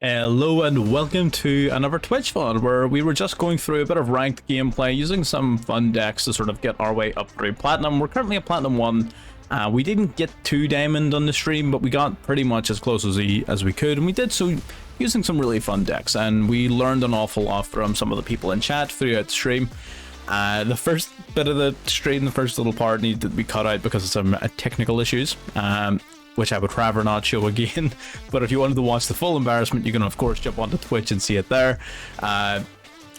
Hello and welcome to another Twitch VOD where we were just going through a bit of ranked gameplay using some fun decks to sort of get our way up through Platinum. We're currently at Platinum 1. We didn't get to Diamond on the stream, but we got pretty much as close as we could, and we did so using some really fun decks, and we learned an awful lot from some of the people in chat throughout the stream. The first bit of the stream, the first little part needed to be cut out because of some technical issues. Which I would rather not show again. But if you wanted to watch the full embarrassment, you can of course jump onto Twitch and see it there. We're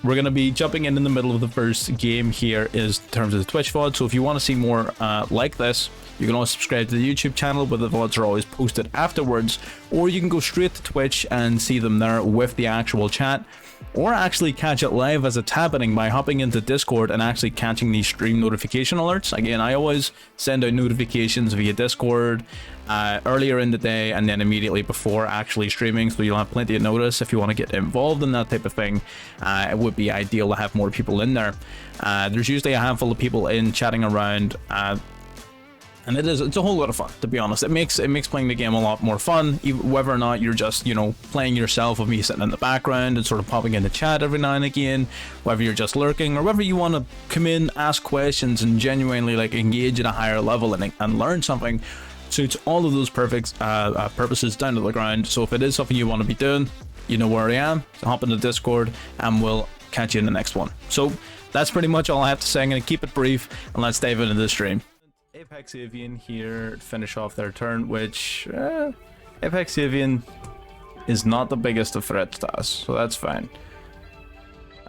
going to be jumping in the middle of the first game here in terms of the Twitch VOD. So if you want to see more like this, you can always subscribe to the YouTube channel where the VODs are always posted afterwards. Or you can go straight to Twitch and see them there with the actual chat. Or actually catch it live as it's happening by hopping into Discord and actually catching these stream notification alerts. Again, I always send out notifications via Discord earlier in the day and then immediately before actually streaming, so you'll have plenty of notice if you want to get involved in that type of thing. It would be ideal to have more people in there. There's usually a handful of people in chatting around, and it's a whole lot of fun, to be honest. It makes playing the game a lot more fun, whether or not you're just, you know, playing yourself with me sitting in the background and sort of popping in the chat every now and again, whether you're just lurking, or whether you want to come in, ask questions, and genuinely like engage at a higher level and learn something. Suits all of those perfect purposes down to the ground. So if it is something you want to be doing, you know where I am. So hop into Discord and we'll catch you in the next one. So that's pretty much all I have to say. I'm going to keep it brief and let's dive into the stream. Apex Avian here to finish off their turn, which Apex Avian is not the biggest of threats to us, so that's fine.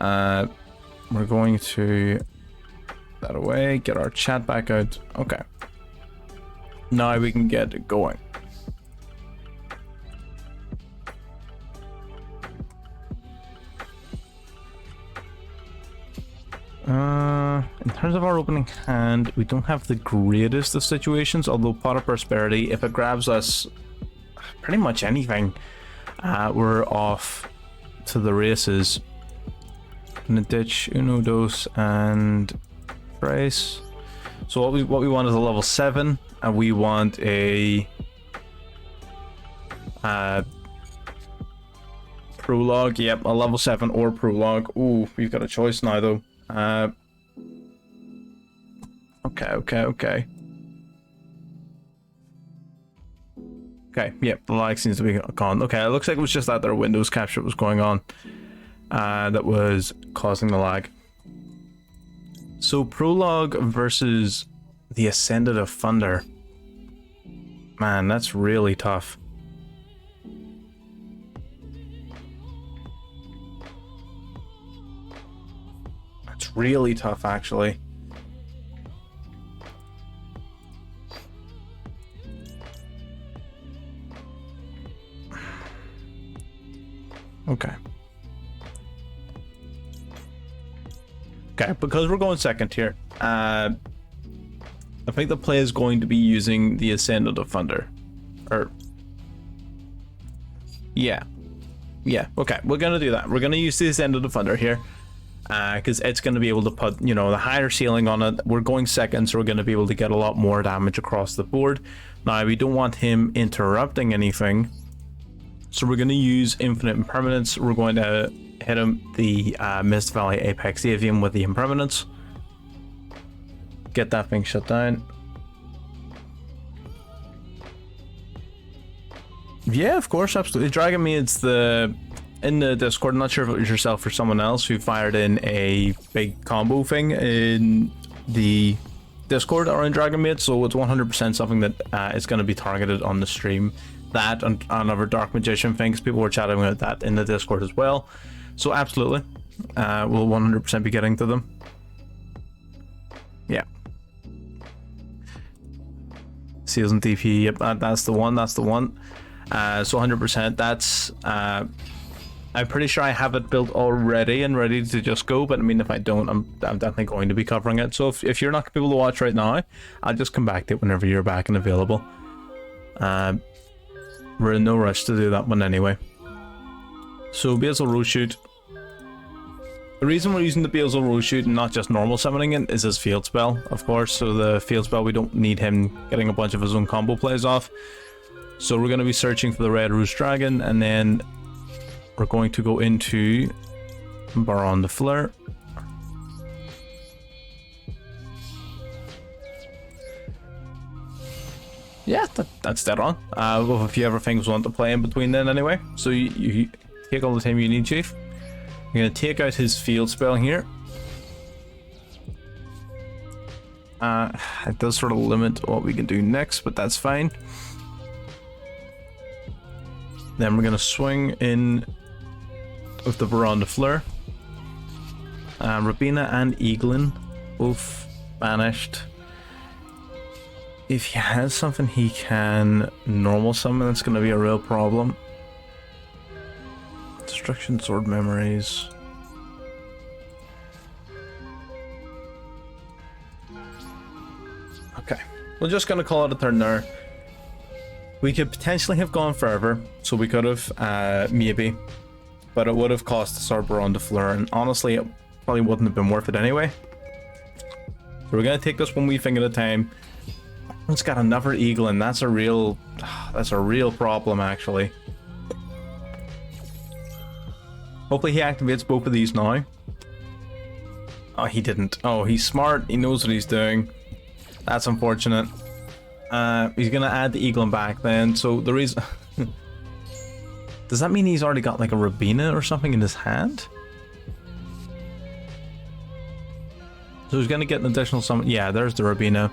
We're going to that away, get our chat back out. Okay. Now we can get it going. In terms of our opening hand, we don't have the greatest of situations, although Pot of Prosperity, if it grabs us pretty much anything, we're off to the races. Gonna ditch Uno, Dos, and Price. So what we want is a level 7, and we want a Prologue. Yep, a level 7 or Prologue. Ooh, we've got a choice now though. Okay, yep, the lag seems to be gone. Okay, it looks like it was just that their Windows capture was going on that was causing the lag. So Prologue versus the Ascendant of Thunder. Man, that's really tough. It's really tough, actually. Okay, because we're going second here, I think the play is going to be using the Ascendant of Thunder. Yeah, okay, we're gonna do that. We're gonna use the Ascendant of Thunder here, because it's gonna be able to put, you know, the higher ceiling on it. We're going second, so we're gonna be able to get a lot more damage across the board. Now, we don't want him interrupting anything, so we're going to use Infinite Impermanence. We're going to hit him the Mist Valley Apex Avian with the Impermanence. Get that thing shut down. Yeah, of course, absolutely. Dragonmaid's in the Discord. I'm not sure if it was yourself or someone else who fired in a big combo thing in the Discord around Dragonmaid, so it's 100% something that is going to be targeted on the stream. That and another Dark Magician thing, because people were chatting about that in the Discord as well. So absolutely, we'll 100% be getting to them. Yeah. Seals and DP, yep, that's the one. So 100%, that's, I'm pretty sure I have it built already and ready to just go, but I mean, if I don't, I'm definitely going to be covering it. So if you're not able to watch right now, I'll just come back to it whenever you're back and available. We're in no rush to do that one anyway. So Basal Rose Shoot. The reason we're using the Basal Rose Shoot and not just normal summoning it is his field spell, of course. So the field spell, we don't need him getting a bunch of his own combo plays off. So we're going to be searching for the Red Rose Dragon, and then we're going to go into Baron de Fleur. Yeah, that's dead on. With a few other things we want to play in between then anyway. So you take all the time you need, Chief. You're going to take out his field spell here. It does sort of limit what we can do next, but that's fine. Then we're going to swing in with the Baron de Fleur. Rabina and Eaglin both banished. If he has something he can normal summon, that's going to be a real problem. Destruction Sword Memories. Okay, we're just going to call it a turn there. We could potentially have gone further, so we could have, maybe. But it would have cost us our Baron de Fleur, and honestly, it probably wouldn't have been worth it anyway. So we're going to take this one wee thing at a time. It's got another eagle, and that's a real problem actually. Hopefully he activates both of these now. Oh, he didn't. Oh, he's smart. He knows what he's doing. That's unfortunate. He's gonna add the eagle back then. So the reason does that mean he's already got like a Rabina or something in his hand? So he's gonna get an additional summon. Yeah, there's the Rabina.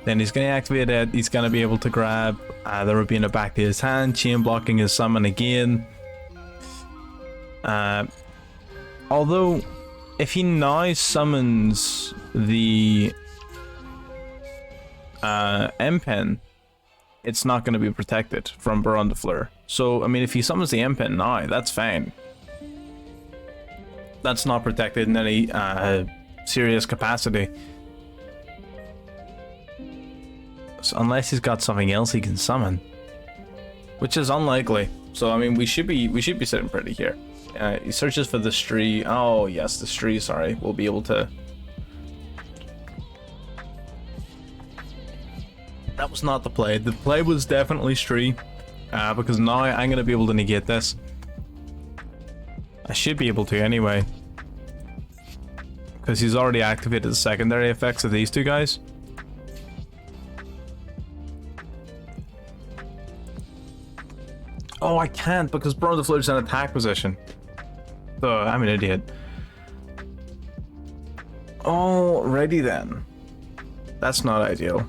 Then he's going to activate it. He's going to be able to grab the Rabina back to his hand, chain blocking his summon again. Although, if he now summons the M-Pen, it's not going to be protected from Baron de Fleur. So, I mean, if he summons the M-Pen now, that's fine. That's not protected in any serious capacity. So unless he's got something else he can summon, which is unlikely. So I mean, we should be sitting pretty here. He searches for the Stree. Oh yes, the Stree. Sorry, we'll be able to. That was not the play. The play was definitely Stree, because now I'm gonna be able to negate this. I should be able to anyway, because he's already activated the secondary effects of these two guys. Oh, I can't because Baron de Fleur's in attack position. Oh, I'm an idiot. Alrighty then. That's not ideal.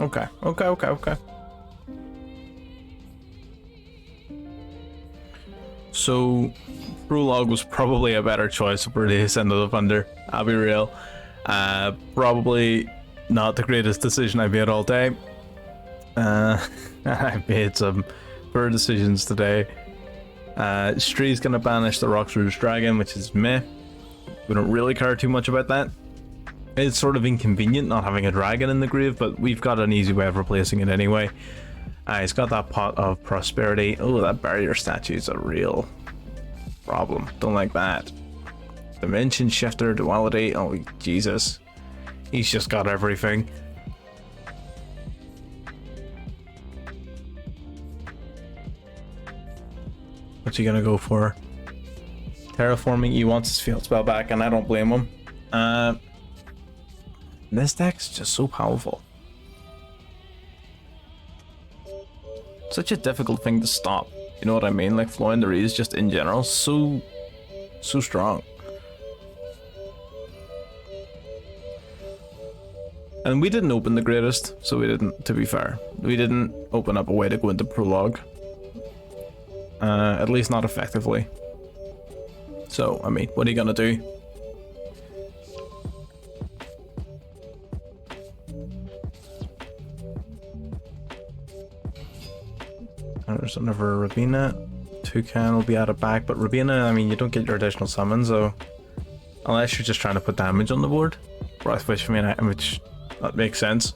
Okay. So, Prologue was probably a better choice for the Ascend of the Thunder. I'll be real. Probably not the greatest decision I've made all day. I've made some poor decisions today. Stree's gonna banish the Rock's Dragon, which is meh. We don't really care too much about that. It's sort of inconvenient not having a dragon in the grave, but we've got an easy way of replacing it anyway. He's got that Pot of Prosperity. Oh, that barrier statue is a real problem. Don't like that. Dimension Shifter, Duality. Oh, Jesus. He's just got everything. What's he gonna go for? Terraforming. He wants his field spell back, and I don't blame him. This deck's just so powerful. Such a difficult thing to stop. You know what I mean? Like Floowandereeze just in general, so strong. And we didn't open the greatest, so we didn't, to be fair. We didn't open up a way to go into Prologue. At least not effectively. So, I mean, what are you gonna do? There's another Rabina. Toucan will be added back, but Rabina, I mean, you don't get your additional summon, so unless you're just trying to put damage on the board, which that makes sense.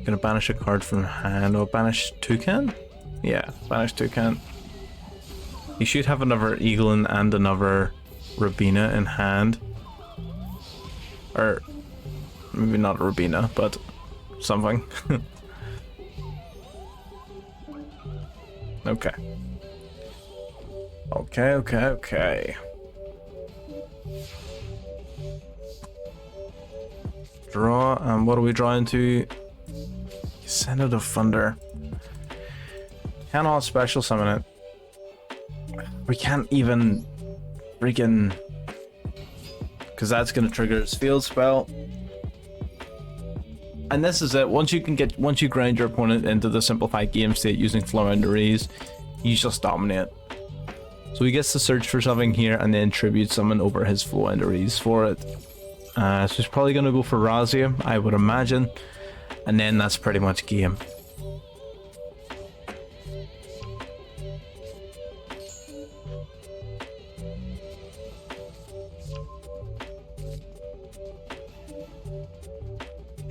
Gonna banish a card from hand. Oh, banish Toucan? Yeah, banish Toucan. You should have another Eaglin and another Rabina in hand. Or maybe not a Rabina, but something. Okay. Okay. Draw, and what are we drawing to? Send out a Thunder. Cannot special summon it. We can't even freaking, because that's gonna trigger his field spell. And this is it. Once you grind your opponent into the simplified game state using Floowandereeze, you just dominate. So he gets to search for something here and then tribute summon over his Floowandereeze for it. So he's probably gonna go for Razia, I would imagine, and then that's pretty much game.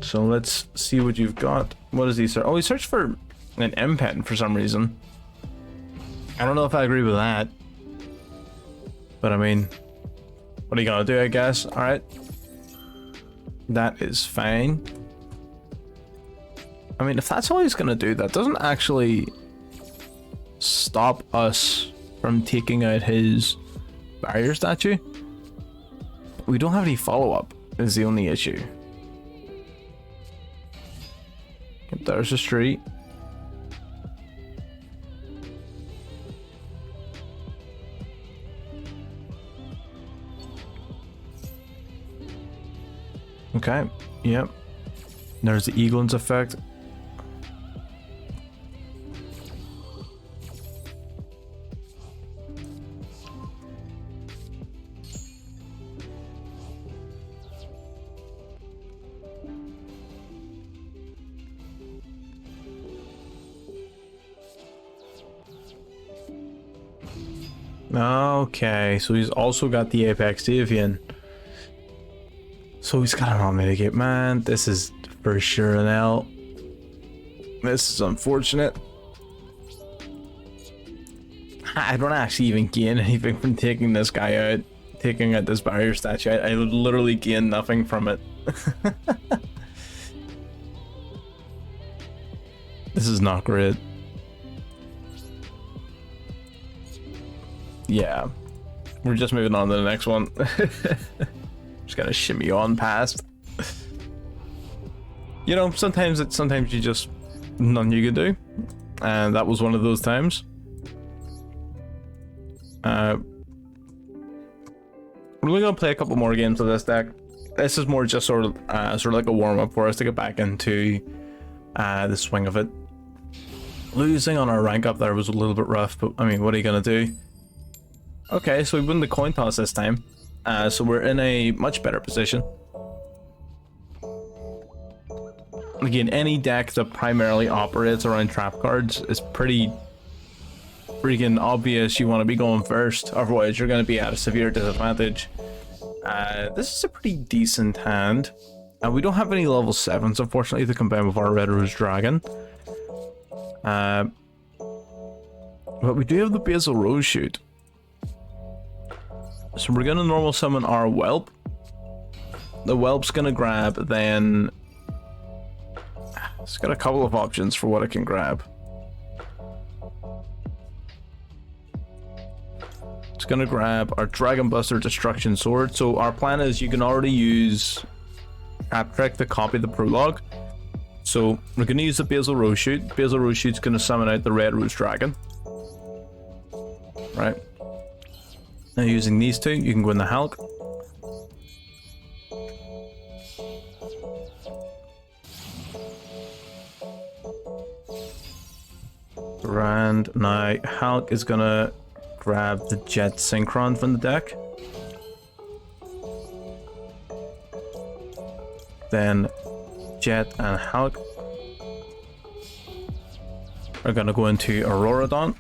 So let's see what you've got. What does he search? Oh, he searched for an M-Pen for some reason. I don't know if I agree with that. But I mean, what are you gonna do, I guess? Alright. That is fine. I mean, if that's all he's gonna do, that doesn't actually stop us from taking out his barrier statue. We don't have any follow-up, is the only issue. There's a street. Okay, yep. There's the Eagle's effect. Okay, so he's also got the Apex Deviant. So he's got a non-mitigate. Man, this is for sure an L. This is unfortunate. I don't actually even gain anything from taking this guy out. Taking out this barrier statue. I literally gain nothing from it. This is not great. Yeah, we're just moving on to the next one. Just gonna shimmy on past. You know, sometimes you just nothing you can do, and that was one of those times. We're only gonna play a couple more games of this deck. This is more just sort of like a warm up for us to get back into the swing of it. Losing on our rank up there was a little bit rough, but I mean, what are you gonna do? Okay, so we won the coin toss this time, so we're in a much better position. Again, any deck that primarily operates around trap cards is pretty freaking obvious you want to be going first, otherwise you're going to be at a severe disadvantage. This is a pretty decent hand, and we don't have any level 7s unfortunately to combine with our Red Rose Dragon. But we do have the Basil Rose Shoot. So we're going to normal summon our Whelp. The Whelp's going to grab, then it's got a couple of options for what it can grab. It's going to grab our Dragon Buster Destruction Sword. So our plan is you can already use Abstract to copy the prologue. So we're going to use the Basil Rose Shoot. Basil Rose Shoot's going to summon out the Red Rose Dragon. Right. Now using these two, you can go in the Hulk. And now Hulk is gonna grab the Jet Synchron from the deck. Then Jet and Hulk are gonna go into Auroradon.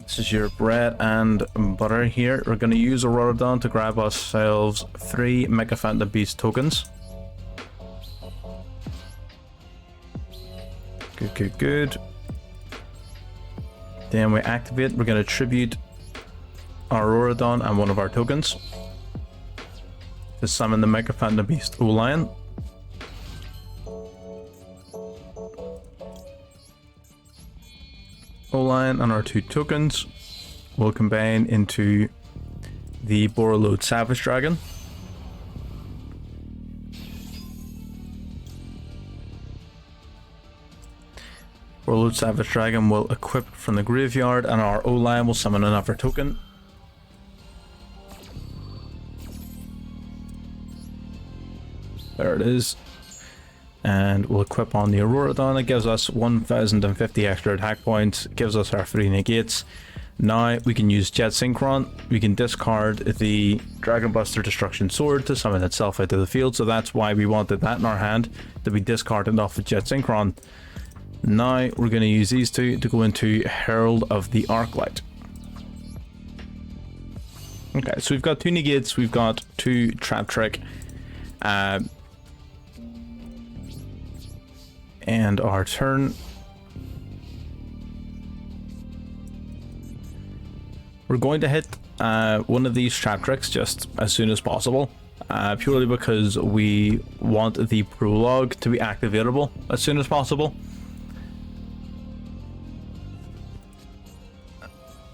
This is your bread and butter here. We're going to use Auroradon to grab ourselves 3 Mega Phantom Beast tokens. Good. Then we activate. We're going to tribute our Auroradon and one of our tokens to summon the Mega Phantom Beast Olion. O-Line and our 2 tokens will combine into the Borreload Savage Dragon. Borreload Savage Dragon will equip from the graveyard, and our O-Line will summon another token. There it is. And we'll equip on the Auroradon. It gives us 1050 extra attack points, gives us our 3 negates. Now we can use Jet Synchron. We can discard the Dragon Buster Destruction Sword to summon itself out of the field, so that's why we wanted that in our hand, to be discarded off of Jet Synchron. Now we're going to use these two to go into Herald of the Arclight. Okay, so we've got 2 negates, we've got 2 Trap Trick, and our turn. We're going to hit one of these Trap Tricks just as soon as possible, purely because we want the prologue to be activatable as soon as possible.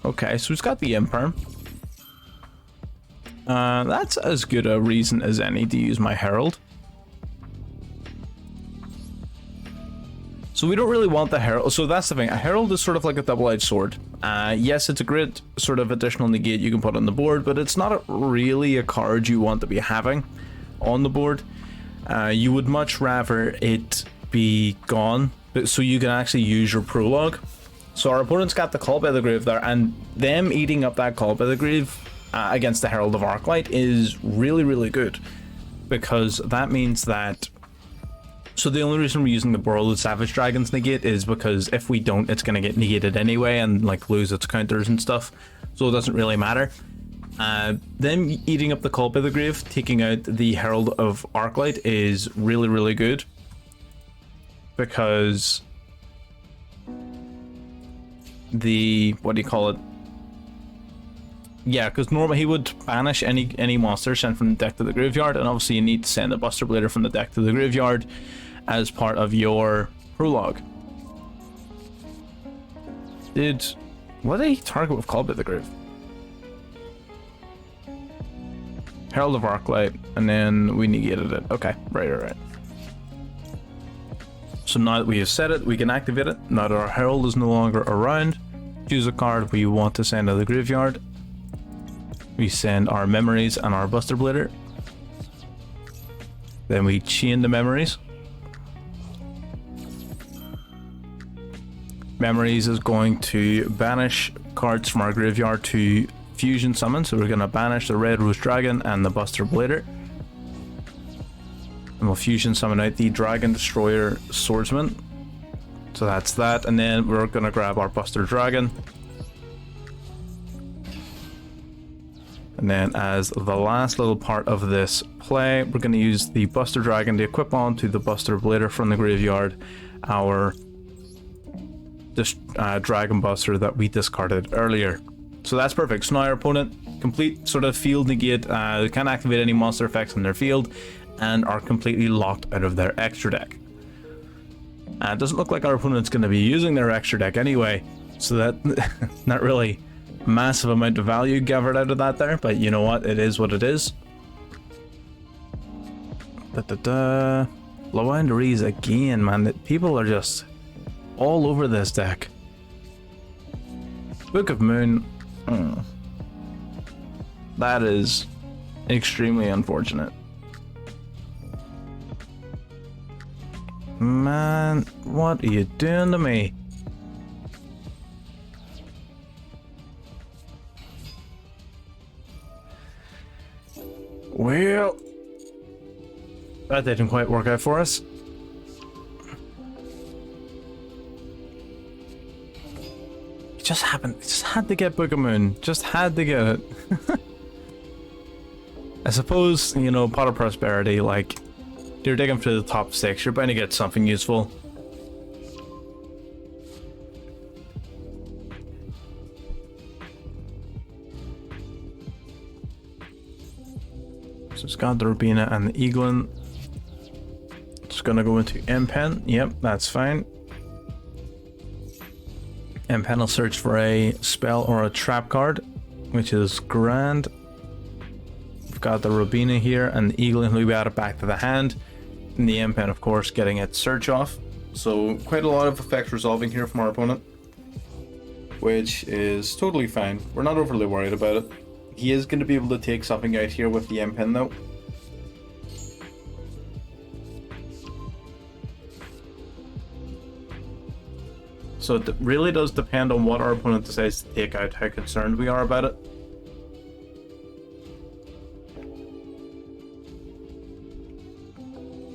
Okay, so we've got the Imperm. That's as good a reason as any to use my Herald. So we don't really want the Herald. So that's the thing. A Herald is sort of like a double-edged sword. Yes, it's a great sort of additional negate you can put on the board, but it's not really a card you want to be having on the board. You would much rather it be gone, so you can actually use your prologue. So our opponent's got the Call by the Grave there, and them eating up that Call by the Grave against the Herald of Arclight is really, really good, because that means that... So the only reason we're using the Borreload Savage Dragon's negate is because if we don't, it's going to get negated anyway and like lose its counters and stuff, so it doesn't really matter. Them eating up the Call by the Grave, taking out the Herald of Arclight is really, really good, because the... what do you call it? Yeah, because normally he would banish any monster sent from the deck to the graveyard, and obviously you need to send a Buster Blader from the deck to the graveyard as part of your prologue. What did he target with Call by the Grave? Herald of Arclight, and then we negated it. Okay, right. So now that we have set it, we can activate it. Now that our Herald is no longer around, choose a card we want to send to the graveyard. We send our Memories and our Buster Blader. Then we chain the Memories. Memories is going to banish cards from our graveyard to fusion summon, so we're going to banish the Red Rose Dragon and the Buster Blader. And we'll fusion summon out the Dragon Destroyer Swordsman. So that's that, and then we're going to grab our Buster Dragon. And then as the last little part of this play, we're going to use the Buster Dragon to equip onto the Buster Blader from the graveyard our Dragon Buster that we discarded earlier. So that's perfect. So now our opponent, complete sort of field negate, they can't activate any monster effects in their field, and are completely locked out of their extra deck. It doesn't look like our opponent's going to be using their extra deck anyway, so that not really massive amount of value gathered out of that there, but you know what, it is what it is. Floowandereeze again, man. People are just all over this deck. Book of Moon. That is extremely unfortunate. Man, what are you doing to me? Well, that didn't quite work out for us. It just had to get Book of Moon. Just had to get it. I suppose, you know, Pot of Prosperity, like, you're digging for the top 6, you're bound to get something useful. So it's got the Rubina and the Eaglin. It's gonna go into M-Pen. Yep, that's fine. And pen will search for a spell or a trap card, which is grand. We've got the Robina here, and the Eagle, and we add it back to the hand. And the M-Pen, of course, getting its search off. So quite a lot of effects resolving here from our opponent, which is totally fine. We're not overly worried about it. He is going to be able to take something out here with the M-Pen though. So it really does depend on what our opponent decides to take out, how concerned we are about it.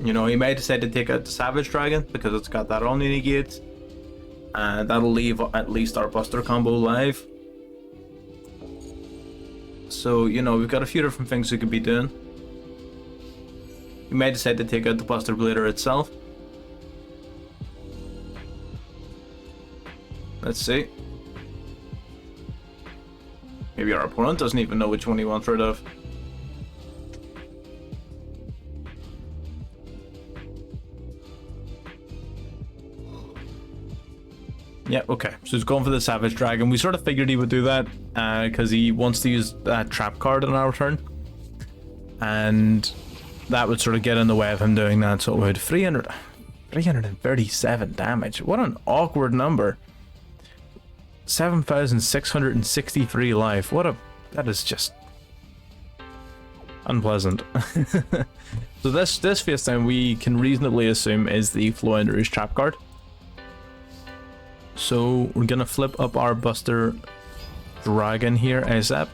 You know, he may decide to take out the Savage Dragon because it's got that Omni Negate, and that'll leave at least our Buster combo live. So, you know, we've got a few different things we could be doing. He may decide to take out the Buster Blader itself. Let's see. Maybe our opponent doesn't even know which one he wants rid of. Yeah, okay. So he's going for the Savage Dragon. We sort of figured he would do that because he wants to use that trap card on our turn. And that would sort of get in the way of him doing that. So it would 337 damage. What an awkward number. 7,663 life. That is just unpleasant. So this face down we can reasonably assume is the Floowandereeze trap card. So we're gonna flip up our Buster Dragon here ASAP.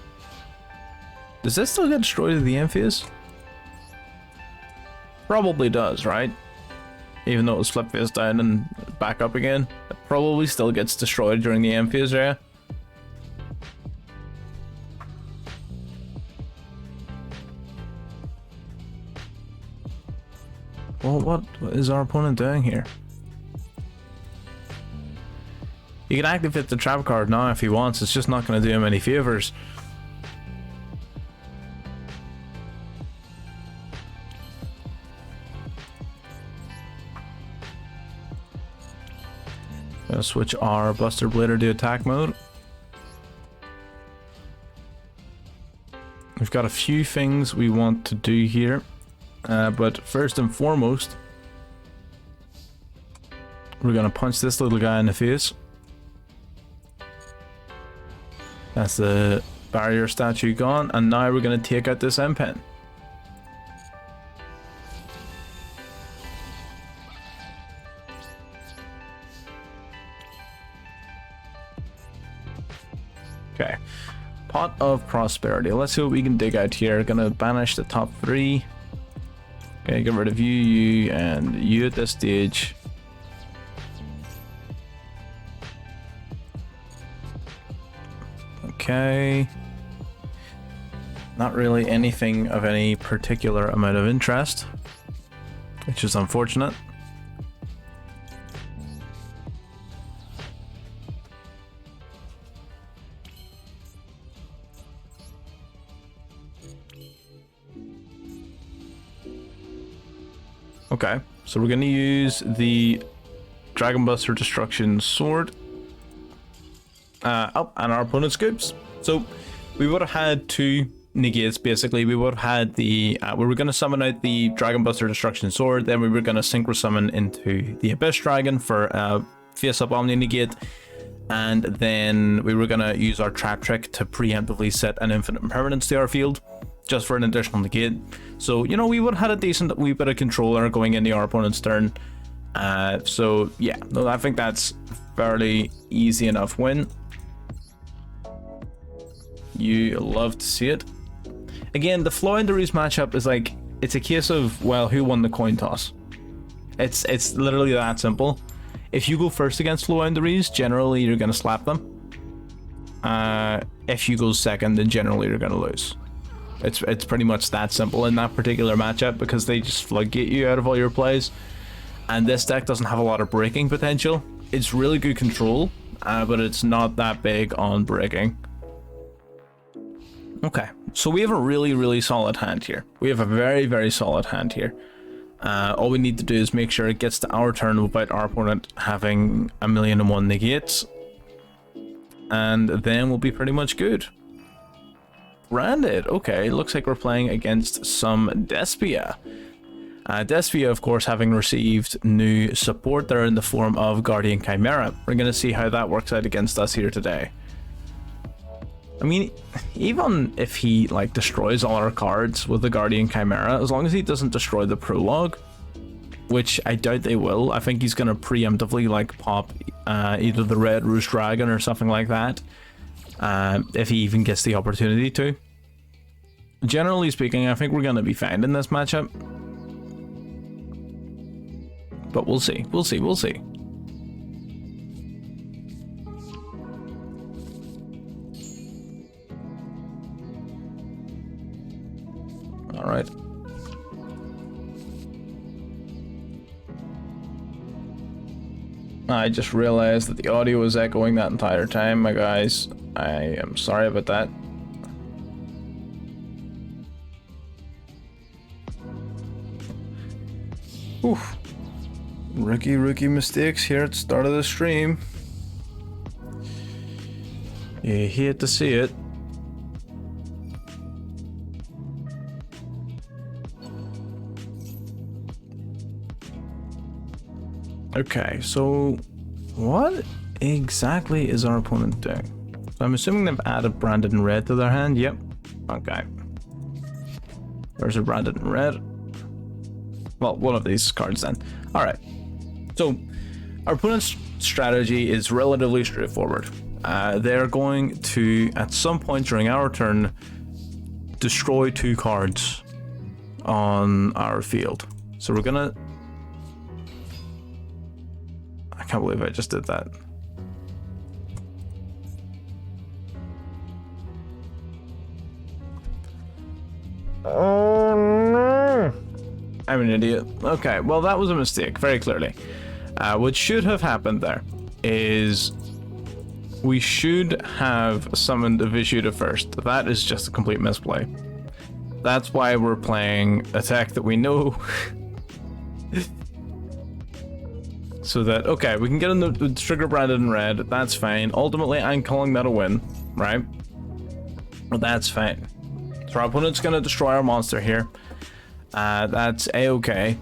Does this still get destroyed at the end phase? Probably does, right? Even though it was flip face down and back up again, it probably still gets destroyed during the end phase, yeah? Well, what is our opponent doing here? You can activate the trap card now if he wants, it's just not going to do him any favors. Gonna switch our Buster Blader to attack mode. We've got a few things we want to do here, but first and foremost, we're gonna punch this little guy in the face. That's the barrier statue gone, and now we're gonna take out this M-Pen. Okay, Pot of Prosperity. Let's see what we can dig out here. Gonna banish the top 3. Okay, get rid of you, and you at this stage. Okay. Not really anything of any particular amount of interest, which is unfortunate. Okay, so we're going to use the Dragon Buster Destruction Sword. And our opponent scoops. So we would have had 2 negates basically. We would have had the we were going to summon out the Dragon Buster Destruction Sword, then we were going to synchro summon into the Abyss Dragon for face up Omni negate, and then we were going to use our trap trick to preemptively set an infinite impermanence to our field just for an additional negate. So, you know, we would have had a decent wee bit of controller going into our opponent's turn. So yeah, no, I think that's fairly easy enough win. You love to see it. Again, the Floowandereeze matchup is like, it's a case of, well, who won the coin toss? It's literally that simple. If you go first against Floowandereeze, generally you're going to slap them. If you go second, then generally you're going to lose. It's pretty much that simple in that particular matchup, because they just floodgate you out of all your plays. And this deck doesn't have a lot of breaking potential. It's really good control, but it's not that big on breaking. Okay, so we have a really solid hand here. We have a very solid hand here. All we need to do is make sure it gets to our turn without our opponent having 1,000,001 negates. and then we'll be pretty much good. Branded. Okay, looks like we're playing against some Despia. Despia, of course, having received new support there in the form of Guardian Chimera. We're going to see how that works out against us here today. I mean, even if he like destroys all our cards with the Guardian Chimera, as long as he doesn't destroy the prologue, which I doubt they will, I think he's going to preemptively like pop either the red Roost Dragon or something like that, if he even gets the opportunity to. Generally speaking, I think we're going to be fine in this matchup. But we'll see, we'll see, we'll see. All right. I just realized that the audio was echoing that entire time, my guys. I am sorry about that. Oof. Rookie mistakes here at the start of the stream. You hate to see it. Okay, so what exactly is our opponent doing? So I'm assuming they've added Branded in red to their hand. Yep. Okay. Where's a Branded in red? Well, one of these cards then. All right. So our opponent's strategy is relatively straightforward. They're going to, at some point during our turn, destroy 2 cards on our field. So we're gonna... I can't believe I just did that. Oh no! I'm an idiot. Okay, well that was a mistake, very clearly. What should have happened there is we should have summoned a Vishuda first. That is just a complete misplay. That's why we're playing a tech that we know. So that, okay, we can get in the trigger Branded in red, that's fine. Ultimately, I'm calling that a win, right? But that's fine. So our opponent's gonna destroy our monster here. That's a-okay.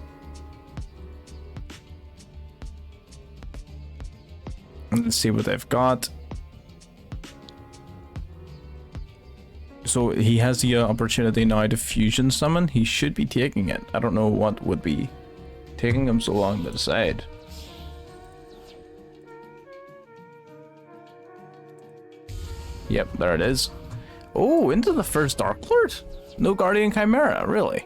Let's see what they've got. So he has the opportunity now to fusion summon. He should be taking it. I don't know what would be taking him so long to decide. Yep, there it is. Oh, into the first Dark Lord? No Guardian Chimera, really?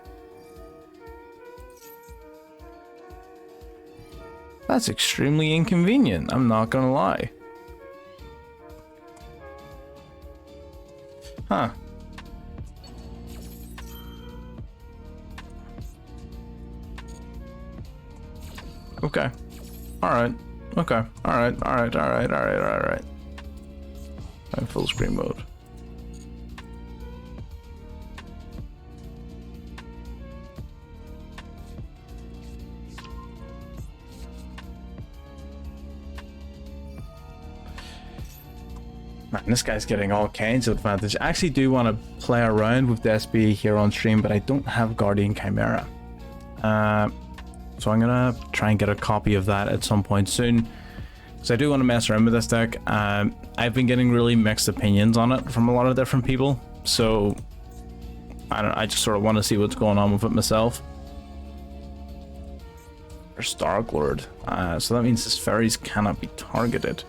That's extremely inconvenient, I'm not gonna lie. Huh. Okay. Alright. Okay. Alright. I'm full screen mode. Man, this guy's getting all kinds of advantage. I actually do want to play around with Despia here on stream, but I don't have Guardian Chimera. So I'm gonna try and get a copy of that at some point soon. So I do want to mess around with this deck. I've been getting really mixed opinions on it from a lot of different people. So I just sort of want to see what's going on with it myself. There's Dark Lord. So that means his fairies cannot be targeted.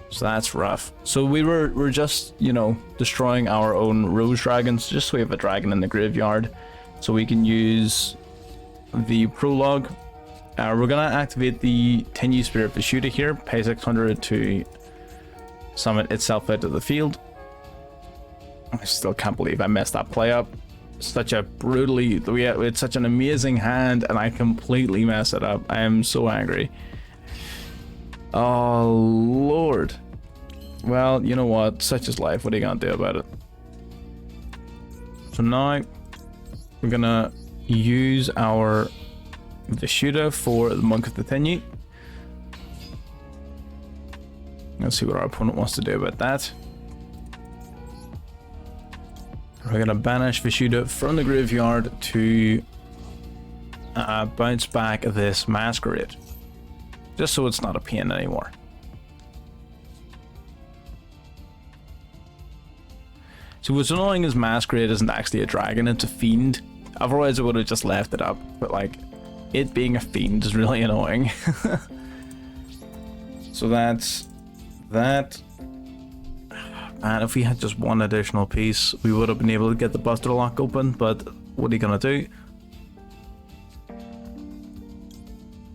So that's rough. So we're just, you know, destroying our own Rose Dragons just so we have a dragon in the graveyard. So we can use the prologue. We're gonna activate the 10U Spirit Vishuda here, pay 600 to summon itself out of the field. I still can't believe I messed that play up. Such a brutally, we had such an amazing hand and I completely messed it up. I am so angry. Oh Lord. Well, you know what? Such is life. What are you gonna do about it? So now we're gonna use our Vishuda for the Monk of the Tenyi. Let's see what our opponent wants to do about that. We're going to banish Vishuda from the graveyard to bounce back this Masquerade. Just so it's not a pain anymore. So what's annoying is Masquerade isn't actually a dragon, it's a fiend. Otherwise I would have just left it up, but like, it being a fiend is really annoying. So that's that. And if we had just one additional piece, we would have been able to get the Buster Lock open, but what are you gonna do?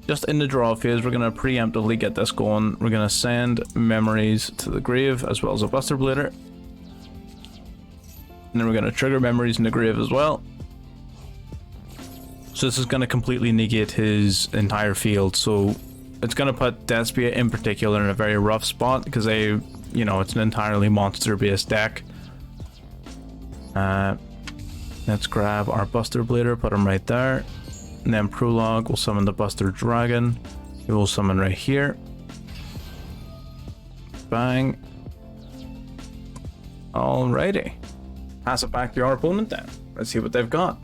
Just in the draw phase, we're gonna preemptively get this going. We're gonna send memories to the grave as well as a Buster Blader. And then we're going to trigger memories in the grave as well. So this is going to completely negate his entire field. So it's going to put Despia in particular in a very rough spot because it's an entirely monster-based deck. Let's grab our Buster Blader, put him right there. And then Prologue will summon the Buster Dragon. He will summon right here. Bang. Alrighty. Pass it back to our opponent then. Let's see what they've got.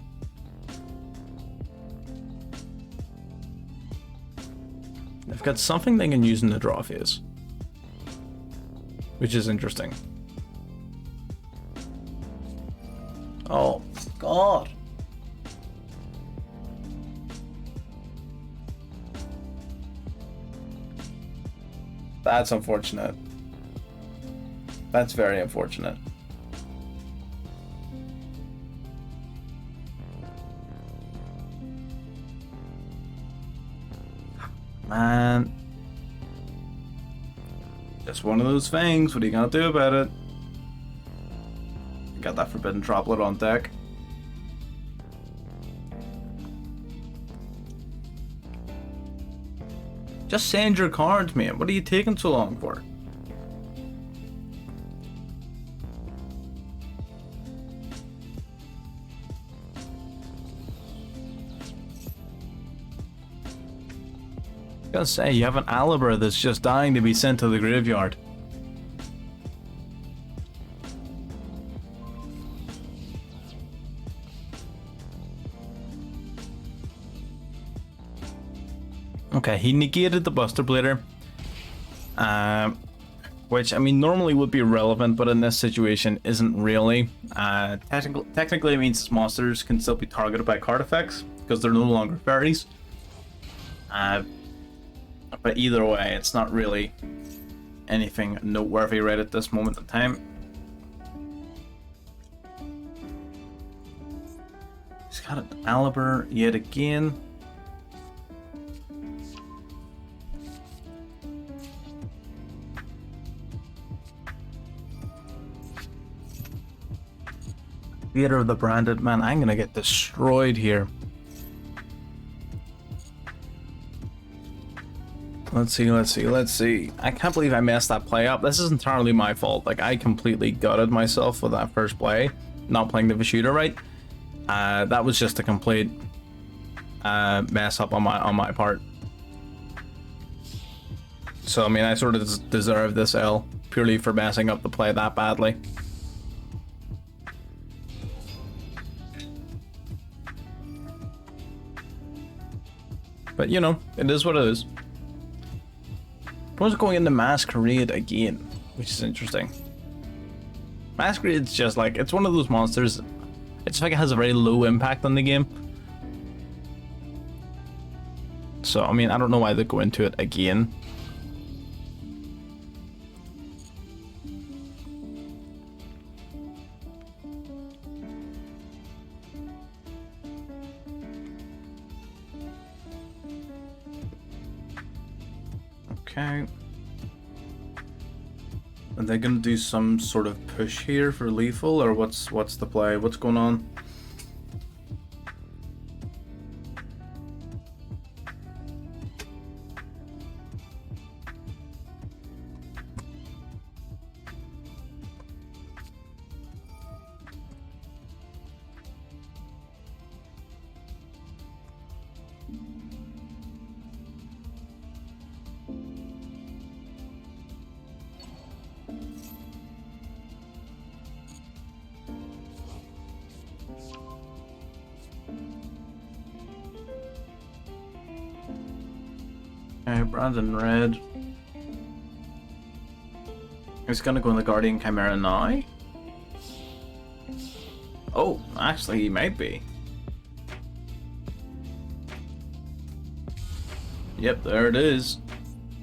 They've got something they can use in the draw phase, which is interesting. Oh, God. That's unfortunate. That's very unfortunate. Man, just one of those things. What are you gonna do about it? Got that Forbidden Droplet on deck. Just send your cards, man. What are you taking so long for? I gotta say, you have an Aliber that's just dying to be sent to the graveyard. Okay, he negated the Buster Blader, which I mean normally would be relevant, but in this situation isn't really. Technically it means monsters can still be targeted by card effects because they're no longer fairies. But either way, it's not really anything noteworthy right at this moment in time. He's got an Aliber yet again. Theater of the Branded, man, I'm gonna get destroyed here. Let's see. I can't believe I messed that play up. This is entirely my fault. Like, I completely gutted myself with that first play, not playing the Vishuda right. That was just a complete mess up on my part. So, I mean, I sort of deserve this L purely for messing up the play that badly. But, you know, it is what it is. Everyone's going into Masquerade again, which is interesting. Masquerade's just like, it's one of those monsters, it's like it has a very low impact on the game. So, I mean, I don't know why they go into it again. Okay. Are they gonna do some sort of push here for lethal, or what's the play? What's going on? Okay, Brandon red. He's gonna go in the Guardian Chimera now. Oh, actually, he might be. Yep, there it is.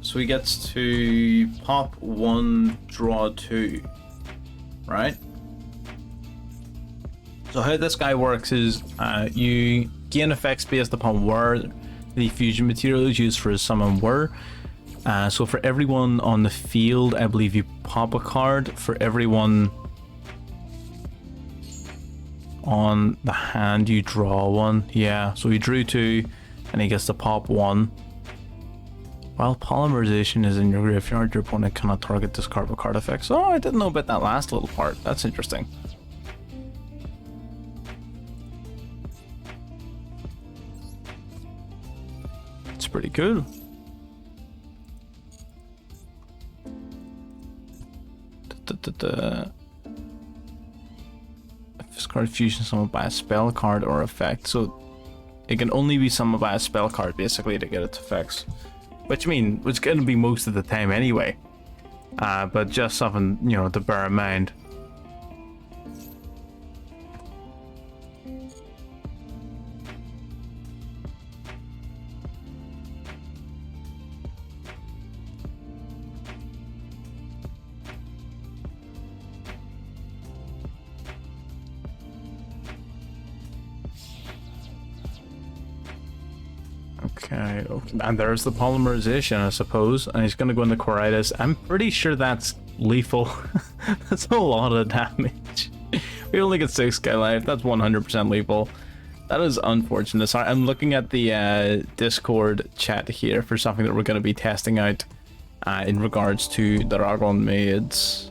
So he gets to pop 1, draw 2. Right? So how this guy works is you gain effects based upon where the fusion material is used for his summon were. So for everyone on the field, I believe you pop a card. For everyone on the hand, you draw 1. Yeah, so he drew 2 and he gets to pop 1. While polymerization is in your graveyard, your opponent cannot target discard with card effects. Oh, I didn't know about that last little part. That's interesting. It's pretty cool. If this card fusion summoned by a spell card or effect, so it can only be summoned by a spell card basically to get its effects. Which I mean, it's going to be most of the time anyway. But just something, you know, to bear in mind. Okay, and there's the polymerization, I suppose, and he's gonna go into Quiritis. I'm pretty sure that's lethal. That's a lot of damage. We only get 6k life. That's 100% lethal. That is unfortunate. Sorry, I'm looking at the Discord chat here for something that we're going to be testing out in regards to the Dragonmaids.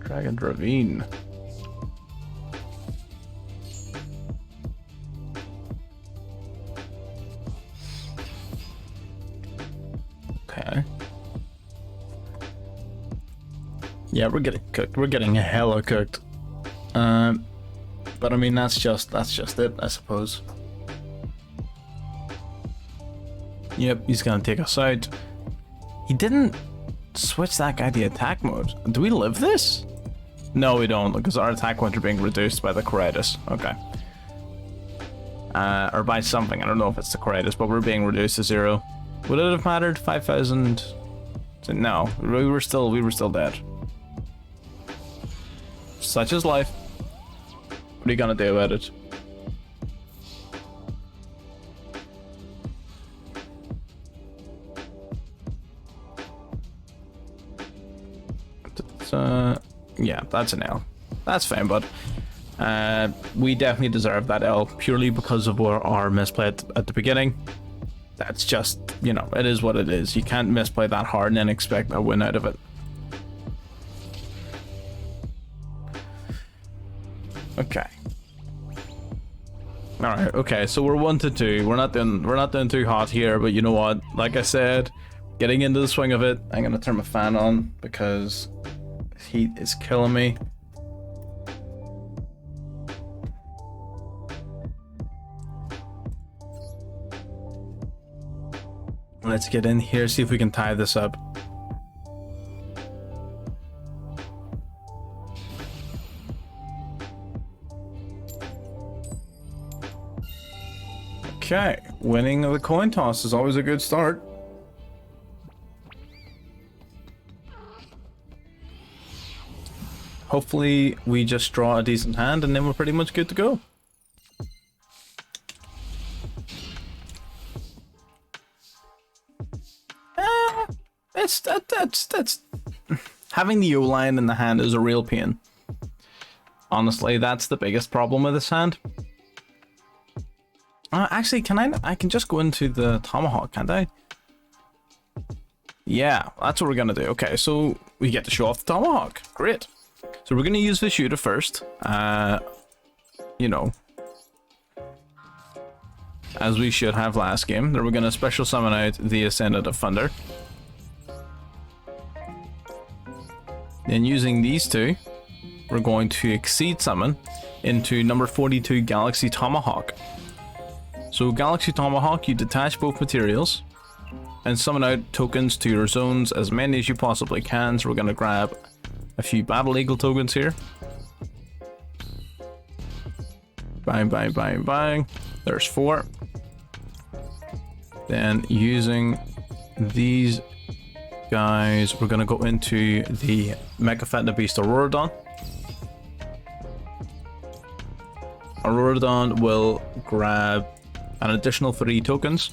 Dragon Ravine. Okay. Yeah, we're getting cooked. We're getting hella cooked. But I mean, that's just it, I suppose. Yep, he's gonna take us out. He didn't switch that guy to attack mode. Do we live this? No, we don't, because our attack points are being reduced by the Quiritis. Okay. Or by something. I don't know if it's the Quiritis, but we're being reduced to 0. Would it have mattered? 5,000? No, we were still dead. Such is life. What are you gonna do about it? Yeah, that's an L. That's fine, but we definitely deserve that L purely because of our misplay at the beginning. That's just, you know, it is what it is. You can't misplay that hard and then expect a win out of it. Okay. All right. Okay. So we're 1-2. We're not doing too hot here, but you know what? Like I said, getting into the swing of it. I'm gonna turn my fan on because heat is killing me. Let's get in here, see if we can tie this up. Okay, winning the coin toss is always a good start. Hopefully we just draw a decent hand and then we're pretty much good to go. That's having the O-line in the hand is a real pain. Honestly, that's the biggest problem with this hand. Actually, I can just go into the Tomahawk, can't I? Yeah, that's what we're gonna do. Okay, so we get to show off the Tomahawk. Great. So we're gonna use the shooter first. You know, as we should have last game. Then we're going to special summon out the Ascendant of Thunder. Then using these two, we're going to exceed summon into number 42 Galaxy Tomahawk. So Galaxy Tomahawk, you detach both materials and summon out tokens to your zones, as many as you possibly can. So we're going to grab a few Battle Eagle tokens here. Bang, bang, bang, bang. There's 4. Then using these guys, we're going to go into the Mecha Beast Auroradon. Auroradon will grab an additional 3 tokens.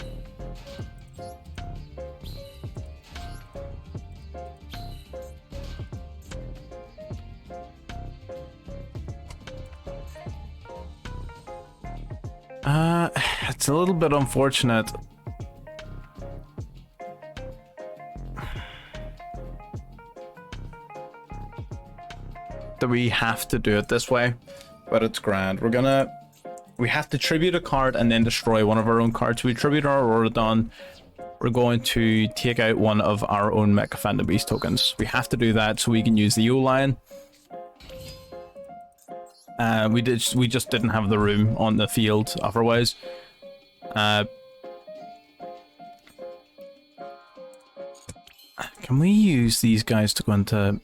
It's a little bit unfortunate. That we have to do it this way, but it's grand. We have to tribute a card and then destroy one of our own cards. We tribute our Auroradon. We're going to take out one of our own Mecha Beast tokens. We have to do that so we can use the O-Lion. We just didn't have the room on the field otherwise. Can we use these guys to go into...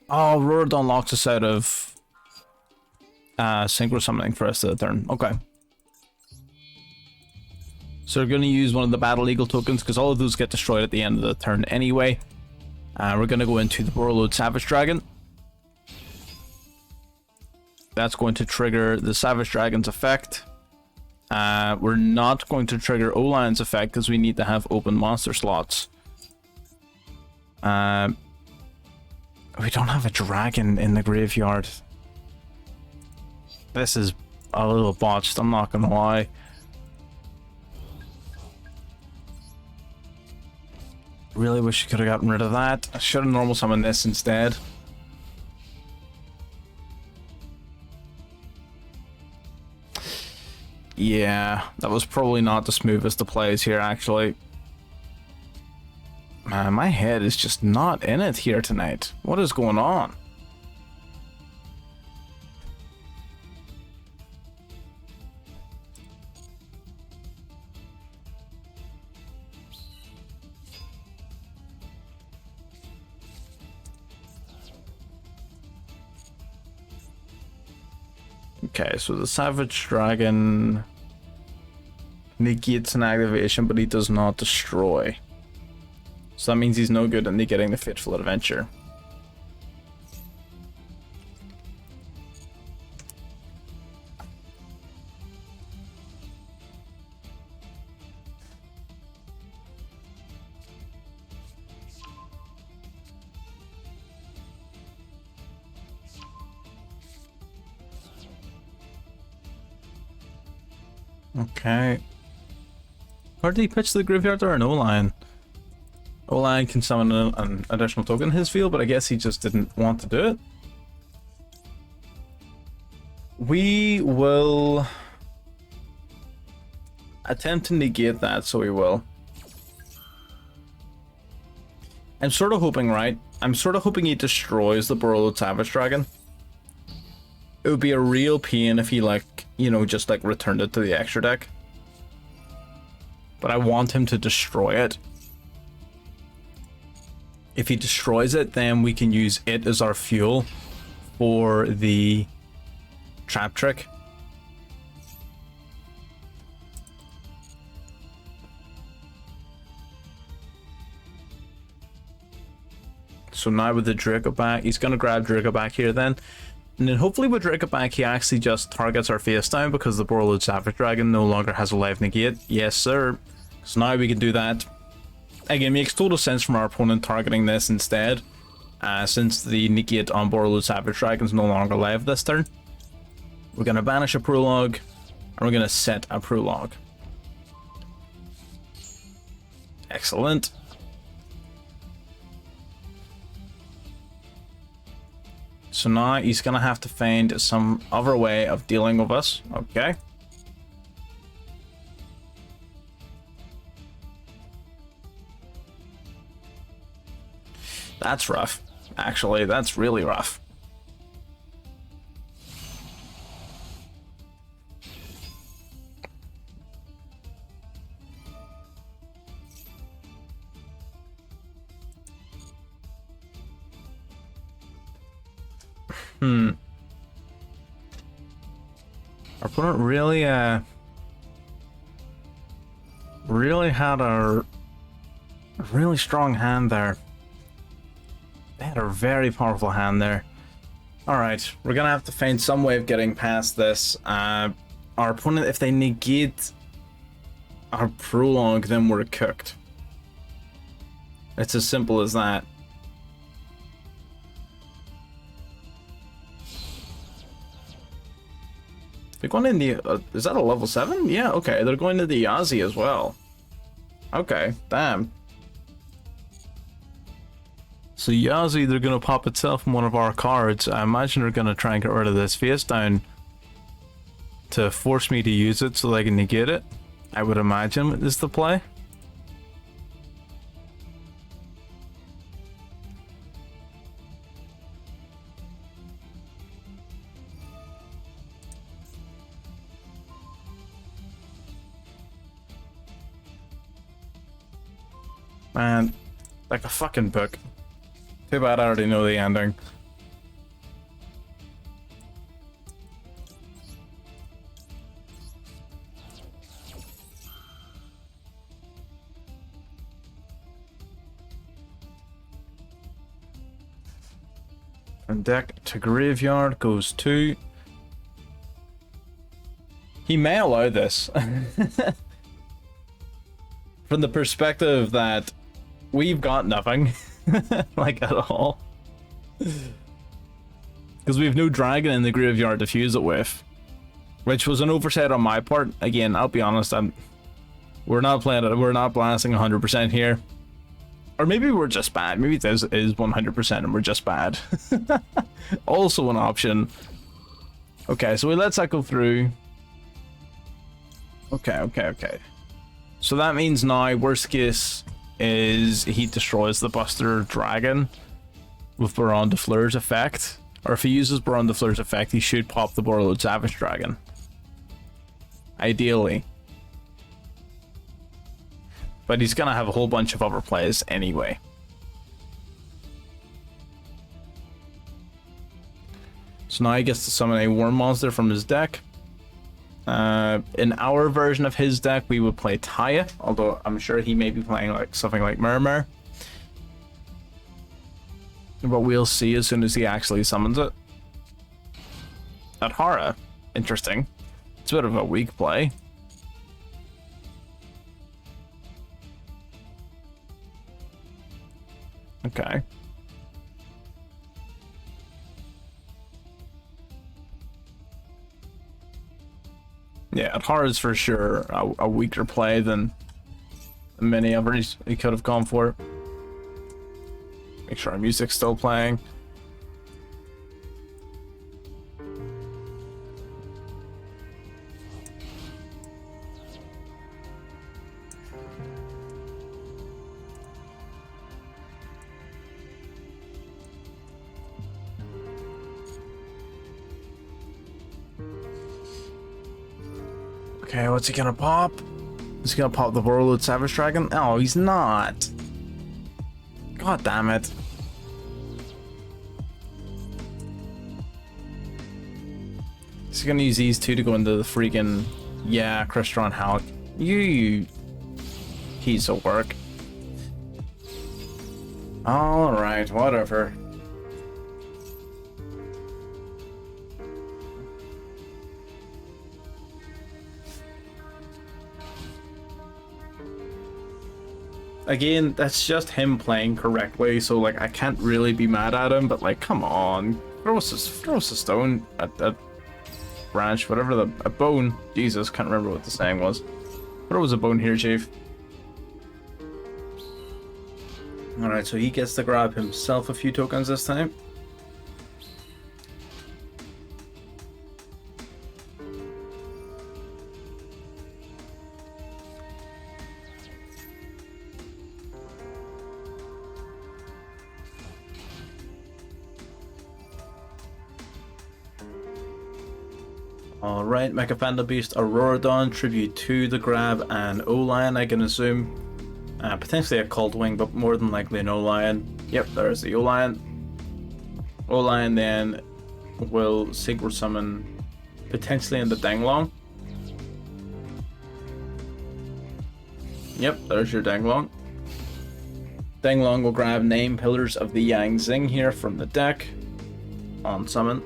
Oh, Auroradon locks us out of synchro summoning for us of the turn. Okay. So we're going to use one of the Battle Eagle tokens because all of those get destroyed at the end of the turn anyway. We're going to go into the Borreload Savage Dragon. That's going to trigger the Savage Dragon's effect. We're not going to trigger O-Lion's effect because we need to have open monster slots. We don't have a dragon in the graveyard. This is a little botched, I'm not gonna lie. Really wish you could have gotten rid of that. I should have normal summoned this instead. Yeah, that was probably not the smoothest of plays here, actually. Man, my head is just not in it here tonight. What is going on? Okay, so the Savage Dragon negates an activation, but he does not destroy. So that means he's no good at negating the Fateful Adventure. Okay. Or did he pitch to the graveyard or an O-Lion? O-Lion can summon an additional token in his field, but I guess he just didn't want to do it. We will attempt to negate that, so we will. I'm sort of hoping, right? I'm sort of hoping he destroys the Borreload Savage Dragon. It would be a real pain if he, like, you know, just like returned it to the extra deck. But I want him to destroy it. If he destroys it, then we can use it as our fuel for the trap trick. So now with the Draco back, he's going to grab Draco back here then. And then hopefully with Draco back, he actually just targets our face down because the Borreload Savage Dragon no longer has a live negate. Yes, sir. So now we can do that. Again, makes total sense from our opponent targeting this instead, since the negate on Borreload Savage Dragon is no longer live this turn. We're going to banish a prologue, and we're going to set a prologue. Excellent. So now he's going to have to find some other way of dealing with us. Okay. That's rough. Actually, that's really rough. Our opponent really had a really strong hand there. They had a very powerful hand there. Alright, we're gonna have to find some way of getting past this. Our opponent, if they negate our prologue, then we're cooked. It's as simple as that. They're going in the... is that a level 7? Yeah, okay. They're going to the Yazi as well. Okay, damn. So Yazi, they're going to pop itself in one of our cards. I imagine they're going to try and get rid of this face down to force me to use it so they can negate it. I would imagine is the play. Man, like a fucking book. Too bad I already know the ending. From deck to graveyard goes 2. He may allow this. From the perspective that we've got nothing. Like at all. Because we have no dragon in the graveyard to fuse it with. Which was an oversight on my part. Again, I'll be honest, we're not playing it, we're not blasting 100% here. Or maybe we're just bad. Maybe this is 100% and we're just bad. Also an option. Okay, so we let that go through. Okay. So that means now, worst case, is he destroys the Buster Dragon with Baron de Fleur's effect. Or if he uses Baron de Fleur's effect, he should pop the Borreload Savage Dragon. Ideally. But he's gonna have a whole bunch of other plays anyway. So now he gets to summon a Worm Monster from his deck. In our version of his deck, we would play Taya, although I'm sure he may be playing like something like Murmur. But we'll see as soon as he actually summons it. Adhara, interesting. It's a bit of a weak play. Okay. Yeah, Adhara is for sure a weaker play than many others he could have gone for. Make sure our music's still playing. Okay, what's he gonna pop? Is he gonna pop the Borreload Savage Dragon? Oh, he's not. God damn it. Is he gonna use these two to go into the freaking... Yeah, Crystron Halleck. You piece of work. Alright, whatever. Again, that's just him playing correctly, so like I can't really be mad at him, but like come on. Throw us a stone at a branch, whatever a bone. Jesus, can't remember what the saying was. Throw us a bone here, Chief. Alright, so he gets to grab himself a few tokens this time. Alright, Mecha Panda Beast, Auroradon, Tribute to the Grab, and O-Lion, I can assume. Potentially a Cult Wing, but more than likely an O-Lion. Yep, there's the O-Lion. O-Lion then will Synchro Summon potentially in the Danglong. Yep, there's your Danglong. Danglong will grab Name Pillars of the Yang Zing here from the deck on summon.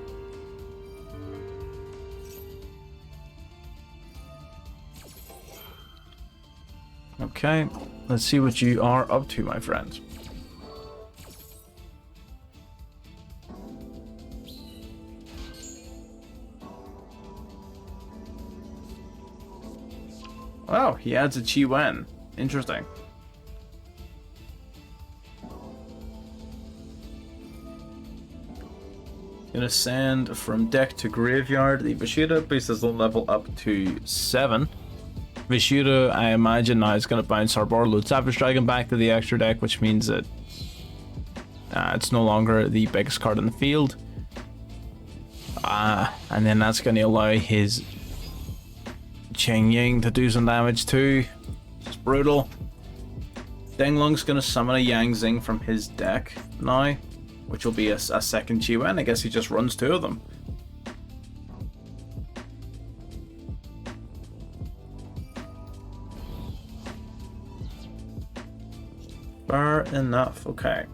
Okay, let's see what you are up to, my friends. Oh, he adds a Chi Wen. Interesting. Gonna send from deck to graveyard. The Vishida bases the level up to 7. Vishida, I imagine now, is going to bounce our Borload Savage Dragon back to the extra deck, which means that it's no longer the biggest card in the field. And then that's going to allow his Ching Ying to do some damage too. It's brutal. Danglong's going to summon a Yang Zing from his deck now, which will be a second Chi Wen. I guess he just runs 2 of them. Fair enough, okay.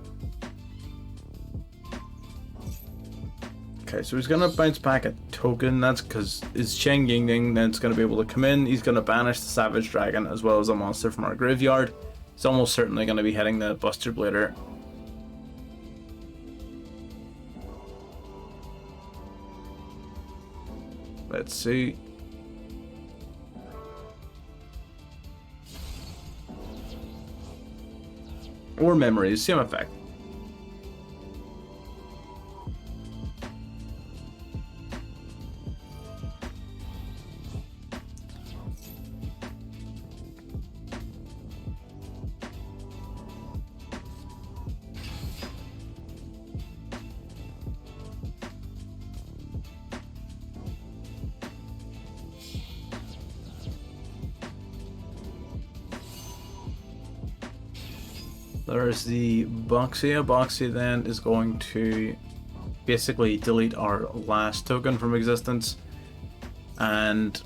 Okay, so he's gonna bounce back a token. That's because his Cheng Ying Ying then it's gonna be able to come in. He's gonna banish the Savage Dragon as well as a monster from our graveyard. He's almost certainly gonna be hitting the Buster Blader. Let's see. Or memories, same effect. There's the Boxia. Boxia then is going to basically delete our last token from existence. And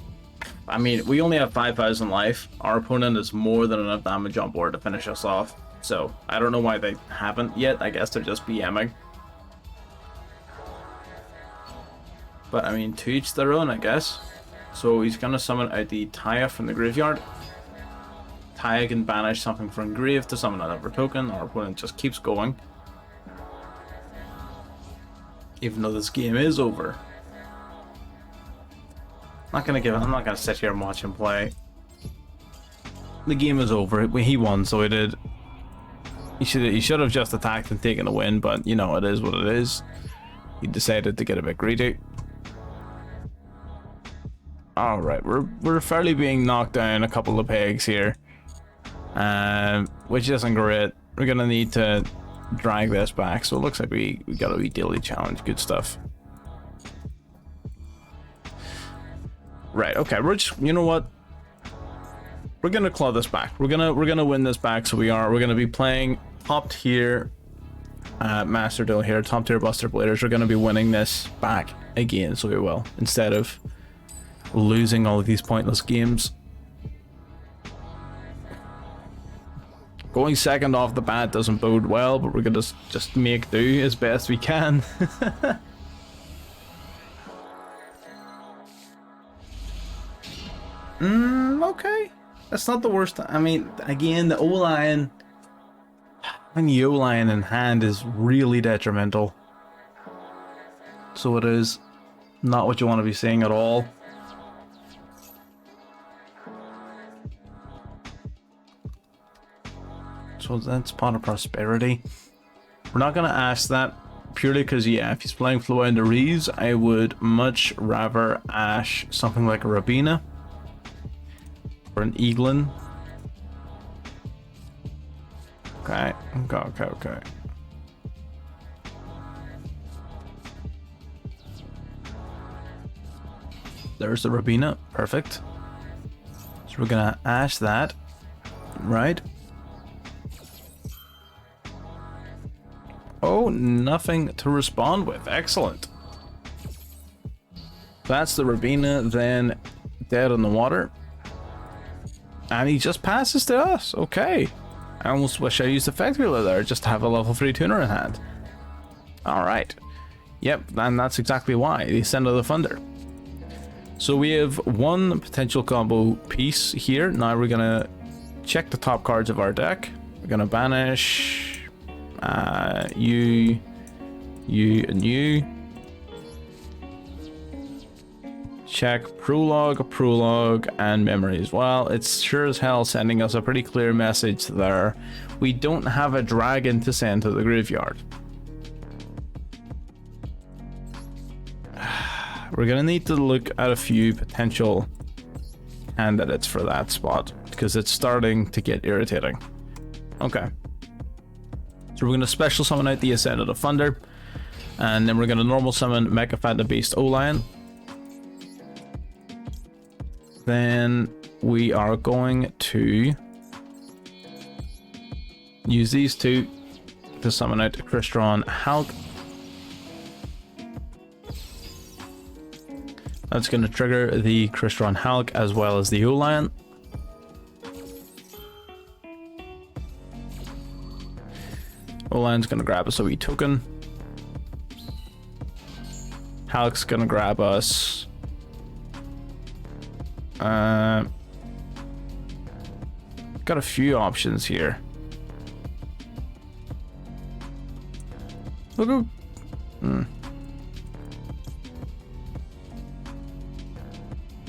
I mean, we only have 5,000 life. Our opponent has more than enough damage on board to finish us off. So I don't know why they haven't yet. I guess they're just BMing. But I mean, to each their own, I guess. So he's gonna summon out the Taya from the graveyard. Taya can banish something from grave to summon another token. Our opponent just keeps going, even though this game is over. I'm not gonna sit here and watch him play. The game is over. He won, so he did. He should have just attacked and taken a win, but you know, it is what it is. He decided to get a bit greedy. All right, we're fairly being knocked down a couple of pegs here. Which isn't great. We're gonna need to drag this back, so it looks like we got a wee daily challenge. Good stuff. Right, okay, we're just, you know what, we're gonna claw this back. We're gonna win this back. So we're gonna be playing top tier Master Duel here, top tier Buster Bladers. We're gonna be winning this back again, so we will, instead of losing all of these pointless games. Going second off the bat doesn't bode well, but we're gonna just make do as best we can. Okay. That's not the worst. I mean, again, the O-Lion, having the O-Lion in hand is really detrimental. So it is not what you want to be seeing at all. So that's Pot of Prosperity. We're not going to ask that purely because, yeah, if he's playing Floowandereeze, I would much rather ash something like a Rabina or an Eaglin. Okay. There's the Rabina. Perfect. So we're gonna ash that. Right. Oh, nothing to respond with. Excellent. That's the Rabina, then dead in the water. And he just passes to us. Okay. I almost wish I used Effect Wheeler there just to have a level 3 tuner in hand. Alright. Yep, and that's exactly why. The Ascent of the Thunder. So we have one potential combo piece here. Now we're gonna check the top cards of our deck. We're gonna banish you, and you. Check prologue, and memories. Well, it's sure as hell sending us a pretty clear message there. We don't have a dragon to send to the graveyard. We're gonna need to look at a few potential candidates for that spot because it's starting to get irritating. Okay. So we're gonna special summon out the Ascent of the Thunder, and then we're gonna normal summon Mecha Phantom Beast O-Lion. Then we are going to use these two to summon out Crystron Hulk. That's going to trigger the Crystron Hulk as well as the O-Lion. O-Lion's going to grab us a wee token. Hulk's going to grab us got a few options here. Look.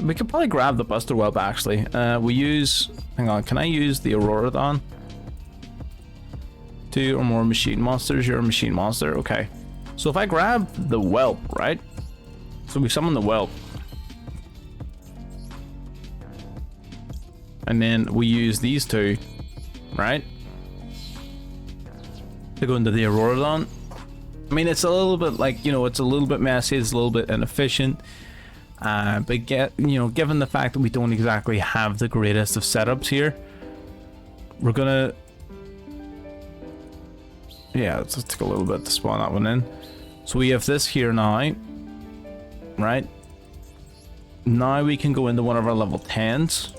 We could probably grab the Buster Whelp actually. We use. Hang on, can I use the Auroradon? 2 or more machine monsters. You're a machine monster. Okay. So if I grab the Whelp, right? So we summon the Whelp. And then we use these two, right? To go into the Auroradon. I mean, it's a little bit like, you know, it's a little bit messy, it's a little bit inefficient. But given the fact that we don't exactly have the greatest of setups here, we're gonna... Yeah, let's take a little bit to spawn that one in. So we have this here now, right? Now we can go into one of our level 10s.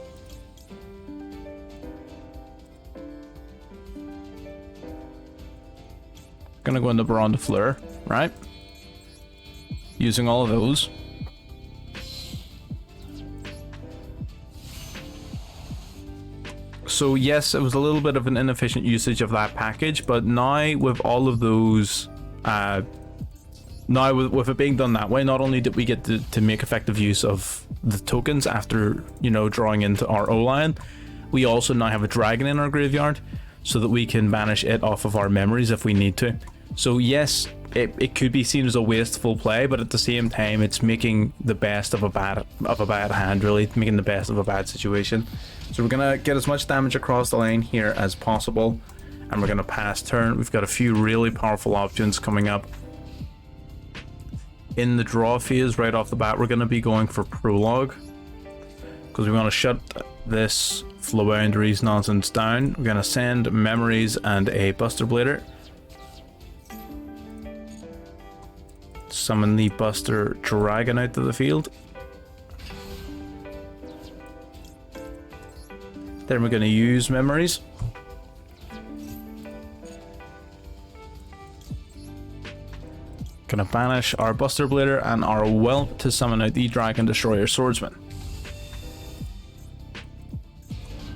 Gonna go into Baron de Fleur, right? Using all of those. So yes, it was a little bit of an inefficient usage of that package, but now with all of those, now with it being done that way, not only did we get to make effective use of the tokens after, you know, drawing into our O-Lion, we also now have a dragon in our graveyard so that we can banish it off of our memories if we need to. So yes, it could be seen as a wasteful play, but at the same time, it's making the best of a bad hand, really, making the best of a bad situation. So we're gonna get as much damage across the line here as possible, and we're gonna pass turn. We've got a few really powerful options coming up. In the draw phase, right off the bat, we're gonna be going for prologue, because we want to shut this Floowandereeze nonsense down. We're gonna send memories and a Buster Blader. Summon the Buster Dragon out to the field. Then we're going to use memories. Gonna banish our Buster Blader and our Whelp to summon out the Dragon Destroyer Swordsman.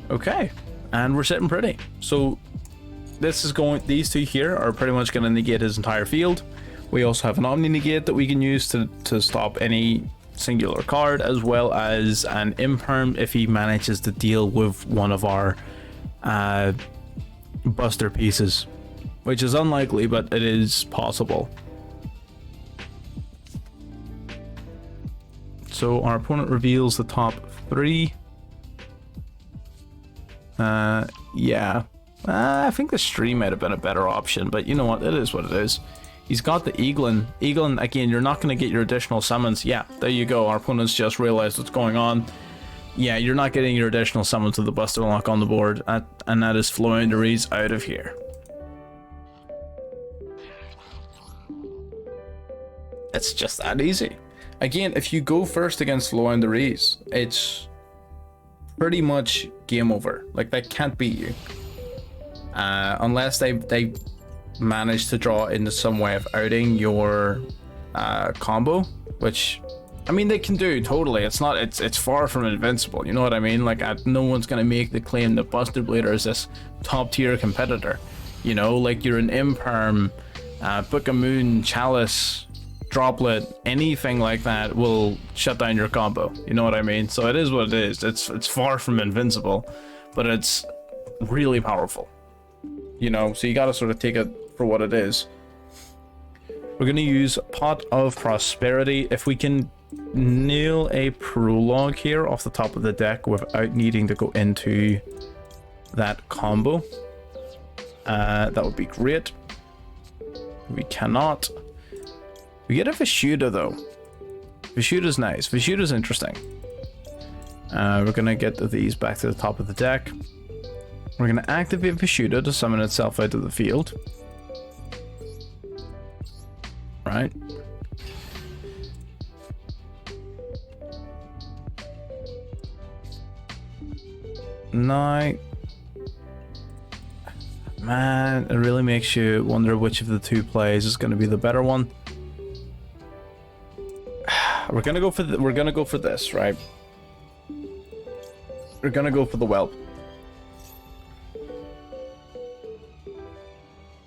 Okay, and we're sitting pretty. So this is going, these two here are pretty much going to negate his entire field. We also have an Omni Negate that we can use to stop any singular card, as well as an Imperm if he manages to deal with one of our Buster pieces, which is unlikely, but it is possible. So our opponent reveals the top 3. Yeah. I think the stream might have been a better option, but you know what? It is what it is. He's got the Eaglin. Eaglin, again, you're not going to get your additional summons. Yeah, there you go. Our opponents just realized what's going on. Yeah, you're not getting your additional summons with the Buster Lock on the board. And that is Floowandereeze out of here. It's just that easy. Again, if you go first against Floowandereeze, it's pretty much game over. Like, they can't beat you. Unless they manage to draw into some way of outing your combo, which, I mean, they can do totally. It's far from invincible, you know what I mean? Like, no one's gonna make the claim that Buster Blader is this top tier competitor, you know? Like, you're an Imperm, Book of Moon, Chalice, Droplet, anything like that will shut down your combo, you know what I mean? So it is what it is. It's far from invincible, but it's really powerful, you know? So you gotta sort of take it for what it is. We're gonna use Pot of Prosperity. If we can nail a prologue here off the top of the deck without needing to go into that combo, that would be great. We cannot. We get a Vishuda though. Vishuda's nice. Vishuda's interesting. We're gonna get these back to the top of the deck. We're gonna activate Vishuda to summon itself out of the field. Right. Now, man, it really makes you wonder which of the two plays is going to be the better one. We're gonna go for this, right? We're gonna go for the Whelp.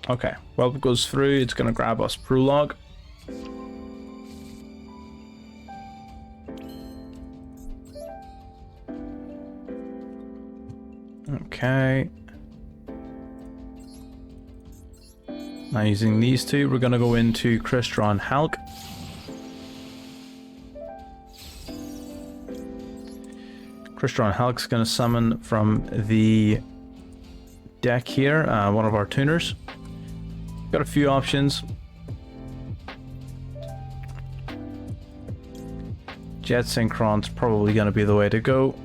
Okay, Whelp goes through. It's gonna grab us prologue. Okay. Now using these two, we're gonna go into Crystron Hulk. Crystron Hulk's gonna summon from the deck here, one of our tuners. Got a few options. Jet Synchron's probably gonna be the way to go.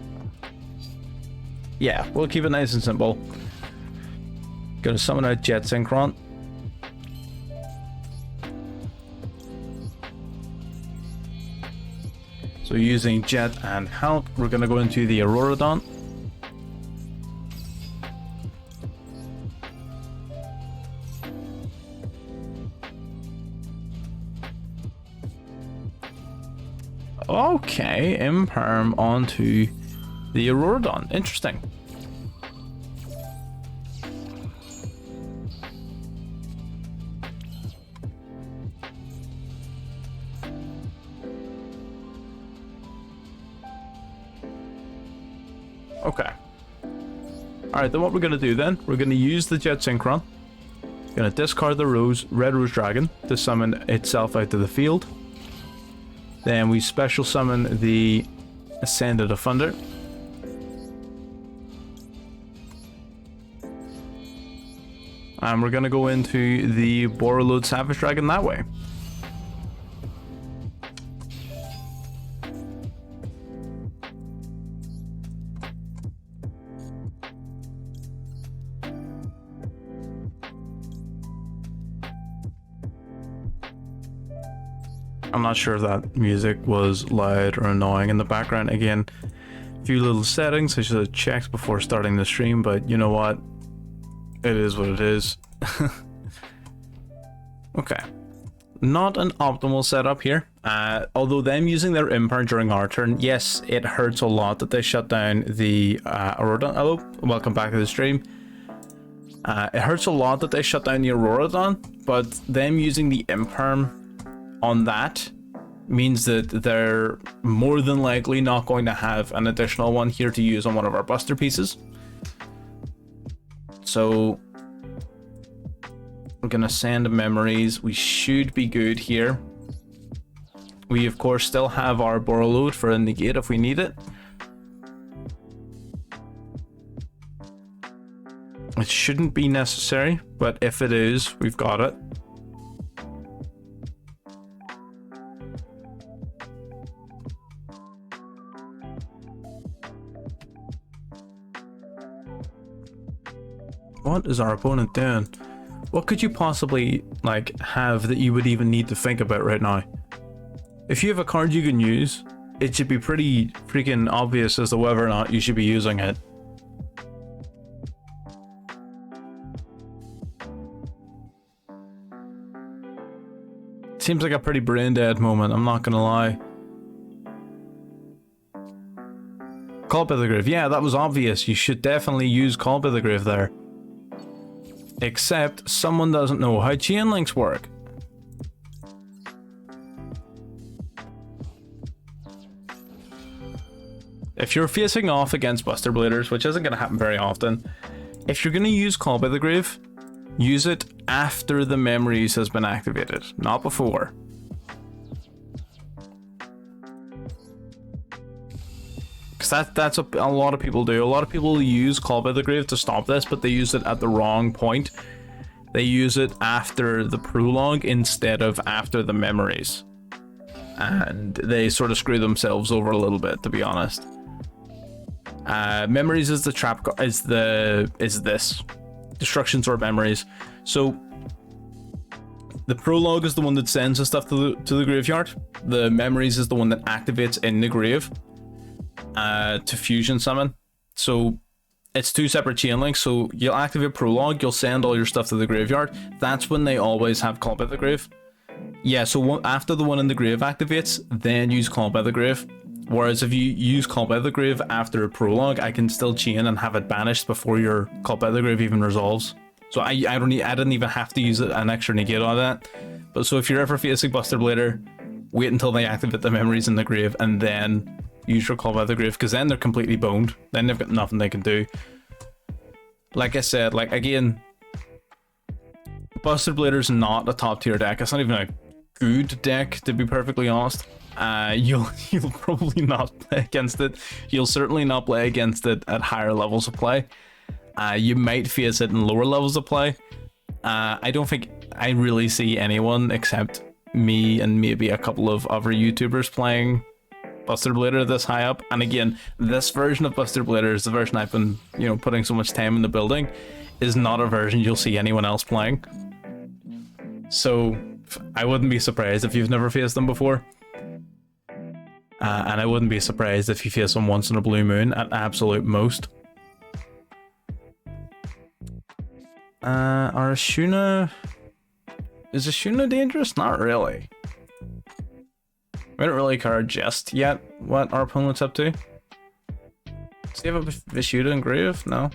Yeah, we'll keep it nice and simple. Gonna summon out Jet Synchron. So using Jet and Hulk, we're gonna go into the Auroradon. Okay, Imperm onto the Auroradon. Interesting. Okay. Alright, then what we're going to do then, we're going to use the Jet Synchron. Going to discard the Red Rose Dragon to summon itself out to the field. Then we special summon the Ascended of Thunder. And we're going to go into the Borreload Savage Dragon that way. I'm not sure if that music was loud or annoying in the background. Again, a few little settings I should have checked before starting the stream, but you know what? It is what it is. Okay. Not an optimal setup here. Although them using their Imperm during our turn, yes, it hurts a lot that they shut down the Auroradon. Hello, welcome back to the stream. It hurts a lot that they shut down the Auroradon, but them using the Imperm on that means that they're more than likely not going to have an additional one here to use on one of our Buster pieces. So we're gonna send memories. We should be good here. We of course still have our Borreload for a negate if we need it. It shouldn't be necessary, but if it is, we've got it. What is our opponent doing? What could you possibly, like, have that you would even need to think about right now? If you have a card you can use, it should be pretty freaking obvious as to whether or not you should be using it. Seems like a pretty brain dead moment, I'm not gonna lie. Call by the Grave. Yeah, that was obvious. You should definitely use Call by the Grave there. Except someone doesn't know how chain links work. If you're facing off against Buster Bladers, which isn't going to happen very often, if you're going to use Call by the Grave, use it after the Memories has been activated, not before. Because that's what a lot of people do. A lot of people use Call by the Grave to stop this, but they use it at the wrong point. They use it after the prologue instead of after the Memories. And they sort of screw themselves over a little bit, to be honest. Memories is the trap is this Destructions or Memories. So the prologue is the one that sends the stuff to the graveyard. The Memories is the one that activates in the grave to fusion summon. So it's two separate chain links. So you'll activate prologue, you'll send all your stuff to the graveyard. That's when they always have Call by the Grave. Yeah, so after the one in the grave activates, then use Call by the Grave. Whereas if you use Call by the Grave after a prologue, I can still chain and have it banished before your Call by the Grave even resolves. So I didn't even have to use an extra negate on that. But so if you're ever facing Buster Blader, wait until they activate the Memories in the grave and then use your Call by the Grave, because then they're completely boned. Then they've got nothing they can do. Like I said, like again, Buster Blader's not a top tier deck. It's not even a good deck, to be perfectly honest. You'll probably not play against it. You'll certainly not play against it at higher levels of play. You might face it in lower levels of play. I don't think I really see anyone except me and maybe a couple of other YouTubers playing Buster Blader this high up. And again, this version of Buster Blader is the version I've been, putting so much time in the building, is not a version you'll see anyone else playing. So I wouldn't be surprised if you've never faced them before. And I wouldn't be surprised if you face them once in a blue moon at absolute most. Are Ashuna... Is Ashuna dangerous? Not really. We don't really care just yet what our opponent's up to. Does he have a Vishuda in grave? No.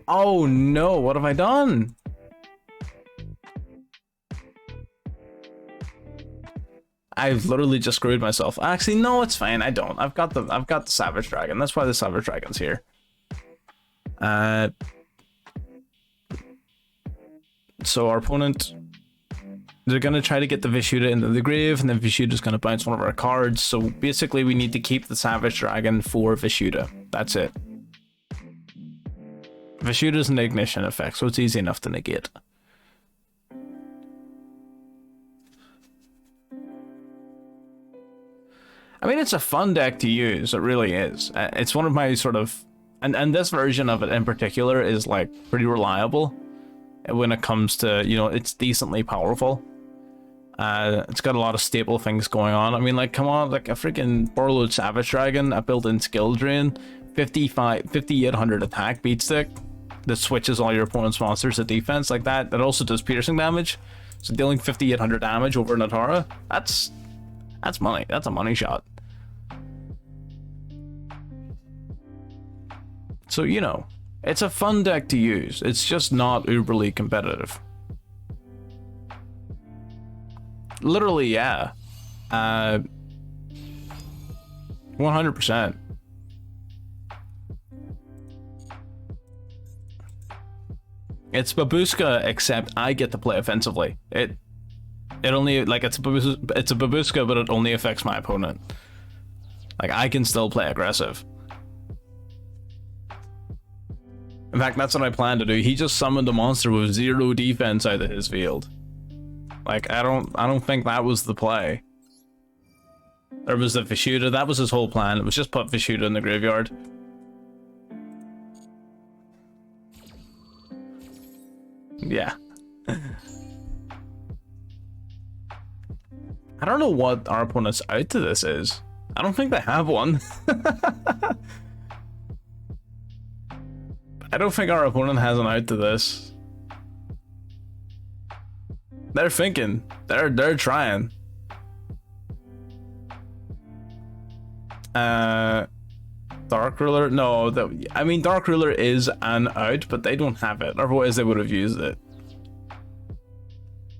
Oh no, what have I done? I've literally just screwed myself. Actually, no, it's fine. I don't. I've got the Savage Dragon. That's why the Savage Dragon's here. So our opponent, they're gonna try to get the Vishuda into the grave, and then Vishuda's gonna bounce one of our cards. So basically, we need to keep the Savage Dragon for Vishuda. That's it. Vishuda's an ignition effect, so it's easy enough to negate. I mean, it's a fun deck to use. It really is. It's one of my sort of... And this version of it in particular is, like, pretty reliable when it comes to, it's decently powerful. It's got a lot of staple things going on. I mean, like, come on, like a freaking Borrowed Savage Dragon, a built-in skill drain, 5,800 attack beat stick that switches all your opponent's monsters to defense like that. That also does piercing damage. So dealing 5,800 damage over Natara, that's money. That's a money shot. So, it's a fun deck to use. It's just not uberly competitive. Literally, yeah. 100%. It's Babushka, except I get to play offensively. It only, like, it's a Babushka, but it only affects my opponent. Like, I can still play aggressive. In fact, that's what I plan to do. He just summoned a monster with 0 defense out of his field. Like, I don't think that was the play. There was the Vishuda, that was his whole plan. It was just put Vishuda in the graveyard. Yeah. I don't know what our opponent's out to this is. I don't think they have one. I don't think our opponent has an out to this. They're thinking. They're trying. Dark Ruler? No, I mean Dark Ruler is an out, but they don't have it. Otherwise they would have used it.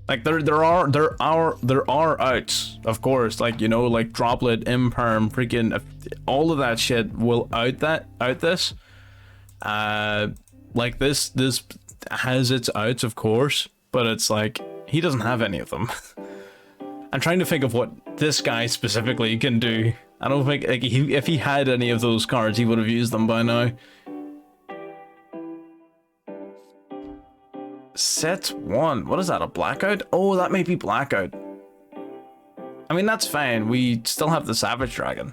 Like there are outs, of course, like, you know, like Droplet, Imperm, freaking all of that shit will out this. Like this has its outs, of course, but it's like he doesn't have any of them. I'm trying to think of what this guy specifically can do. I don't think, like, if he had any of those cards, he would have used them by now. Set 1. What is that, a blackout? Oh, that may be blackout. I mean, that's fine. We still have the Savage Dragon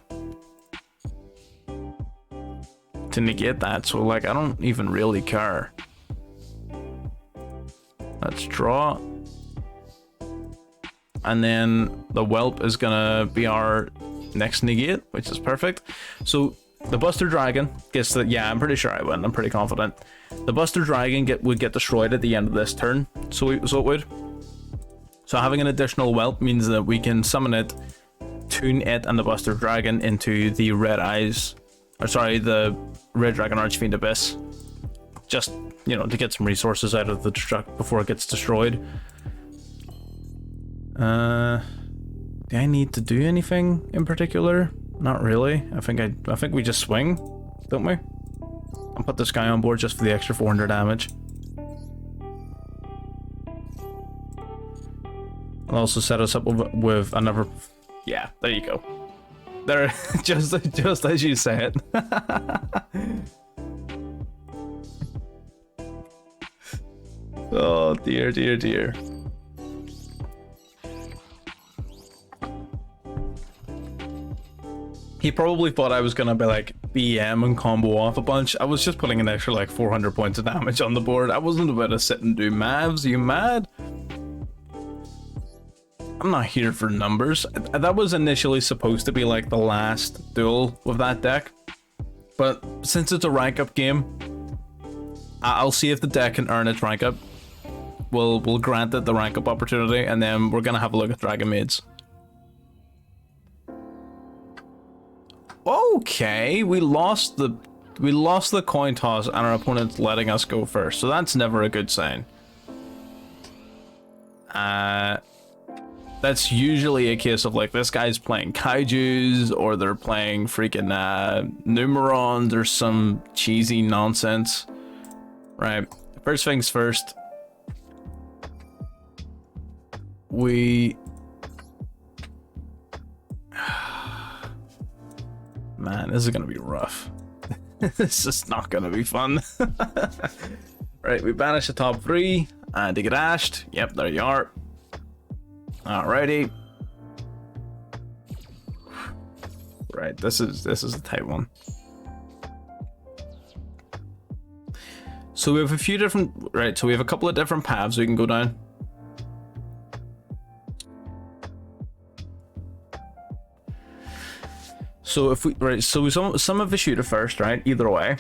to negate that, so, like, I don't even really care. Let's draw. And then the Whelp is gonna be our next negate, which is perfect. So the Buster Dragon gets the, yeah, I'm pretty sure I win. I'm pretty confident. The Buster Dragon would get destroyed at the end of this turn. So it would. So having an additional Whelp means that we can summon it, tune it and the Buster Dragon into the Red Eyes, or sorry, the Red Dragon Archfiend Abyss. Just, you know, to get some resources out of the destruct before it gets destroyed. Do I need to do anything in particular? Not really. I think we just swing, don't we? I'll put this guy on board just for the extra 400 damage. I'll also set us up with another. Yeah, there you go. There, just as you say it. Oh dear, dear, dear. He probably thought I was gonna be like BM and combo off a bunch. I was just putting an extra like 400 points of damage on the board. I wasn't about to sit and do mavs. Are you mad? I'm not here for numbers. That was initially supposed to be like the last duel with that deck, but since it's a rank up game, I'll see if the deck can earn its rank up. We'll grant it the rank up opportunity, and then we're gonna have a look at Dragonmaids. Okay, we lost the coin toss and our opponent's letting us go first, so that's never a good sign. That's usually a case of like this guy's playing kaijus or they're playing freaking numerons or some cheesy nonsense. Right, first things first. Man, this is gonna be rough. This is not gonna be fun. Right, we banish the top 3 and they get ashed. Yep, there you are. Alrighty. Right, this is a tight one. So we have a few different, right, so we have a couple of different paths we can go down. So if we, right, so we some of the shooter first, right? Either way.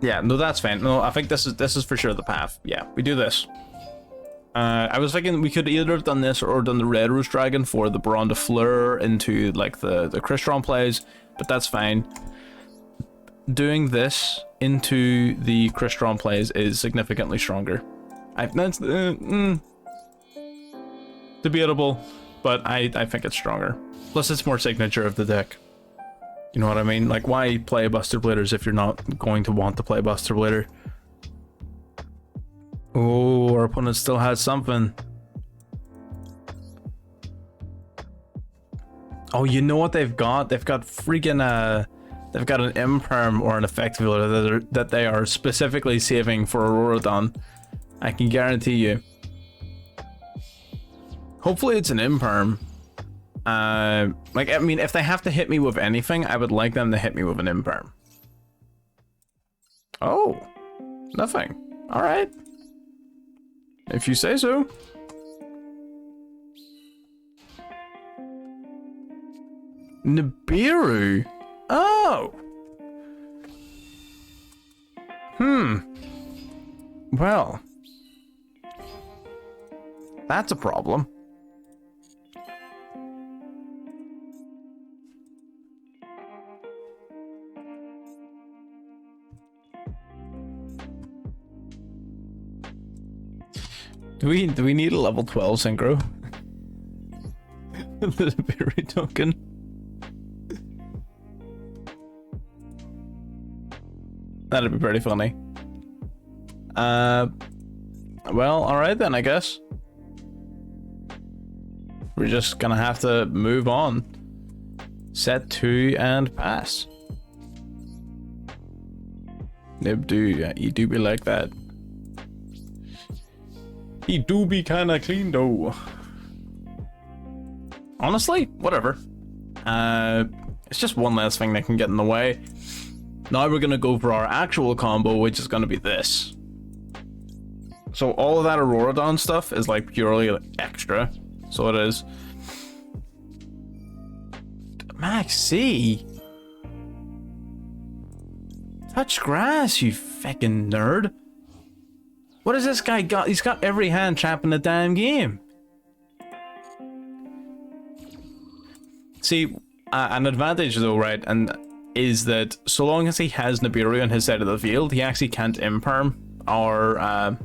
Yeah, no, that's fine. No, I think this is for sure the path. Yeah, we do this. I was thinking we could either have done this or done the Red Rose Dragon for the Baron de Fleur into like the Crystron plays, but that's fine. Doing this into the Crystron plays is significantly stronger. That's debatable, but I think it's stronger. Plus, it's more signature of the deck. You know what I mean? Like, why play Buster Bladers if you're not going to want to play Buster Blader? Oh, our opponent still has something. Oh, you know what they've got? They've got freaking they've got an Imperm or an Effective Healer that they are specifically saving for Auroradon. I can guarantee you. Hopefully it's an Imperm. Like, I mean, if they have to hit me with anything, I would like them to hit me with an Imperm. Oh, nothing. All right. If you say so. Nibiru. Oh. Well. That's a problem. Do we need a level 12 synchro? The Nibiru token. That'd be pretty funny. Well, alright then, I guess. We're just gonna have to move on. Set 2 and pass. Nib do, yeah, you do be like that. He do be kinda clean though. Honestly, whatever. It's just one less thing that can get in the way. Now we're gonna go for our actual combo, which is gonna be this. So all of that Auroradon stuff is like purely like extra. So it is. Max C. Touch grass, you feckin' nerd. What has this guy got? He's got every hand trap in the damn game. See, an advantage though, right, and is that so long as he has Nibiru on his side of the field, he actually can't imperm our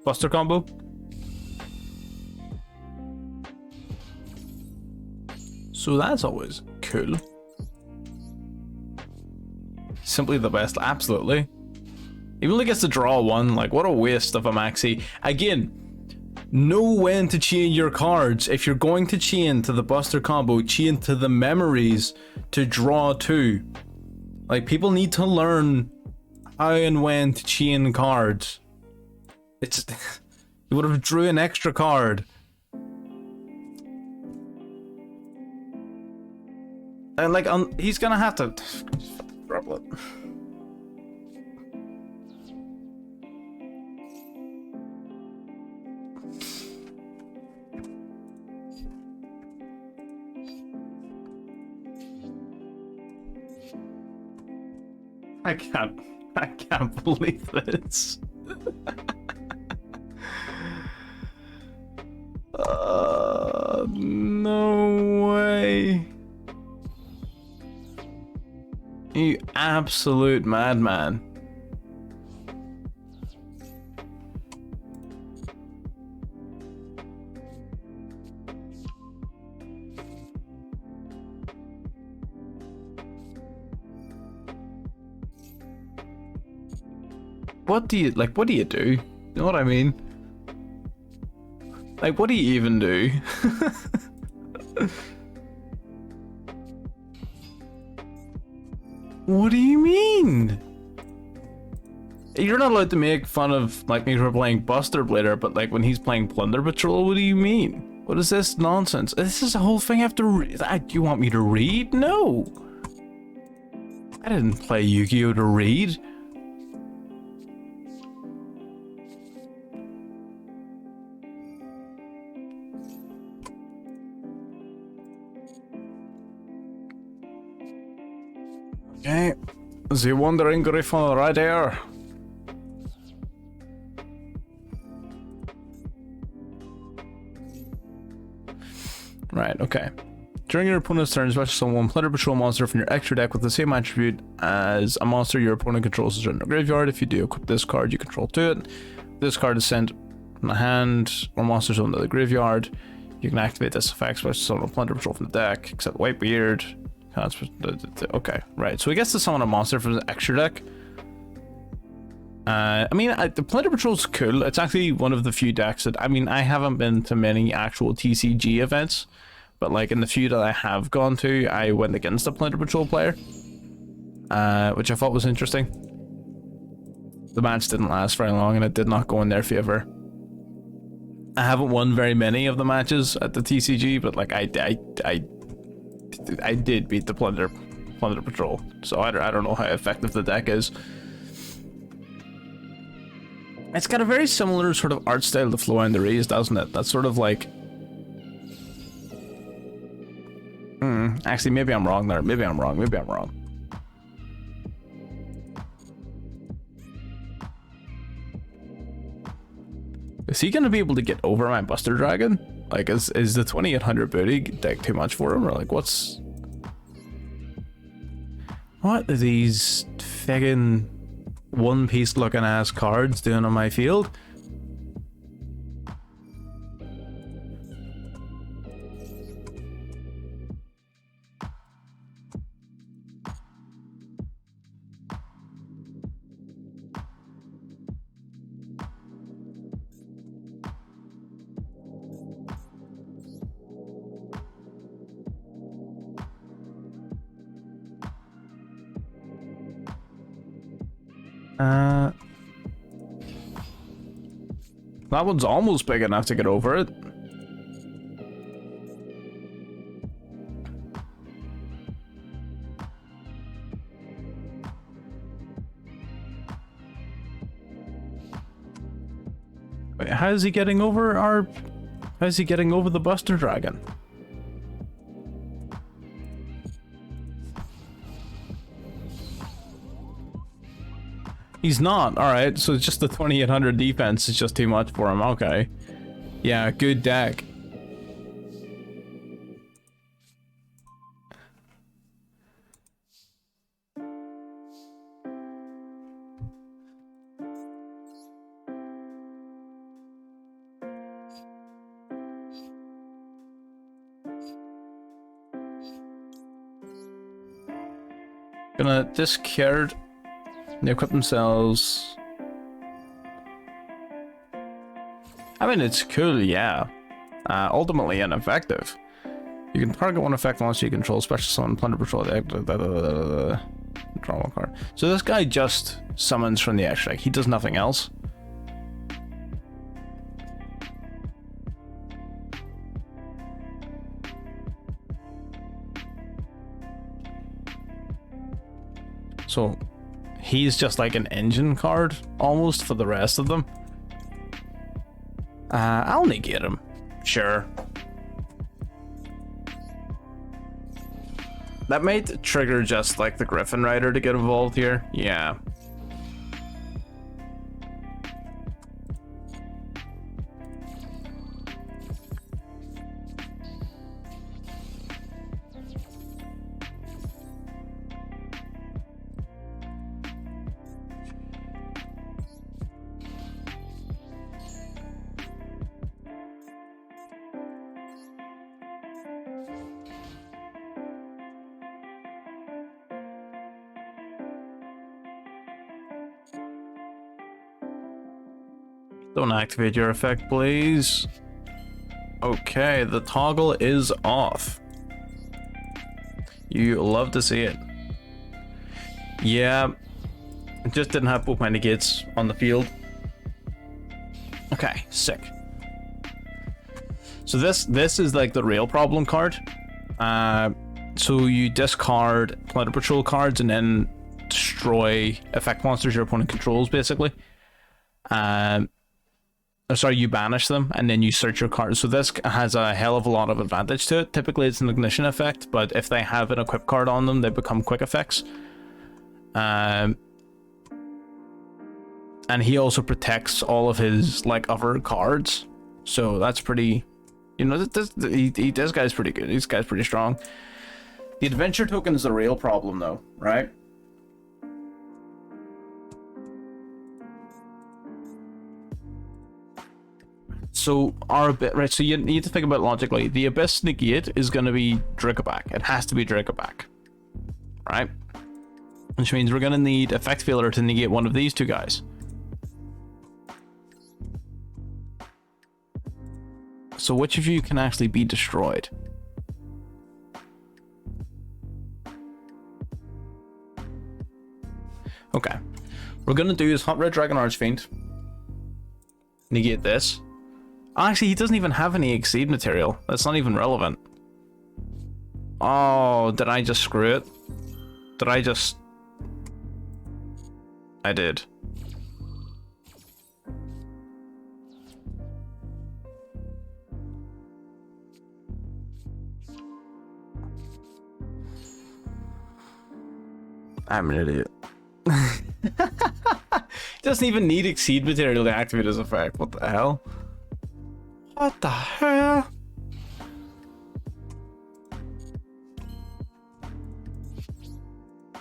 Buster combo. So that's always cool. Simply the best, absolutely. He only gets to draw one, like what a waste of a maxi. Again, know when to chain your cards. If you're going to chain to the Buster combo, chain to the memories to draw two. Like people need to learn how and when to chain cards. It's you would have drew an extra card. And like he's gonna have to drop it. I can't believe this. No way. You absolute madman. What do you like? What do you do? You know what I mean? Like, what do you even do? What do you mean? You're not allowed to make fun of like me for playing Buster Blader, but like when he's playing Plunder Patrol, what do you mean? What is this nonsense? This is a whole thing I have to read. You want me to read? No. I didn't play Yu-Gi-Oh to read. Okay, the Wandering Griffon right there. Right, okay. During your opponent's turn, special summon one Plunder Patrol monster from your extra deck with the same attribute as a monster your opponent controls is in the graveyard. If you do equip this card you control to it. This card is sent from the hand or monsters into the graveyard. You can activate this effect, special summon a Plunder Patrol from the deck, except White Beard. Okay, right. So he gets to summon a monster from the extra deck. I mean, the Plunder Patrol's cool. It's actually one of the few decks that, I mean, I haven't been to many actual TCG events, but like in the few that I have gone to, I went against a Plunder Patrol player, which I thought was interesting. The match didn't last very long and it did not go in their favor. I haven't won very many of the matches at the TCG, but like I did beat the Plunder Patrol, so I don't know how effective the deck is. It's got a very similar sort of art style to Floowandereeze, doesn't it? That's sort of like... actually, maybe I'm wrong there. Maybe I'm wrong. Maybe I'm wrong. Is he gonna be able to get over my Buster Dragon? Like, is the 2800 booty deck too much for him? Or like, what's... What are these friggin' One Piece looking ass cards doing on my field? That one's almost big enough to get over it. Wait, how's he getting over our... How's he getting over the Buster Dragon? He's not. Alright, so it's just the 2800 defense is just too much for him. Okay. Yeah, good deck. Gonna discard... They equip themselves. I mean, it's cool, yeah. Ultimately ineffective. You can target one effect once you control special summon Plunder Patrol. Draw one card. So this guy just summons from the extra deck. He does nothing else. So he's just like an engine card almost for the rest of them. I'll negate him. Sure. That might trigger just like the Griffin Rider to get involved here. Yeah. Don't activate your effect, please. Okay, the toggle is off. You love to see it. Yeah, it just didn't have both my negates on the field. Okay, sick. So this is like the real problem card. So you discard Plunder Patrol cards and then destroy effect monsters your opponent controls, basically. Sorry, you banish them and then you search your cards. So this has a hell of a lot of advantage to it. Typically it's an ignition effect, but if they have an equip card on them, they become quick effects. And he also protects all of his like other cards. So that's pretty, you know, this guy's pretty good. This guy's pretty strong. The adventure token is the real problem though, right? So our bit right, so you need to think about it logically. The Abyss negate is going to be Dracoback. It has to be Dracoback, right? Which means we're going to need Effect Failure to negate one of these two guys. So which of you can actually be destroyed? Okay, we're going to do is Hot Red Dragon Archfiend. Negate this. Actually, he doesn't even have any Exceed material. That's not even relevant. Oh, did I just screw it? Did I just... I did. I'm an idiot. Doesn't even need Exceed material to activate his effect. What the hell? What the hell?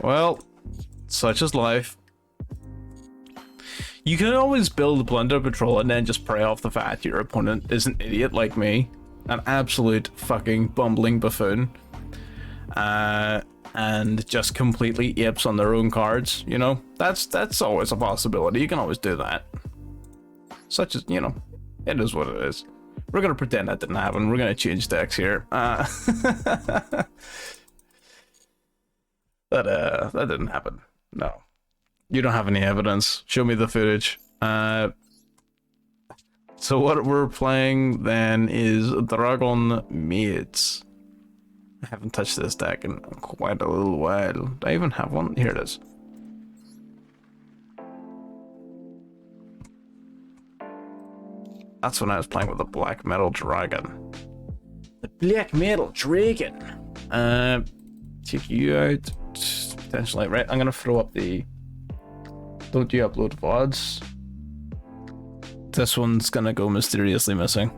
Well, such is life. You can always build Plunder Patrol and then just prey off the fact your opponent is an idiot like me. An absolute fucking bumbling buffoon. And just completely apes on their own cards, you know? That's always a possibility. You can always do that. Such as, you know, it is what it is. We're gonna pretend that didn't happen. We're gonna change decks here. That didn't happen. No. You don't have any evidence. Show me the footage. So what we're playing then is Dragonmaid. I haven't touched this deck in quite a little while. Do I even have one? Here it is. That's when I was playing with the Black Metal Dragon. The Black Metal Dragon. Take you out. Potentially. Right, I'm gonna throw up the... Don't you upload VODs? This one's gonna go mysteriously missing.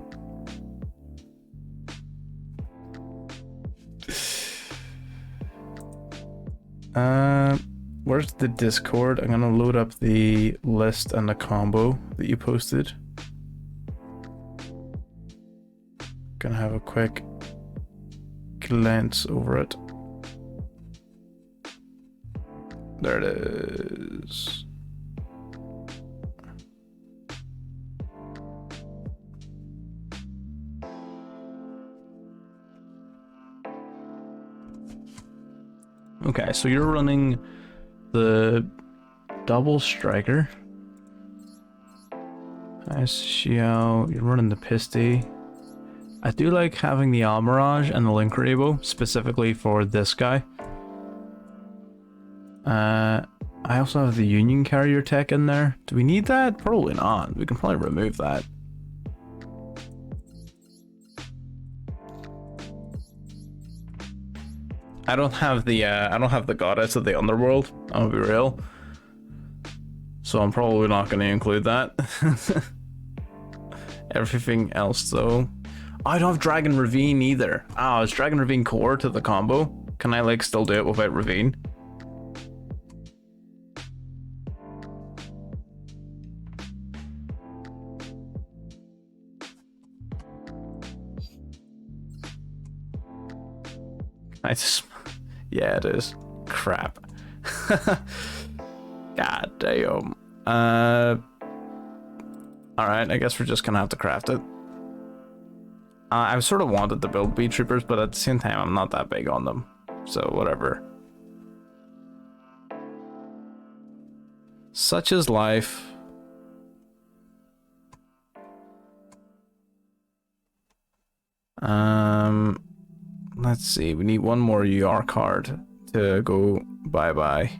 Where's the Discord? I'm gonna load up the list and the combo that you posted. Gonna have a quick glance over it. There it is. Okay, so you're running the double striker. Nice, Xiao. You're running the Pisty. I do like having the Almirage and the Link Rabo, specifically for this guy. I also have the Union Carrier tech in there. Do we need that? Probably not. We can probably remove that. I don't have the Goddess of the Underworld, I'm gonna be real. So I'm probably not gonna include that. Everything else though. I don't have Dragon Ravine either. Oh, is Dragon Ravine core to the combo? Can I like still do it without Ravine? Yeah, it is. Crap. God damn. Alright, I guess we're just gonna have to craft it. I sort of wanted to build Beat Troopers, but at the same time, I'm not that big on them. So, whatever. Such is life. Let's see, we need one more UR card to go bye-bye.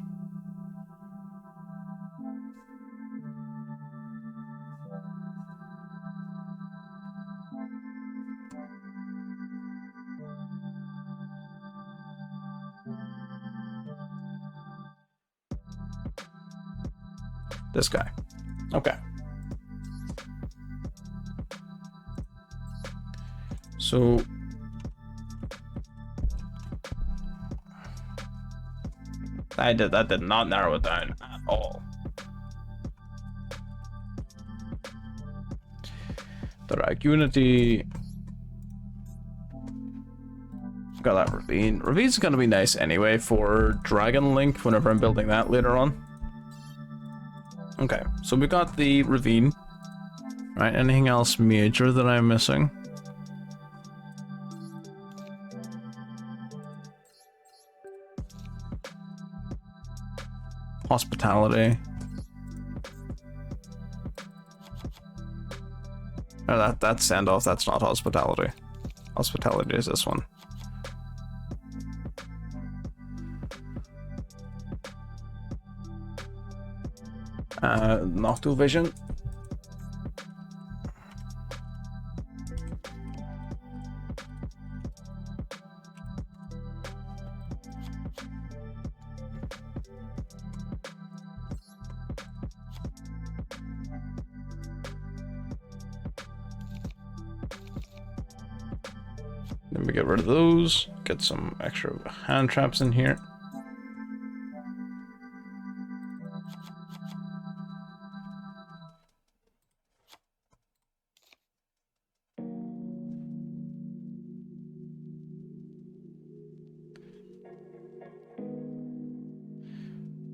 This guy. Okay. So that did not narrow it down at all. Direct Unity. Got that Ravine. Ravine's gonna be nice anyway for Dragon Link whenever I'm building that later on. Okay, so we got the Ravine. Right, anything else major that I'm missing? Hospitality. Oh, that's send off, that's not hospitality. Hospitality is this one. Nocto Vision. Then we get rid of those. Get some extra hand traps in here.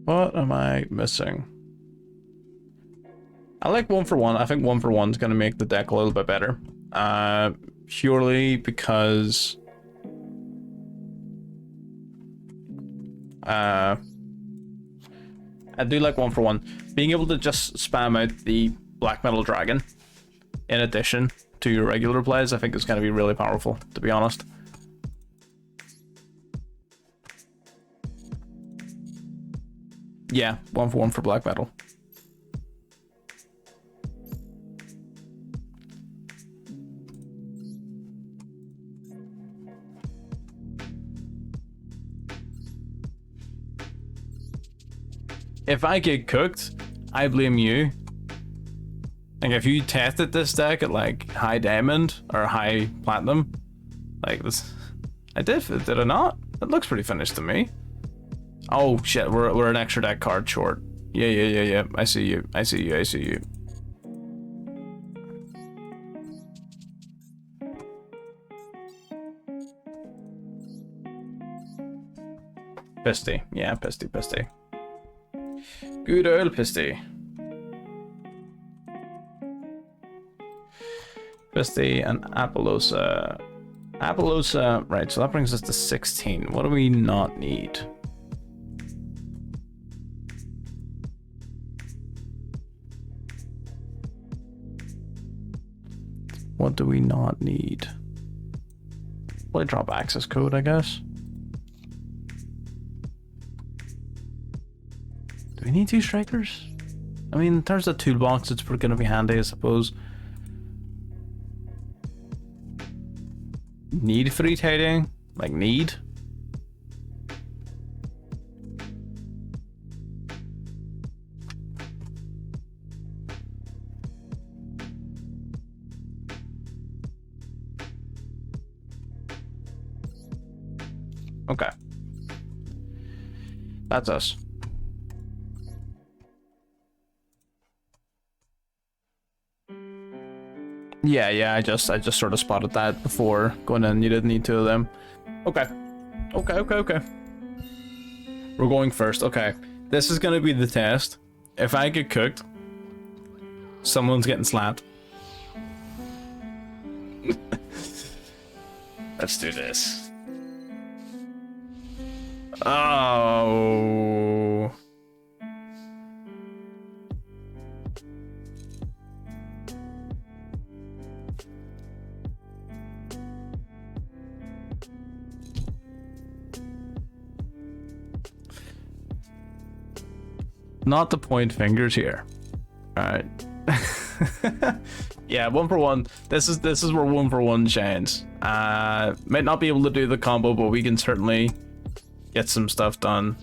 What am I missing? I like 1-for-1. I think 1-for-1 is going to make the deck a little bit better. Purely because I do like 1-for-1. Being able to just spam out the Black Metal Dragon in addition to your regular plays, I think is going to be really powerful, to be honest. Yeah, 1-for-1 for Black Metal. If I get cooked, I blame you. Like, if you tested this deck at like high diamond or high platinum, like this, I did I not? It looks pretty finished to me. Oh shit, we're an extra deck card short. Yeah. I see you. Pisty. Yeah, Pisty. Good old Pisty. Pisty and Apollosa. Right, so that brings us to 16. What do we not need? What do we not need? Well, I drop access code, I guess. Do we need 2 strikers? I mean, in terms of toolbox, it's going to be handy, I suppose. Need 3 tidying? Like, need? Okay. That's us. Yeah, I just sort of spotted that before going in. You didn't need 2 of them. Okay. We're going first. Okay. This is gonna be the test. If I get cooked, someone's getting slapped. Let's do this. Oh. Not to point fingers here. Alright. Yeah, 1-for-1. This is where 1-for-1 shines. Might not be able to do the combo, but we can certainly get some stuff done.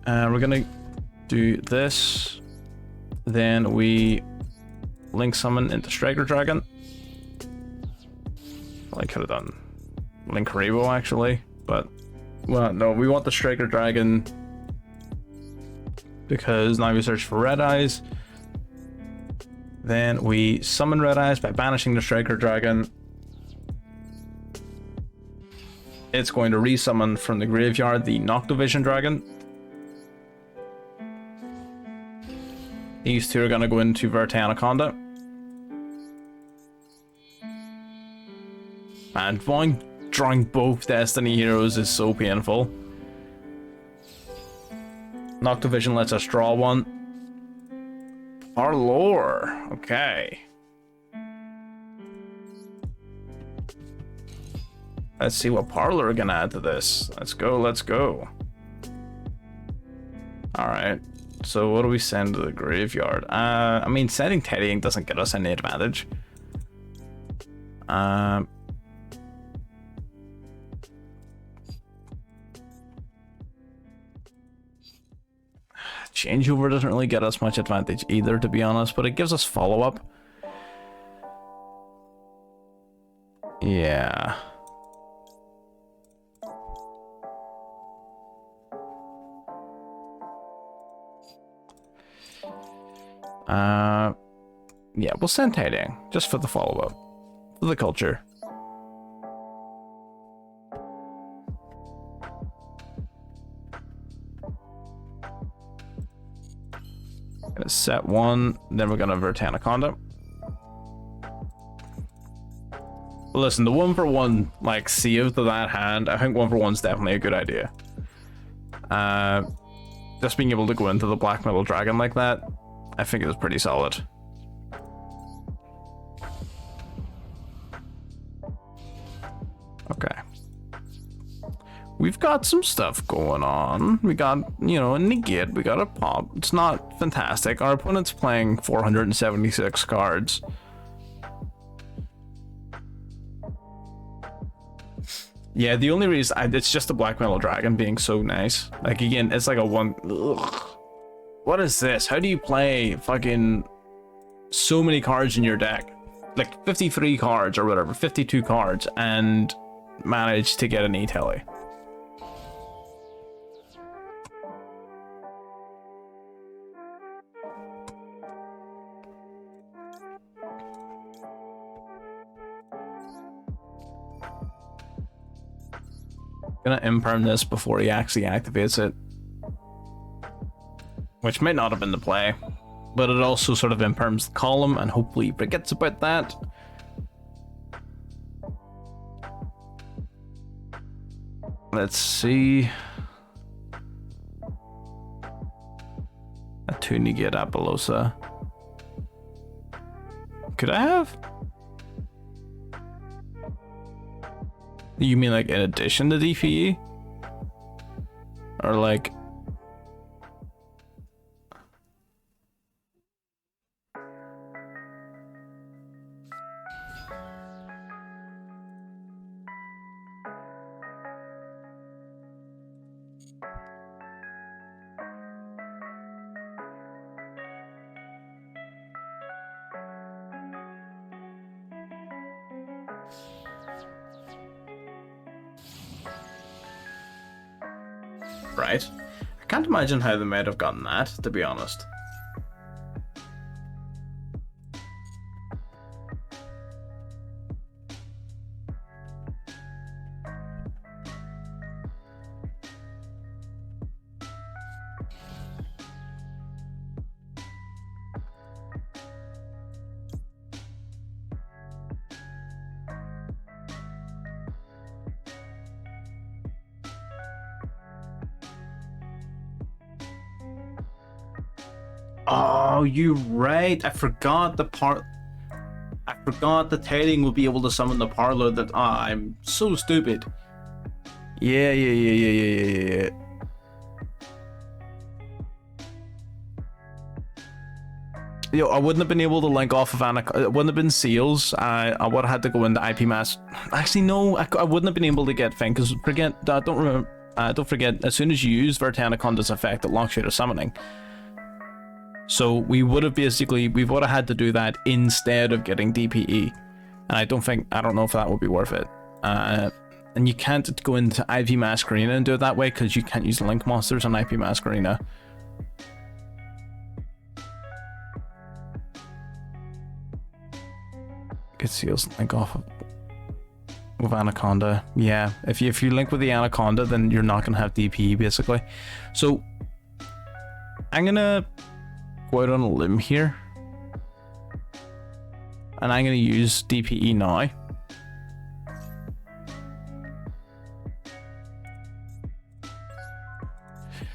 We're gonna do this. Then we link summon into Striker Dragon. Well, I could have done Link Haribo actually, but well, no, we want the Striker Dragon because now we search for Red Eyes. Then we summon Red Eyes by banishing the Striker Dragon. It's going to resummon from the graveyard the Noctovision Dragon. These 2 are going to go into Verte Anaconda. And drawing both Destiny Heroes is so painful. Noctovision lets us draw 1. Our lore. Okay. Let's see what Parlor are gonna add to this. Let's go. Alright. So what do we send to the graveyard? I mean, sending Teddying doesn't get us any advantage. Changeover doesn't really get us much advantage either, to be honest, but it gives us follow-up. Yeah, we'll send Tidying just for the follow-up, for the culture. Gonna set one, then we're gonna vert Anaconda. Listen, the 1-for-1 like save to that hand, I think 1-for-1's definitely a good idea. Just being able to go into the Black Metal Dragon like that, I think is pretty solid. Okay. We've got some stuff going on. We got, you know, a negate, we got a pop. It's not fantastic. Our opponent's playing 476 cards. Yeah, the only reason, it's just the Black Metal Dragon being so nice. Like, again, it's like a one... Ugh. What is this? How do you play fucking so many cards in your deck? Like 53 cards or whatever, 52 cards, and manage to get an E-Telly. Gonna imperm this before he actually activates it, which might not have been the play, but it also sort of imperms the column and hopefully forgets about that. Let's see. A 2 negate Apollosa. Could I have? You mean like in addition to DPE? Or like... Right. I can't imagine how they might have gotten that, to be honest. Oh, you're right. I forgot the part. I forgot the Tailing will be able to summon the Parlor. That I'm so stupid. Yeah. Yo, I wouldn't have been able to link off of Anaconda. It wouldn't have been Seals. I would have had to go into IP Mass. Actually, no, I wouldn't have been able to get Fang because don't forget. As soon as you use Vert Anaconda's effect, it locks you to summoning. So we would have had to do that instead of getting DPE, and I don't know if that would be worth it. And you can't go into IV Masquerena and do it that way because you can't use Link monsters on IP Masquerena. Get Seals link off with Anaconda. Yeah, if you link with the Anaconda, then you're not gonna have DPE basically. So I'm gonna go out on a limb here, and I'm going to use DPE now. I'm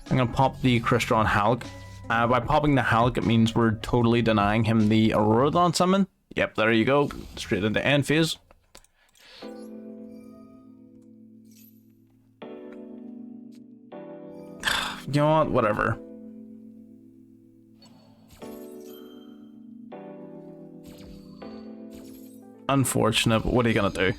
going to pop the Crystron Halg. By popping the Halg, it means we're totally denying him the Auroradon summon. Yep, there you go. Straight into end phase. You know what? Whatever. Unfortunate, but what are you gonna do?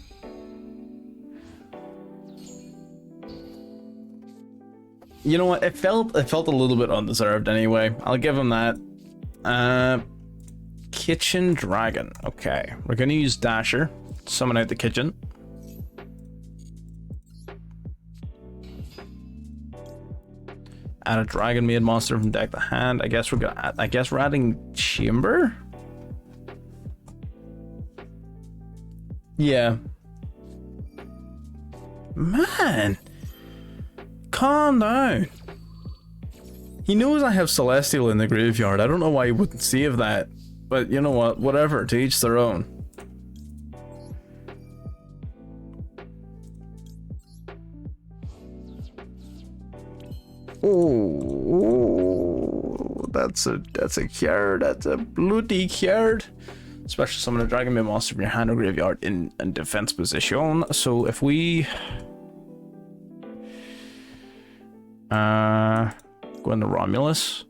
You know what? It felt a little bit undeserved anyway. I'll give him that. Kitchen Dragon. Okay, we're gonna use Dasher. Summon out the kitchen. Add a Dragonmaid monster from deck to hand. I guess we're adding Chamber. Yeah. Man, calm down. He knows I have Celestial in the graveyard. I don't know why he wouldn't save that, but you know what? Whatever. To each their own. Oh, that's a card. That's a bloody card. Special summon a Dragonmaid monster from your hand or graveyard in defense position. So if we go into Romulus,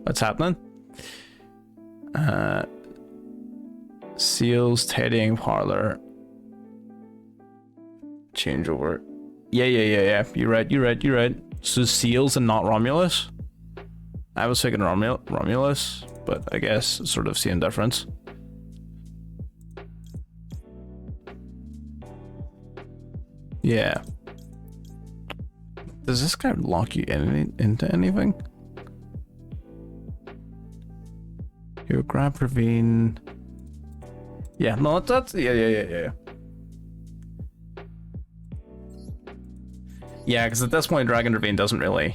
what's happening? Seals, Tidying Parlor, changeover. Yeah. You're right. So Seals and not Romulus. I was thinking Romulus, but I guess sort of seeing difference. Yeah. Does this guy lock you into anything? Here, grab Ravine. Yeah, no, that's yeah. Yeah, because at this point, Dragon Ravine doesn't really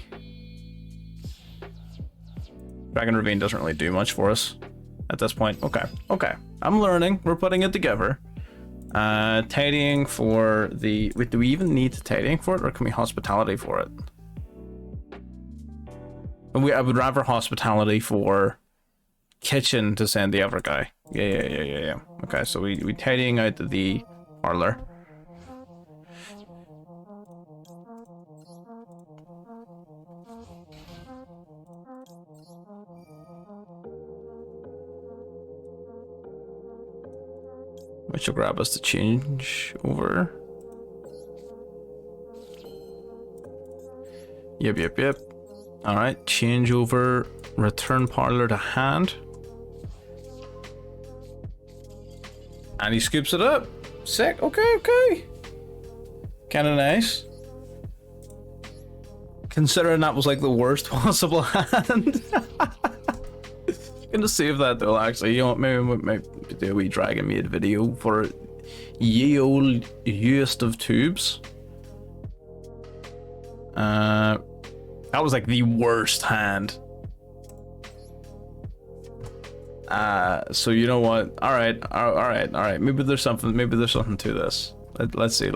do much for us at this point. Okay. I'm learning. We're putting it together. Tidying for the... Wait, do we even need tidying for it, or can we hospitality for it? I would rather hospitality for kitchen to send the other guy. Yeah. Okay, so we tidying out the parlor. Which will grab us to change over. Yep. Alright, change over, return parlor to hand. And he scoops it up. Sick, okay. Kinda nice. Considering that was like the worst possible hand. Gonna save that though, actually. You know what, maybe do a wee Dragonmaid video for ye old used of tubes. That was like the worst hand. So you know what? All right. Maybe there's something to this. Let's see.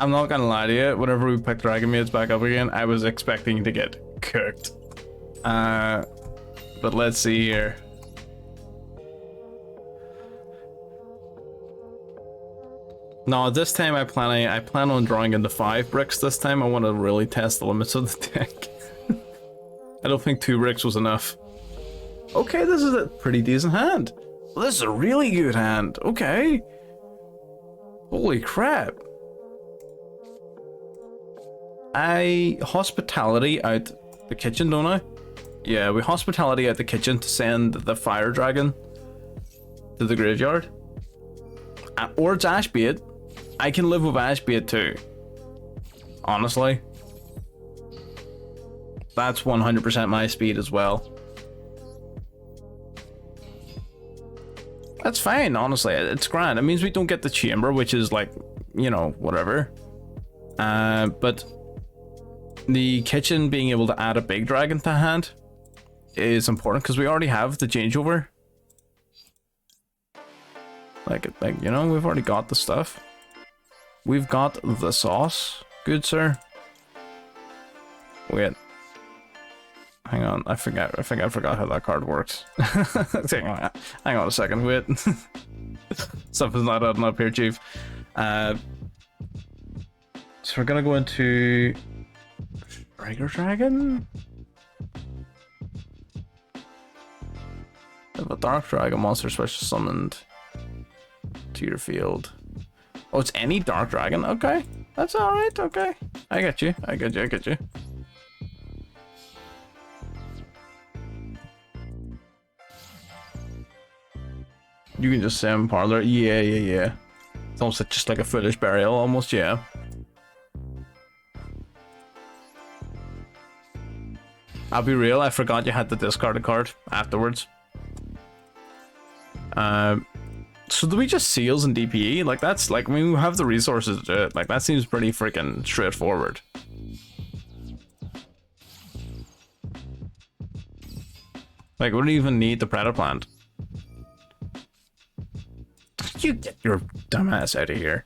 I'm not gonna lie to you. Whenever we picked Dragonmaids back up again, I was expecting to get cooked. But let's see here. No, this time I plan on drawing into 5 bricks this time. I want to really test the limits of the deck. I don't think 2 bricks was enough. Okay, this is a pretty decent hand. Well, this is a really good hand. Okay. Holy crap. I hospitality out the kitchen, don't I? Yeah, we hospitality out the kitchen to send the fire dragon to the graveyard. Or it's Ashbait. I can live with Ashbait too. Honestly. That's 100% my speed as well. That's fine, honestly. It's grand. It means we don't get the chamber, which is like, you know, whatever. But the kitchen being able to add a big dragon to hand is important because we already have the changeover. Like, you know, we've already got the stuff. We've got the sauce, good sir. Wait. Hang on, I think I forgot how that card works. Hang on a second, wait. Something's not adding up here, Chief. So we're gonna go into Striker Dragon? If a Dark Dragon monster special summoned to your field. Oh, it's any Dark Dragon? Okay. That's alright, okay. I get you. You can just send Parlor. Yeah. It's almost just like a foolish burial, almost, yeah. I'll be real, I forgot you had to discard a card afterwards. So do we just seals and DPE? Like, that's like, I mean, we have the resources to do it. Like, that seems pretty freaking straightforward. Like, we don't even need the Predator Plant. You get your dumbass out of here.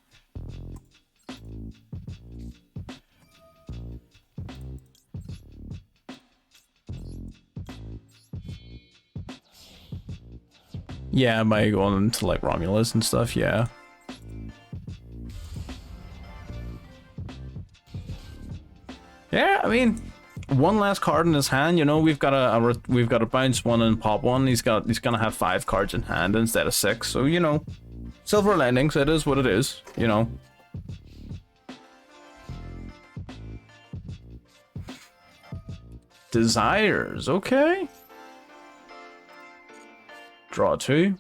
Yeah, by going into like Romulus and stuff, yeah. Yeah, I mean, one last card in his hand. You know, we've got a bounce one and pop one. He's gonna have 5 cards in hand instead of 6. So you know, silver linings. It is what it is. You know. Desires, okay. Draw 2.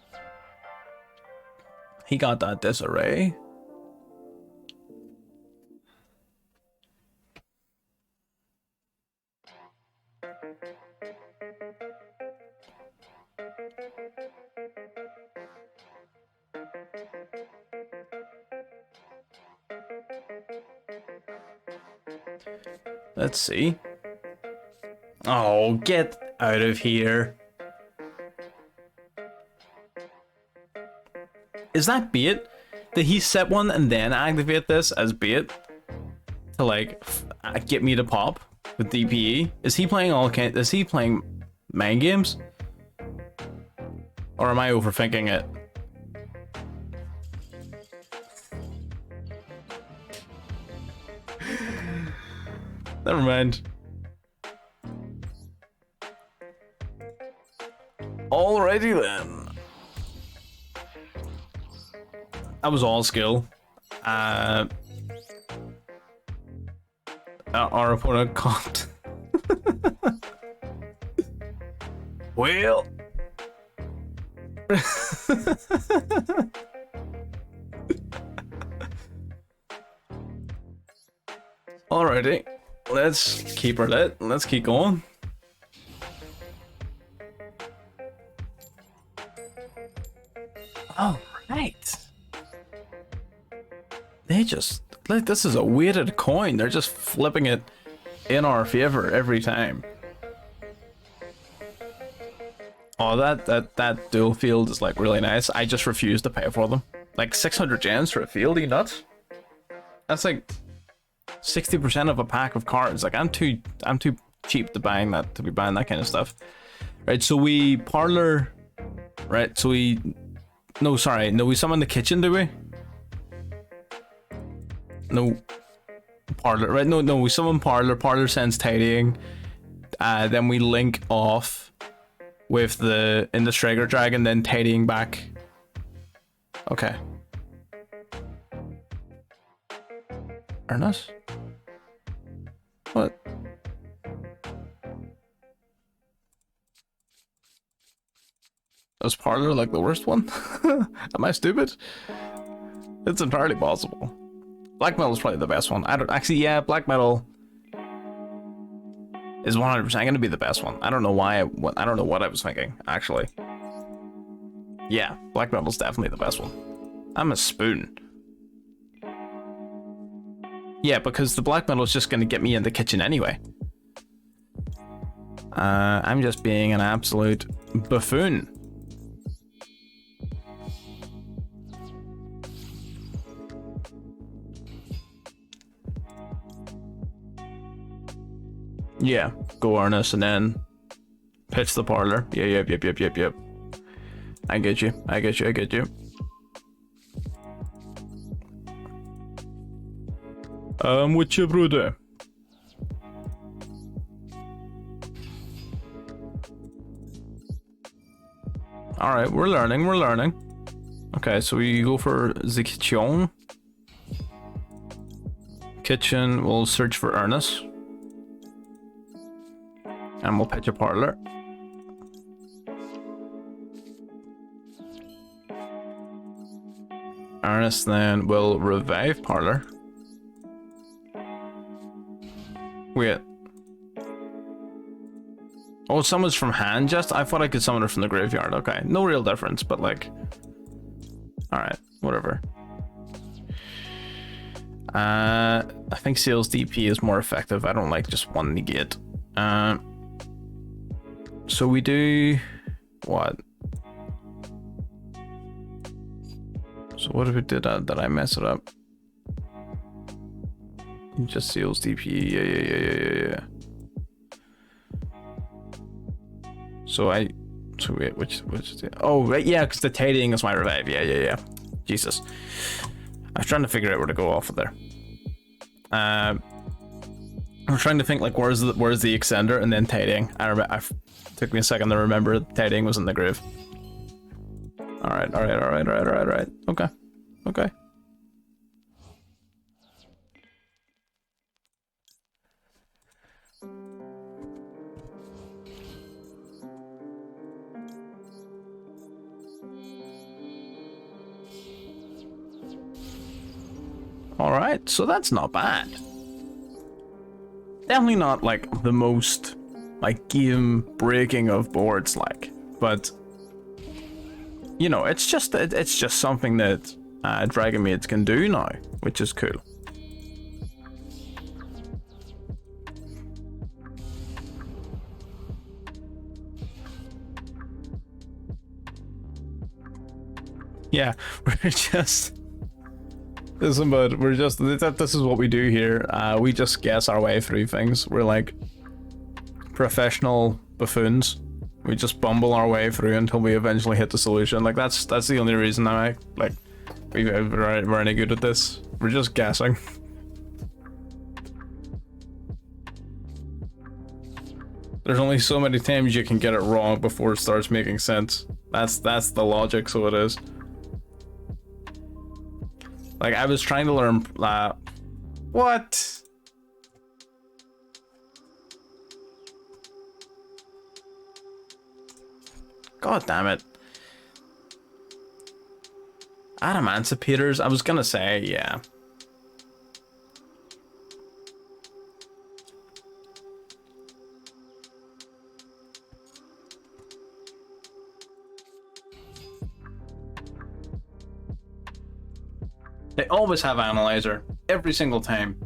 He got that disarray. Let's see. Oh, get out of here. Is that bait? Did he set one and then activate this as bait? To like, get me to pop with DPE? Is he playing is he playing mind games? Or am I overthinking it? Never mind. Alrighty then. That was all skill. Our opponent caught. Well. Alrighty. Let's keep her lit. Let's keep going. Oh, right. They just, like, this is a weighted coin. They're just flipping it in our favor every time. Oh, that dual field is like really nice. I just refuse to pay for them. Like 600 gems for a field, are you nuts? That's like 60% of a pack of cards. Like I'm too cheap to be buying that kind of stuff. Right, so we parlor. Right, so we no summon the kitchen, do we? No, parlor, right? No, we summon parlor. Parlor sends tidying. Then we link off with the Striker Dragon, then tidying back. Okay. Ernest? What? Was parlor like the worst one? Am I stupid? It's entirely possible. Black metal is probably the best one. I don't actually. Yeah, black metal is 100% going to be the best one. I don't know why. I don't know what I was thinking actually. Yeah, black metal is definitely the best one. I'm a spoon. Yeah, because the black metal is just going to get me in the kitchen anyway. I'm just being an absolute buffoon. Yeah, go Ernest and then pitch the parlor. Yeah, yep. I get you. With you, brother. Alright, we're learning. Okay, so we go for the kitchen. Kitchen, we'll search for Ernest. And we'll pitch a parlor. Ernest then will revive parlor. Wait. Oh, someone's from hand just? I thought I could summon her from the graveyard. Okay, no real difference, but like... Alright, whatever. I think Seal's DP is more effective. I don't like just one negate. So we do... What? So what if we did that? Did I mess it up? Just Seal's DP. Yeah. So wait, which oh right, yeah, because the tidying is my revive. Yeah. Jesus, I was trying to figure out where to go off of there. I'm trying to think like where's the extender and then tidying. Took me a second to remember tidying was in the groove. All right. Okay. Alright, so that's not bad. Definitely not like the most like game breaking of boards like, but you know, it's just something that Dragonmaids can do now, which is cool. Yeah, we're just... Listen, bud, we're just... This is what we do here. We just guess our way through things. We're like professional buffoons. We just bumble our way through until we eventually hit the solution. Like, that's the only reason we're any good at this. We're just guessing. There's only so many times you can get it wrong before it starts making sense. That's the logic, so it is. Like, I was trying to learn, what? God damn it. Adamantimators, I was gonna say, yeah. They always have analyzer, every single time.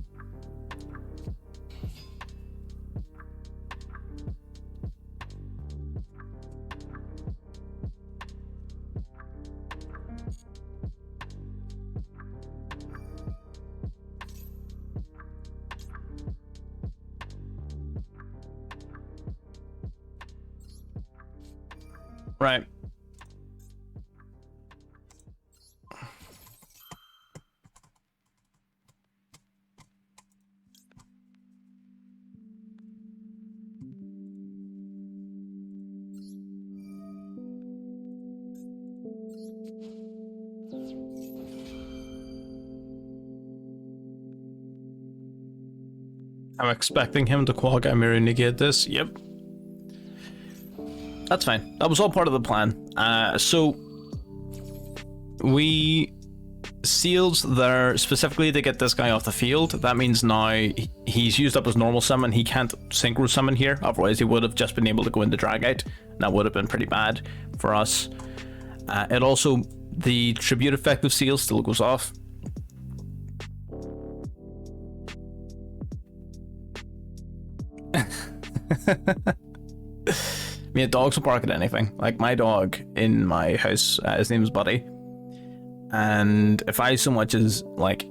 Right. I'm expecting him to Quagmire negate this. Yep. That's fine. That was all part of the plan. So we sealed there specifically to get this guy off the field. That means now he's used up his normal summon. He can't synchro summon here. Otherwise, he would have just been able to go into drag out. That would have been pretty bad for us. It also, the tribute effective seal still goes off. I mean, dogs will bark at anything. Like my dog in my house, his name's Buddy, and if I so much as like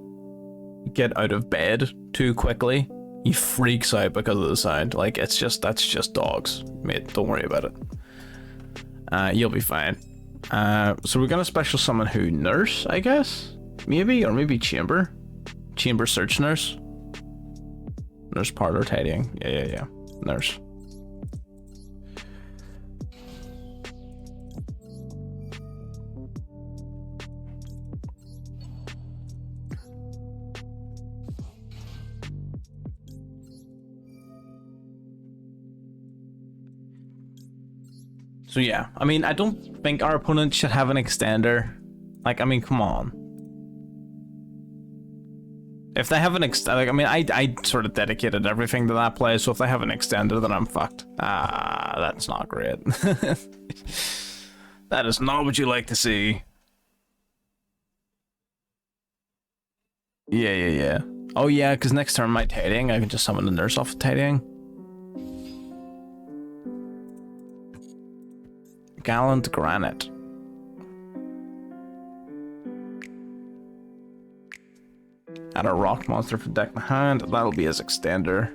get out of bed too quickly, he freaks out because of the sound. Like that's just dogs, mate. Don't worry about it. You'll be fine. So we're gonna special summon who? Nurse, I guess, maybe, or maybe Chamber Search Nurse. Nurse Parlor Tidying. Yeah. Nurse. So yeah, I mean, I don't think our opponent should have an extender. Like, I mean, come on. If they haven't like, I mean, I sort of dedicated everything to that play, so if they haven't extended, then I'm fucked. Ah, that's not great. That is not what you like to see. Yeah. Oh yeah, because next turn my Tidying, I can just summon the nurse off of Tidying. Gallant Granite. Add a rock monster for deck in hand. That'll be his extender.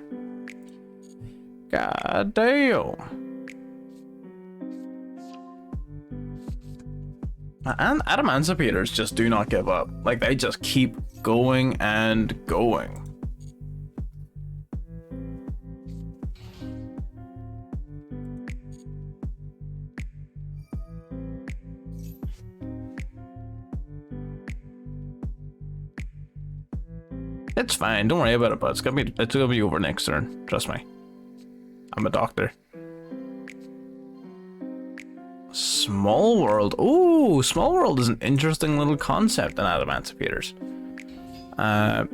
God damn. And Adamantipeators just do not give up. Like, they just keep going and going. It's fine, don't worry about it, but it's gonna be over next turn. Trust me. I'm a doctor. Small World. Ooh, Small World is an interesting little concept in Adamantipeators. I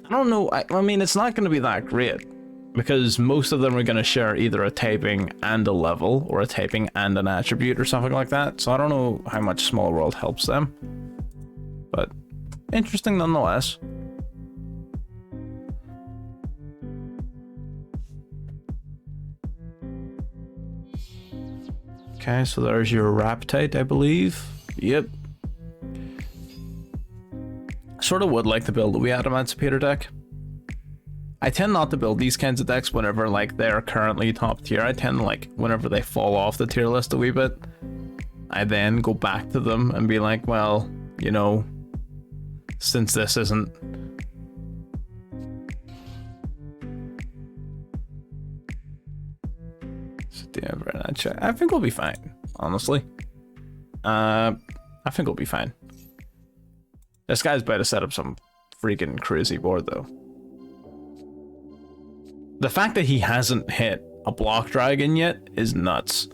don't know. I mean, it's not going to be that great because most of them are going to share either a typing and a level, or a typing and an attribute, or something like that. So I don't know how much Small World helps them, but interesting nonetheless. Okay, so there's your Raptite, I believe. Yep. Sort of would like to build a wee Adamantipator deck. I tend not to build these kinds of decks whenever, like, they're currently top tier. I tend to, like, whenever they fall off the tier list a wee bit, I then go back to them and be like, well, you know, since this isn't... I think we'll be fine, honestly. I think we'll be fine. This guy's about to set up some freaking crazy board, though. The fact that he hasn't hit a block dragon yet is nuts.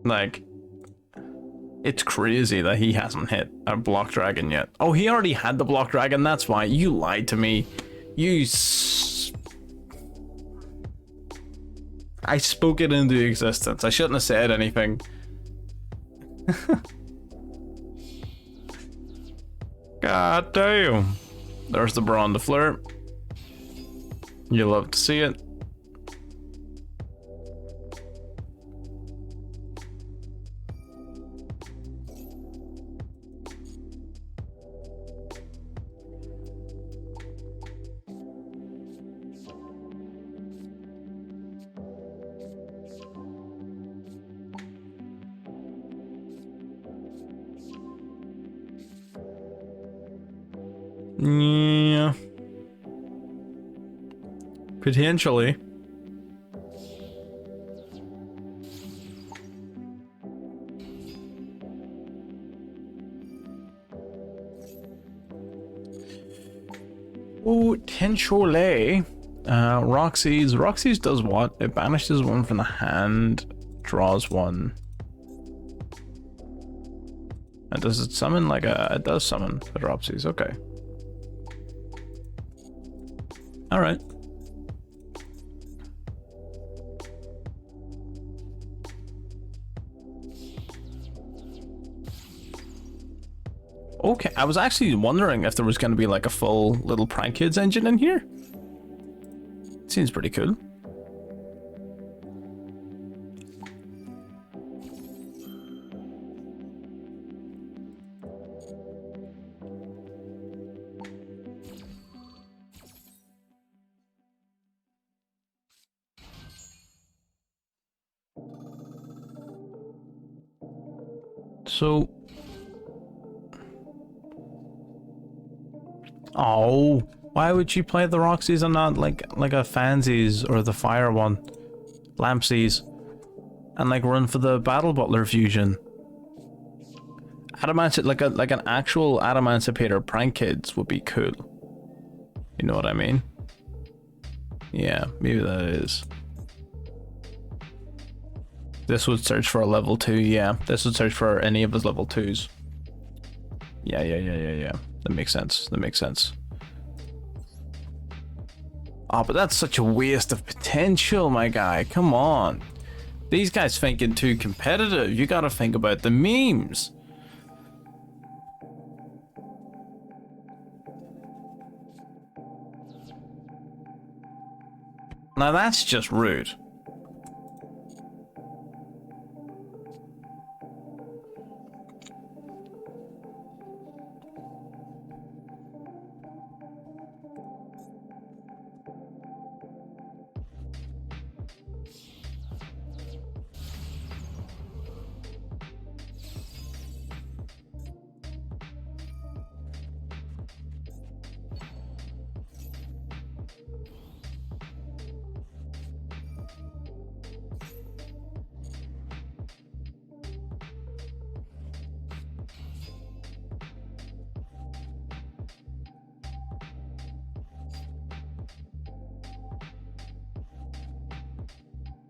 Like, it's crazy that he hasn't hit a block dragon yet. Oh, he already had the block dragon, that's why. You lied to me. I spoke it into existence. I shouldn't have said anything. God damn. There's the Brawn to Flirt. You love to see it. Yeah. Potentially. Potentially. Roxy's. Roxy's does what? It banishes one from the hand, draws one. And does it summon like a... It does summon the Dropsies, okay. Alright. Okay, I was actually wondering if there was going to be like a full little Prank Kids engine in here. Seems pretty cool. So, oh, why would you play the Roxy's and not like a Fansies or the Fire one, Lampsies, and like run for the Battle Butler fusion? Like an actual Adamantipator Prank Kids would be cool. You know what I mean? Yeah, maybe that is. This would search for a level 2, yeah. This would search for any of his level 2s. Yeah. That makes sense. That makes sense. Oh, but that's such a waste of potential, my guy. Come on. These guys thinking too competitive. You gotta think about the memes. Now that's just rude.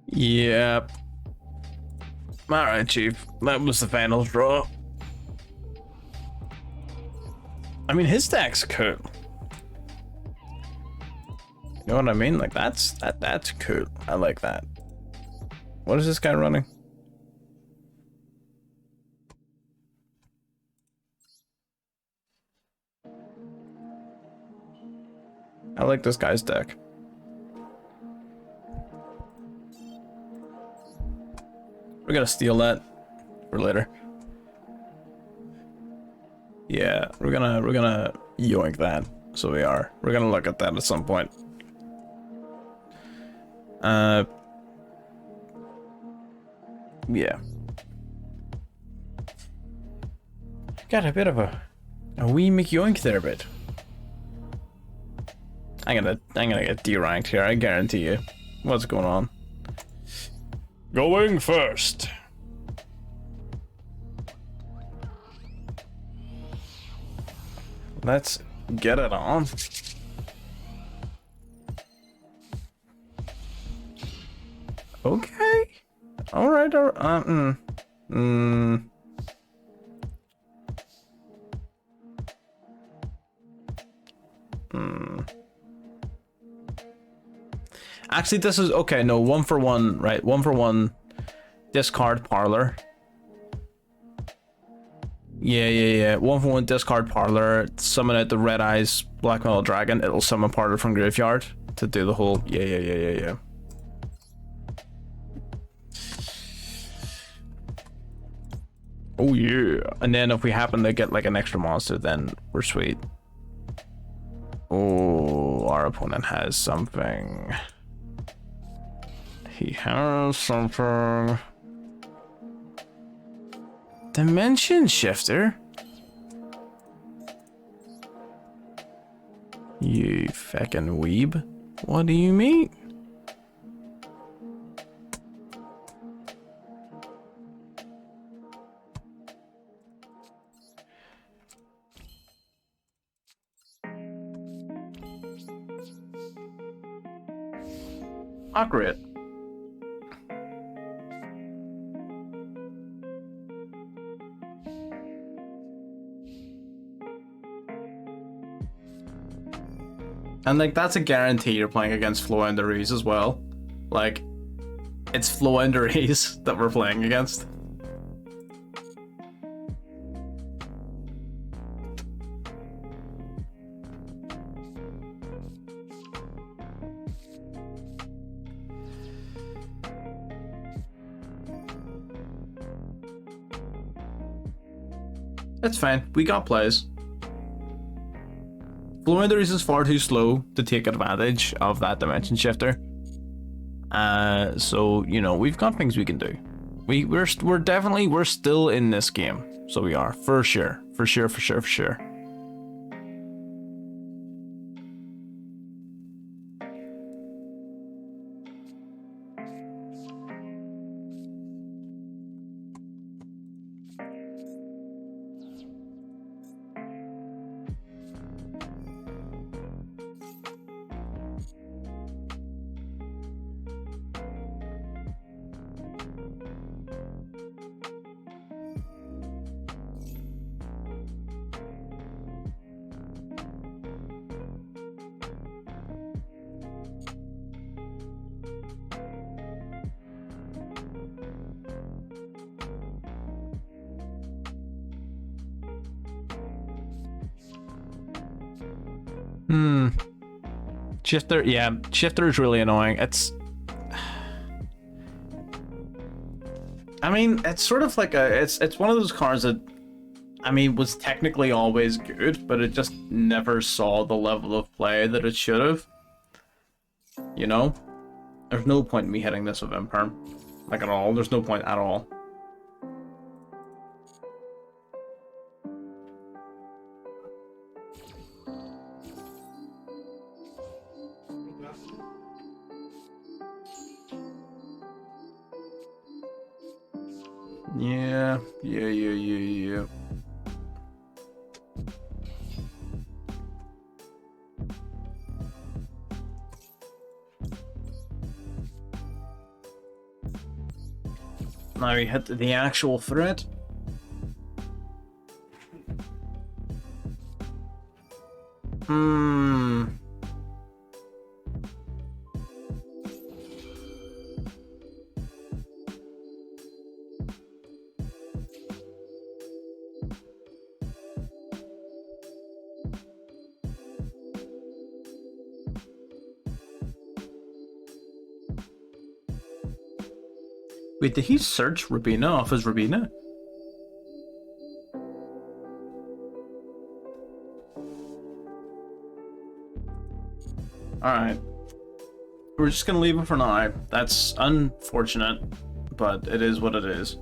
Yep. Alright, Chief. That was the final draw. I mean, his deck's cool. You know what I mean? Like, that's cool. I like that. What is this guy running? I like this guy's deck. We're gonna steal that for later. Yeah, we're gonna yoink that. So we are. We're gonna look at that at some point. Yeah. Got a bit of a wee McYoink there, bit. I'm gonna get D-ranked here, I guarantee you. What's going on? Going first. Let's get it on. Okay. All right. Actually, this is okay. No, 1-for-1, right? 1-for-1. Discard Parlor. Yeah. 1-for-1 discard Parlor. Summon out the Red Eyes Black Metal Dragon. It'll summon Parlor from graveyard to do the whole. Yeah. Oh yeah. And then if we happen to get like an extra monster, then we're sweet. Oh, our opponent has something. He has something. Dimension Shifter? You feckin' weeb. What do you mean? Accurate. And like that's a guarantee you're playing against Floowandereeze as well. Like it's Floowandereeze that we're playing against. It's fine. We got plays. Floowandereeze is far too slow to take advantage of that Dimension Shifter. So you know we've got things we can do. We're still in this game. So we are for sure. Shifter, yeah, Shifter is really annoying. I mean, it's sort of like it's one of those cards that, I mean, was technically always good, but it just never saw the level of play that it should have. You know? There's no point in me hitting this with Imperm. Like, at all. There's no point at all. Yeah. Now we hit the actual threat. Wait, did he search Rabina off his Rabina? Alright. We're just gonna leave it for now. That's unfortunate, but it is what it is.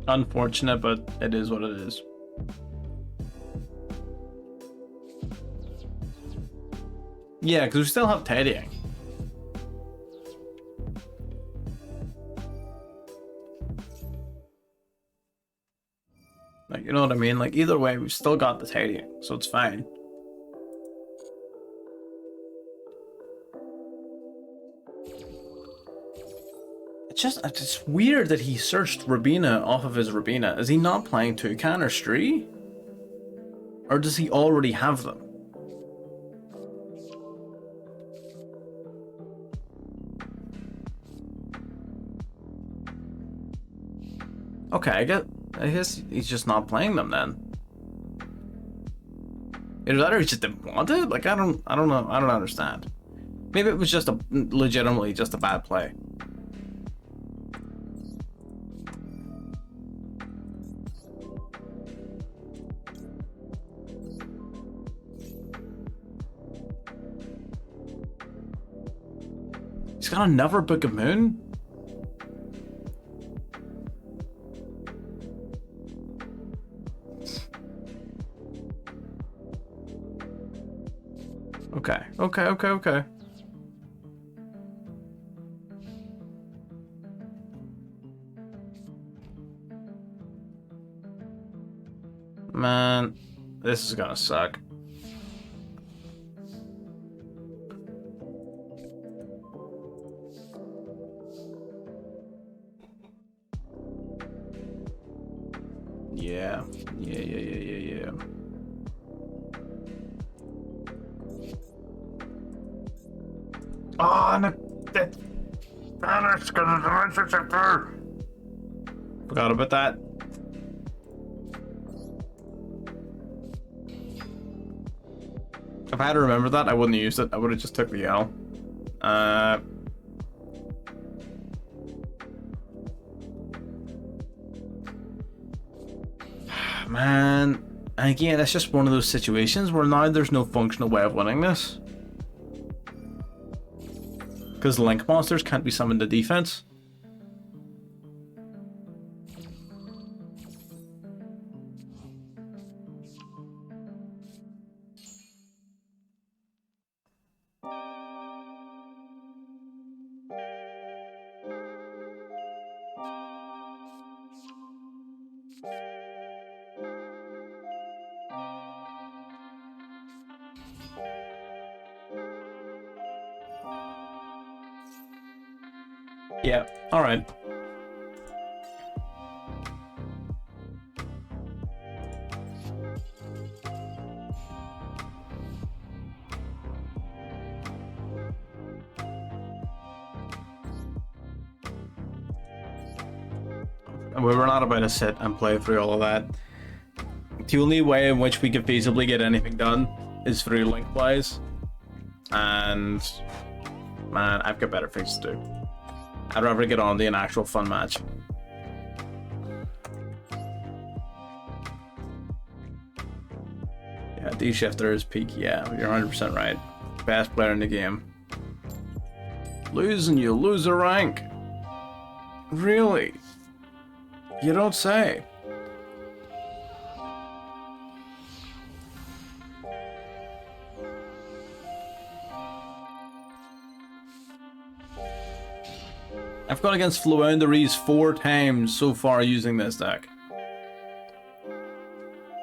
Unfortunate, but it is what it is. Yeah, because we still have tidying. Like, you know what I mean? Like, either way, we've still got the tidying, so it's fine. It's weird that he searched Rabina off of his Rabina. Is he not playing Toucan or Stree? Or does he already have them? Okay, I guess he's just not playing them then. Either that or he just didn't want it? Like, I don't know. I don't understand. Maybe it was just legitimately just a bad play. He's got another Book of Moon? Okay. Man, this is gonna suck. Yeah. Oh, no, that banner's gonna dimension shifter. Forgot about that. If I had to remember that, I wouldn't have used it. I would have just took the L. Man, and again, it's just one of those situations where now there's no functional way of winning this. Because Link monsters can't be summoned to defense. Yeah, alright. we were not about to sit and play through all of that. The only way in which we could feasibly get anything done is through link-wise. And man, I've got better things to do. I'd rather get on to an actual fun match. Yeah, D-Shifter is peak. Yeah, you're 100% right. Best player in the game. Losing, you lose a rank. Really? You don't say. I've gone against Floowandereeze 4 times so far using this deck.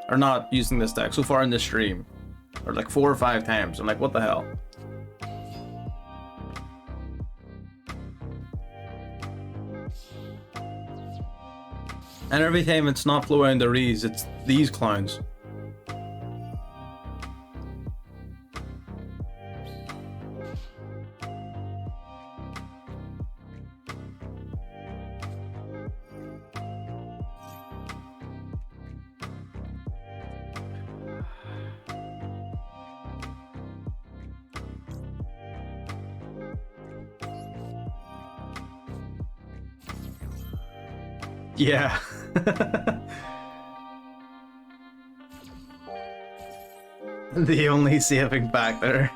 Or not using this deck, so far in this stream. Or like 4 or 5 times. I'm like, what the hell? And every time it's not Floowandereeze, it's these clowns. Yeah. The only saving factor.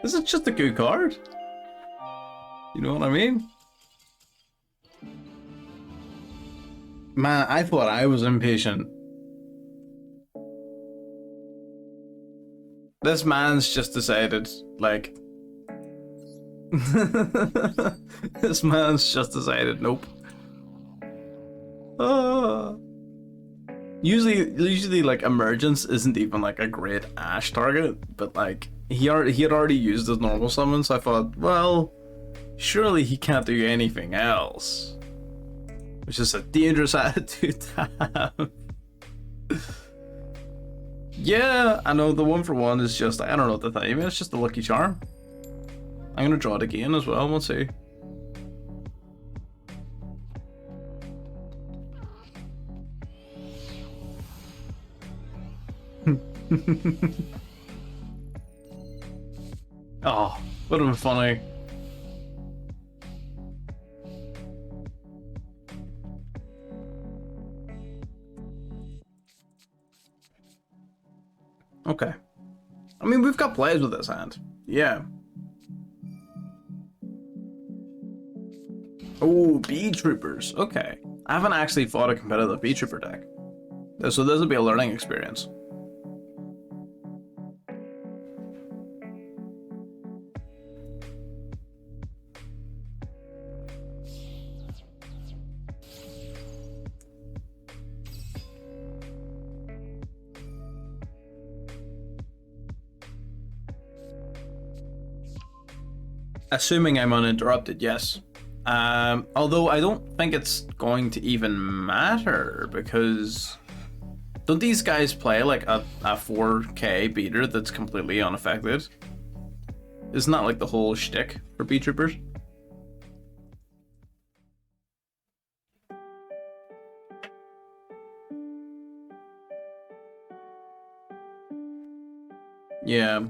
This is just a good card. You know what I mean? Man, I thought I was impatient. This man's just decided, like... This man's just decided, nope. Usually like Emergence isn't even like a great Ash target, but like he had already used his normal summon, so I thought, well, surely he can't do anything else. Which is a dangerous attitude to have. Yeah, I know the 1-for-1 is just, I don't know what to tell you, man, it's just a lucky charm. I'm gonna draw it again as well, we'll see. Oh, would have been funny. Okay. I mean, we've got plays with this hand. Yeah. Oh, Bee Troopers. Okay. I haven't actually fought a competitive Bee Trooper deck. So this will be a learning experience. Assuming I'm uninterrupted, yes. Although I don't think it's going to even matter, because don't these guys play like a 4K beater that's completely unaffected? Isn't that like the whole shtick for Bee Troopers? Yeah.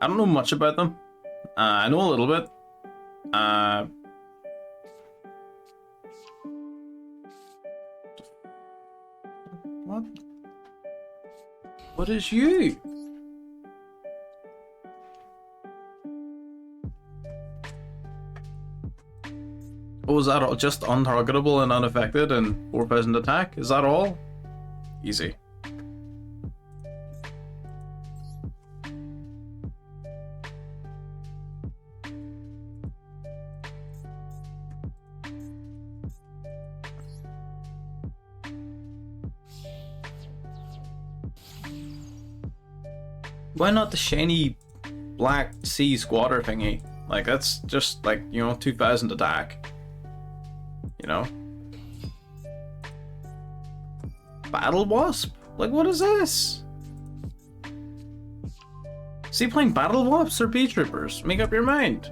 I don't know much about them. I know a little bit. What? What is you? Oh, is that all? Just untargetable and unaffected and 4,000 attack? Is that all? Easy. Why not the shiny black sea squatter thingy? Like, that's just like, you know, 2,000 attack. You know? Battle Wasp? Like, what is this? Is he playing Battle Wasps or Bee Troopers? Make up your mind.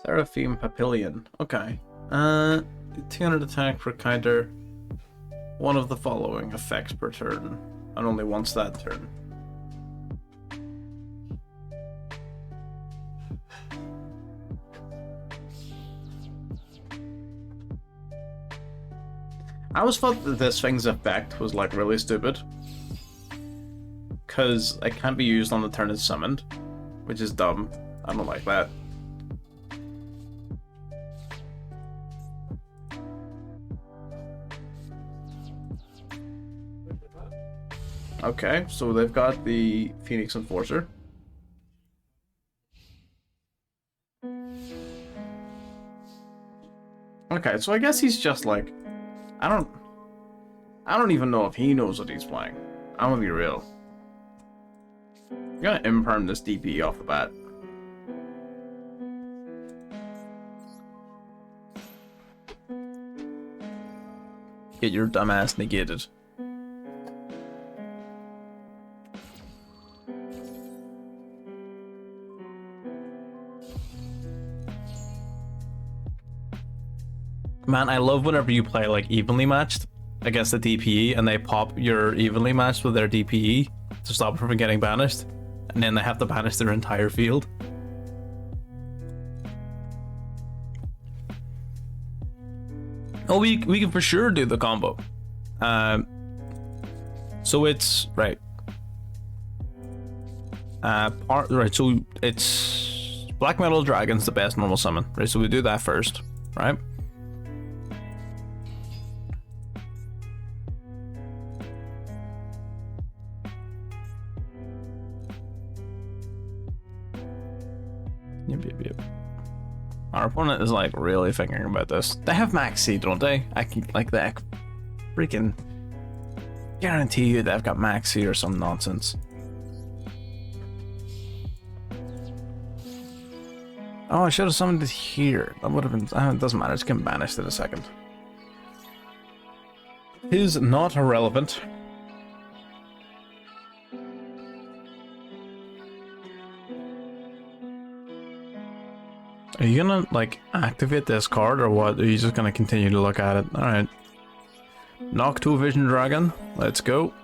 Seraphim Papillion. Okay. 200 attack per counter. One of the following effects per turn, and only once that turn. I always thought that this thing's effect was like really stupid, because it can't be used on the turn it's summoned, which is dumb. I don't like that. Okay, so they've got the Phoenix Enforcer. Okay, so I guess he's just like, I don't even know if he knows what he's playing. I'm gonna be real. I'm gonna imperm this DP off the bat. Get your dumbass negated. Man, I love whenever you play like evenly matched against the DPE and they pop your evenly matched with their DPE to stop it from getting banished, and then they have to banish their entire field. Oh, we can for sure do the combo. So it's right. Right. So it's Black Metal Dragon's the best normal summon. Right. So we do that first, right? Yep. Our opponent is like really thinking about this. They have Max C, don't they? I can like that. Freaking guarantee you they've got Max C or some nonsense. Oh, I should have summoned it here. That would have been. It doesn't matter. It's getting banished in a second. Is not irrelevant. Are you gonna like activate this card or what? Are you just gonna continue to look at it? Alright. Noctu Vision Dragon. Let's go.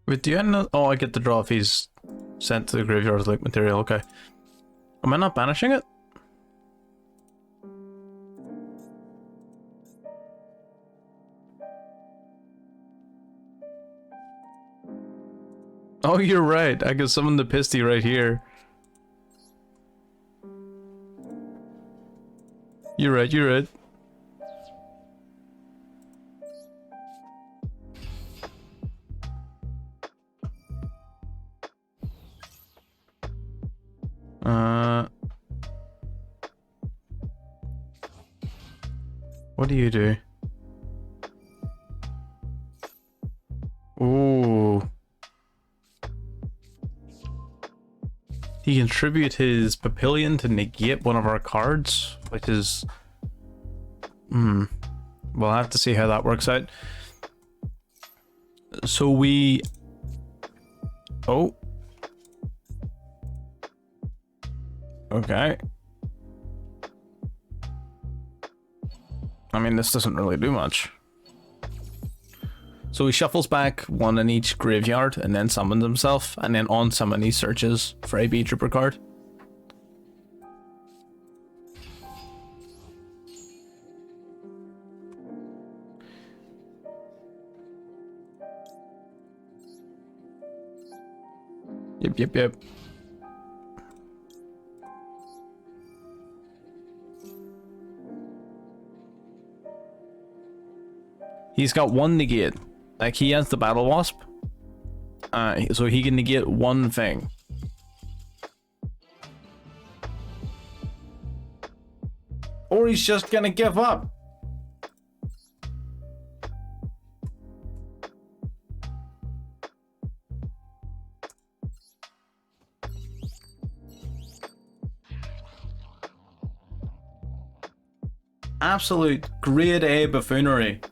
Wait, do you know? Oh, I get to draw if he's sent to the graveyard as like material. Okay. Am I not banishing it? Oh, you're right. I can summon the Pisty right here. You're right. You're right. What do you do? Ooh. He contribute his Papillion to negate one of our cards, which is... We'll have to see how that works out. So we... Oh. Okay. I mean, this doesn't really do much. So he shuffles back one in each graveyard and then summons himself, and then on summon he searches for a B-Trooper card. Yep. He's got one negate. Like, he has the Battle Wasp. So he can negate one thing. or he's just gonna give up. Absolute grade A buffoonery.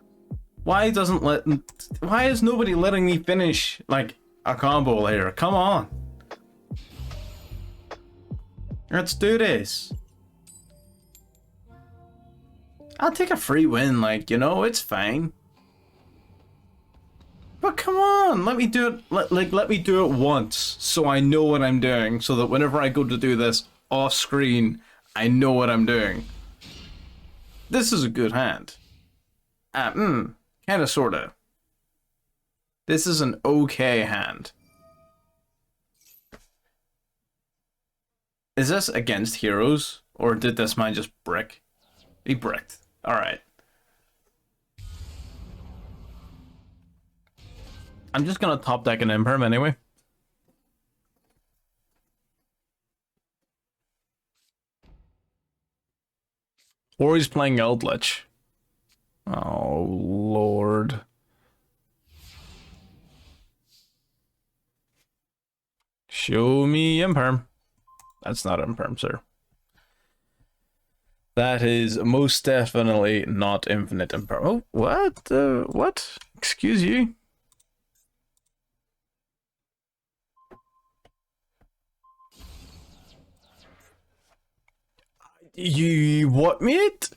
Why is nobody letting me finish like a combo here? Come on. Let's do this. I'll take a free win, like, you know, it's fine. But come on, let me do it. Let me do it once, so I know what I'm doing, so that whenever I go to do this off screen, I know what I'm doing. This is a good hand. Kinda sorta. This is an okay hand. Is this against heroes, or did this man just brick? He bricked. Alright. I'm just gonna top deck an Imperm anyway. Or he's playing Eldritch. Oh, Lord. Show me Imperm. That's not Imperm, sir. That is most definitely not infinite Imperm. Oh, what? What? Excuse you? You what, mate?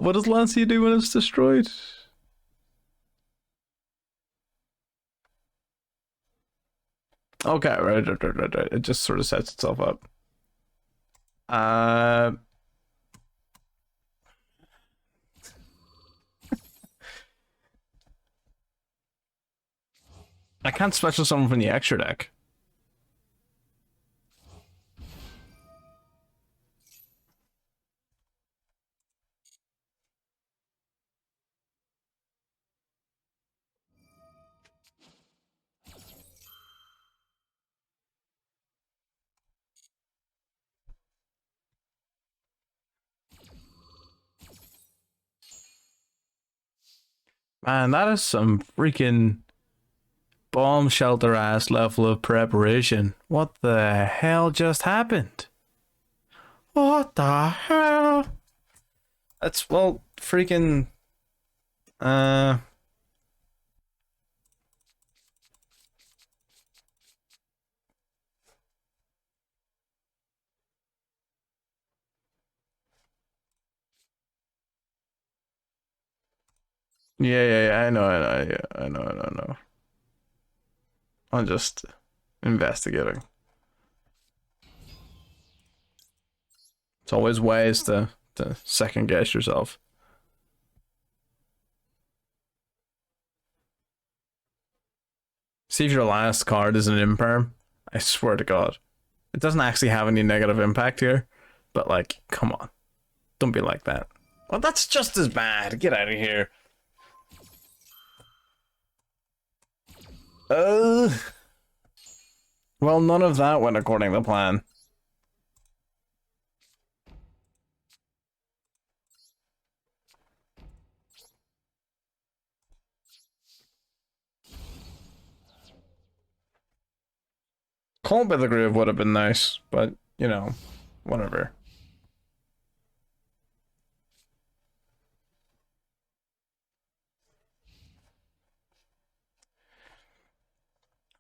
What does Lancia do when it's destroyed? Okay, right. It just sort of sets itself up. I can't special summon from the extra deck. Man, that is some freaking bomb shelter ass level of preparation. What the hell just happened? What the hell? That's, well, freaking yeah, I know, yeah, I know. I'm just investigating. It's always ways to second guess yourself. See if your last card is an Imperm. I swear to God. It doesn't actually have any negative impact here, but like, come on. Don't be like that. Well, that's just as bad. Get out of here. Well, none of that went according to plan. Call by the Grave would have been nice, but, you know, whatever.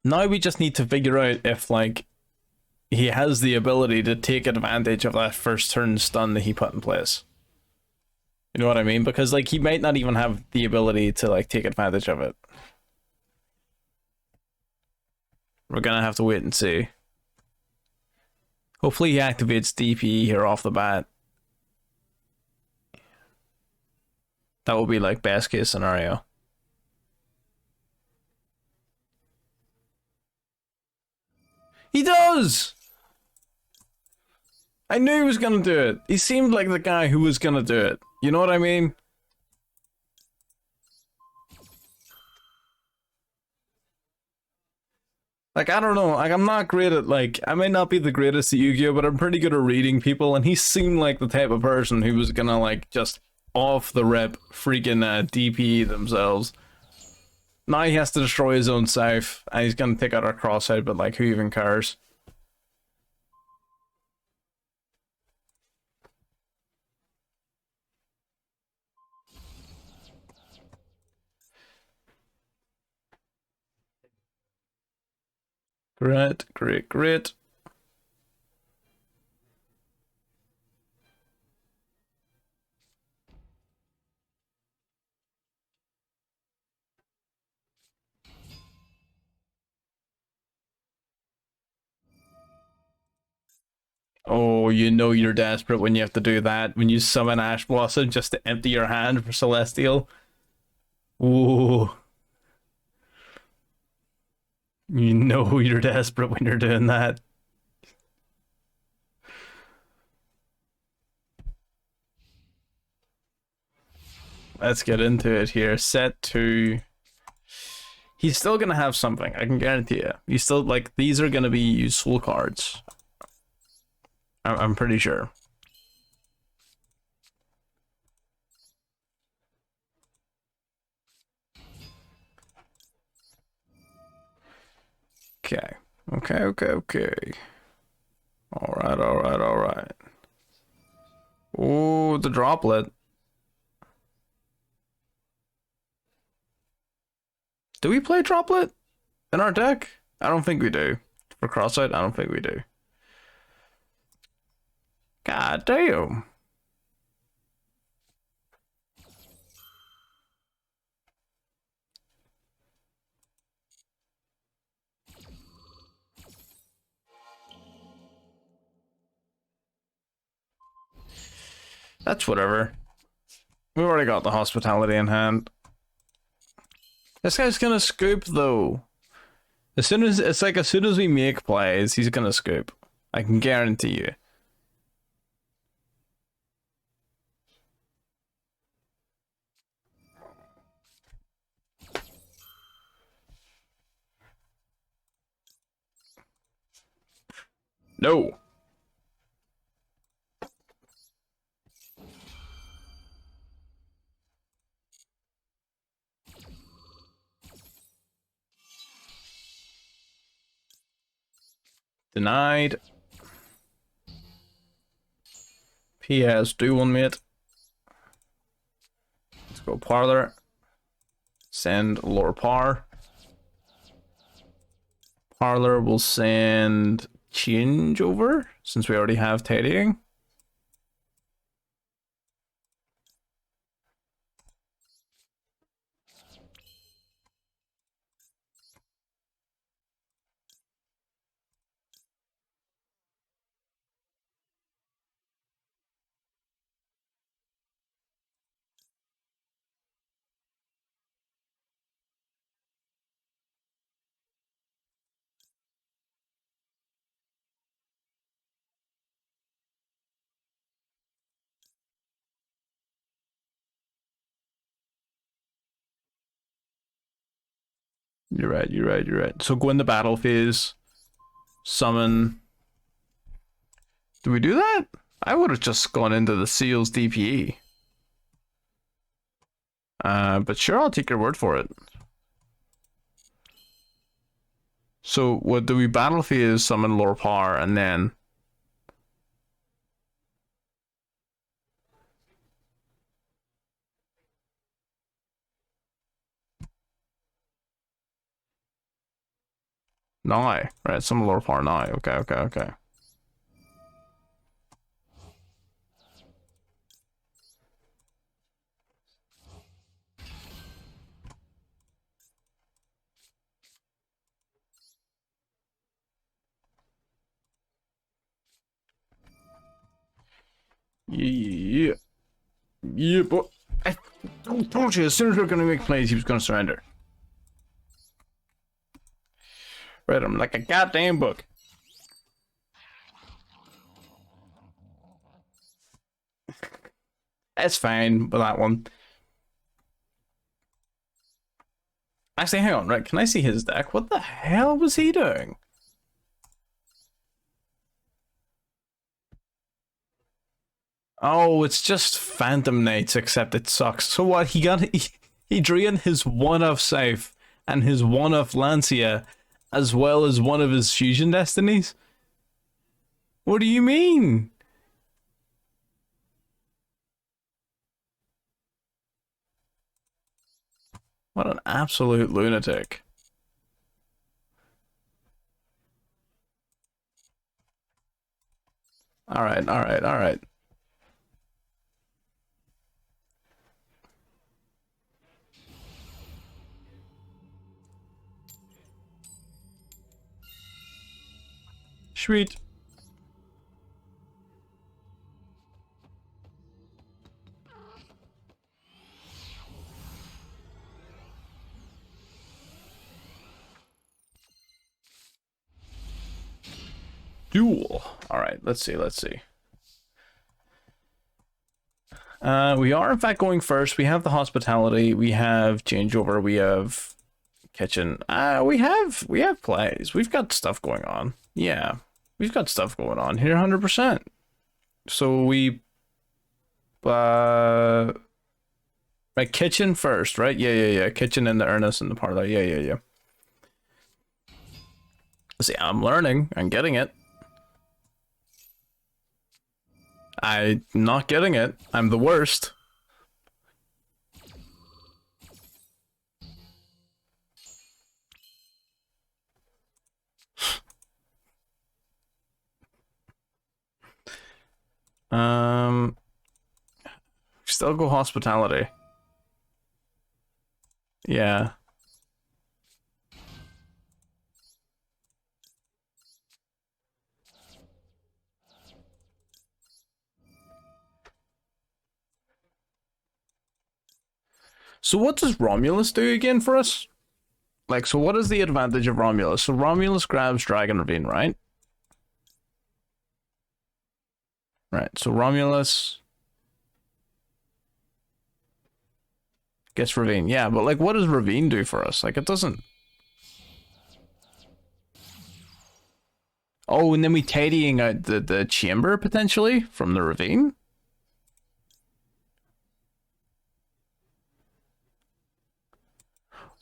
Now we just need to figure out if, like, he has the ability to take advantage of that first turn stun that he put in place. You know what I mean? Because, like, he might not even have the ability to, like, take advantage of it. We're gonna have to wait and see. Hopefully he activates DPE here off the bat. That would be, like, best case scenario. He does! I knew he was gonna do it. He seemed like the guy who was gonna do it. You know what I mean? Like, I don't know, like, I'm not great at, like, I may not be the greatest at Yu-Gi-Oh, but I'm pretty good at reading people, and he seemed like the type of person who was gonna, like, just off the rip freaking DP themselves. Now he has to destroy his own South, and he's gonna take out our crosshead, but, like, who even cares? Great, great, great. Oh, you know you're desperate when you have to do that. When you summon Ash Blossom just to empty your hand for Celestial. Ooh. You know you're desperate when you're doing that. Let's get into it here. Set 2. He's still gonna have something, I can guarantee you. He's still, like, these are gonna be useful cards. I'm pretty sure. Okay. Okay. Alright. Oh, the droplet. Do we play droplet in our deck? I don't think we do. For Cross-Eyed, I don't think we do. God damn. That's whatever. We've already got the hospitality in hand. This guy's gonna scoop though. As soon as we make plays, he's gonna scoop. I can guarantee you. No. Denied. P.S. Duel, mate. Let's go Parlor. Send Lore Par. Parlor will send Changeover, since we already have Tidying. You're right. So go in the battle phase. Summon. Do we do that? I would have just gone into the Seals DPE. But sure, I'll take your word for it. So what do we battle phase, summon Lore Power, and then... Now, right, summon Lore Power now. Okay. Yeah, but I told you, as soon as we were gonna make plays, he was gonna surrender. Read him like a goddamn book. It's fine with that one. Actually, hang on, right? Can I see his deck? What the hell was he doing? Oh, it's just Phantom Knights, except it sucks. So what? He drew in his one of Scythe and his one of Lancia, as well as one of his Fusion Destinies. What do you mean? What an absolute lunatic. Alright, alright, alright. Sweet. Duel. Alright, let's see, let's see. We are in fact going first. We have the hospitality, we have changeover, we have kitchen. We have plays. We've got stuff going on. Yeah. We've got stuff going on here 100%. So we right, kitchen first, right? Yeah. Kitchen and the Ernest and the parlor. Yeah. See, I'm learning. I'm getting it. I'm not getting it. I'm the worst. Still go hospitality. Yeah. So what does Romulus do again for us? Like, so what is the advantage of Romulus? So Romulus grabs Dragon Ravine, right? Right, so Romulus gets Ravine. Yeah, but like, what does Ravine do for us? Like, it doesn't... Oh, and then we tidying out the chamber, potentially, from the Ravine?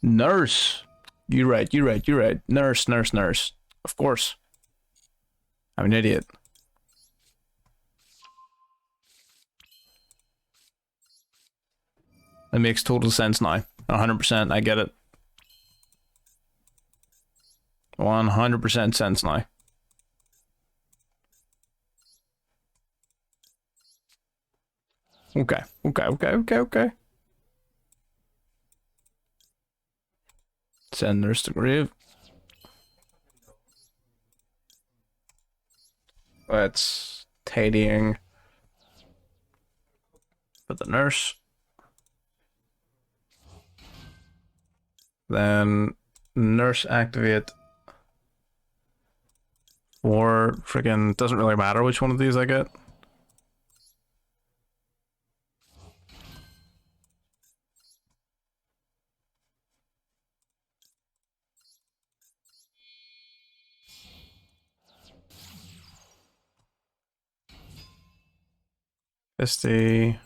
Nurse. You're right. Nurse. Of course. I'm an idiot. That makes total sense now. 100%, I get it. 100% sense now. Okay. Send nurse to grave. Let's tidying for the nurse. Then nurse activate. Or friggin' doesn't really matter which one of these I get. SD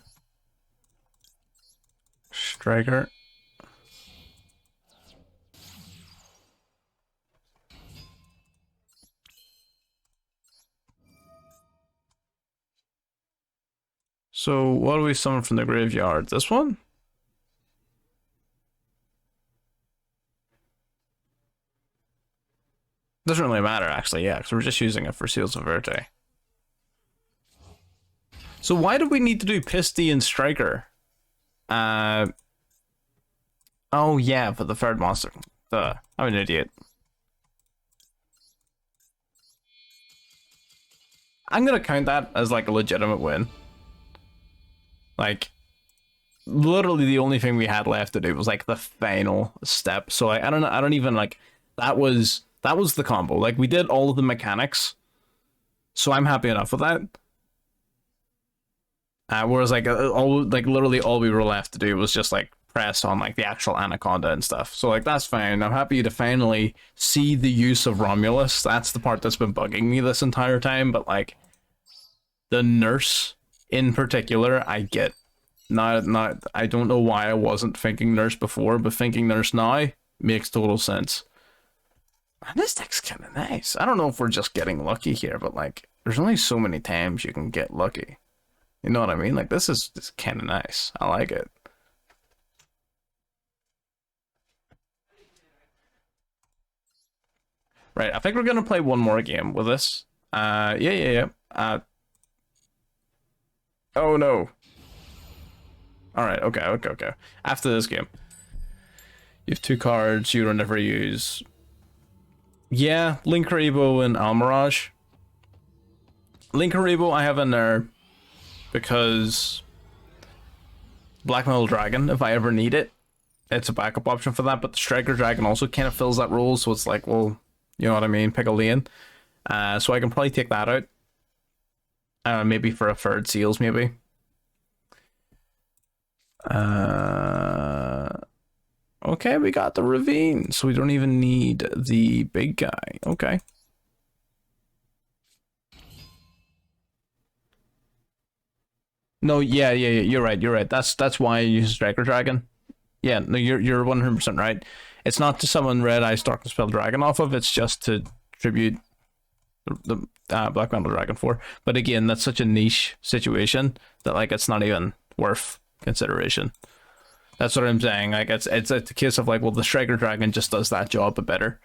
Striker. So what do we summon from the graveyard? This one? Doesn't really matter actually, yeah, because we're just using it for Seals of Verte. So why do we need to do Pisty and Striker? Oh yeah, for the third monster. I'm an idiot. I'm gonna count that as like a legitimate win. Like, literally the only thing we had left to do was like the final step. So like, I don't even like, that was the combo. Like, we did all of the mechanics. So I'm happy enough with that. Whereas like literally all we were left to do was just like press on like the actual anaconda and stuff. So like that's fine. I'm happy to finally see the use of Romulus. That's the part that's been bugging me this entire time. But like the nurse in particular, I get. Not I don't know why I wasn't thinking nurse before, but thinking nurse now makes total sense. And this deck's kind of nice. I don't know if we're just getting lucky here, but like there's only so many times you can get lucky. You know what I mean? Like this is kind of nice. I like it. Right, I think we're gonna play one more game with this. Yeah. Oh no. All right, okay. After this game, you have 2 cards you don't ever use. Yeah, Linkaribo and Almirage. Linkaribo I have in there because Black Metal Dragon, if I ever need it, it's a backup option for that. But the Striker Dragon also kind of fills that role, so it's like, well, you know what I mean? Pick a lane. So I can probably take that out. Maybe for a third Seals, maybe. Okay, we got the Ravine, so we don't even need the big guy. Okay. No, yeah, you're right. That's why I use Striker Dragon. Yeah, no, you're 100% right. It's not to summon Red Eye Darkness Spell Dragon off of, it's just to tribute the Black Metal Dragon 4. But again, that's such a niche situation that like it's not even worth consideration. That's what I'm saying. Like it's a case of like, well, the Striker Dragon just does that job but better.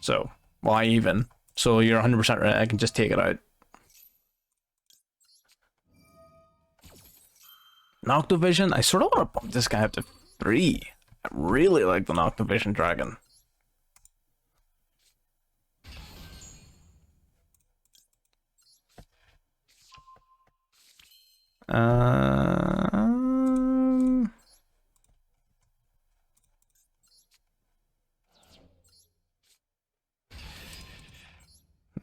So why even? So you're 100% right. I can just take it out. Noctovision. I sort of want to bump this guy up to 3. I really like the Noctovision Dragon.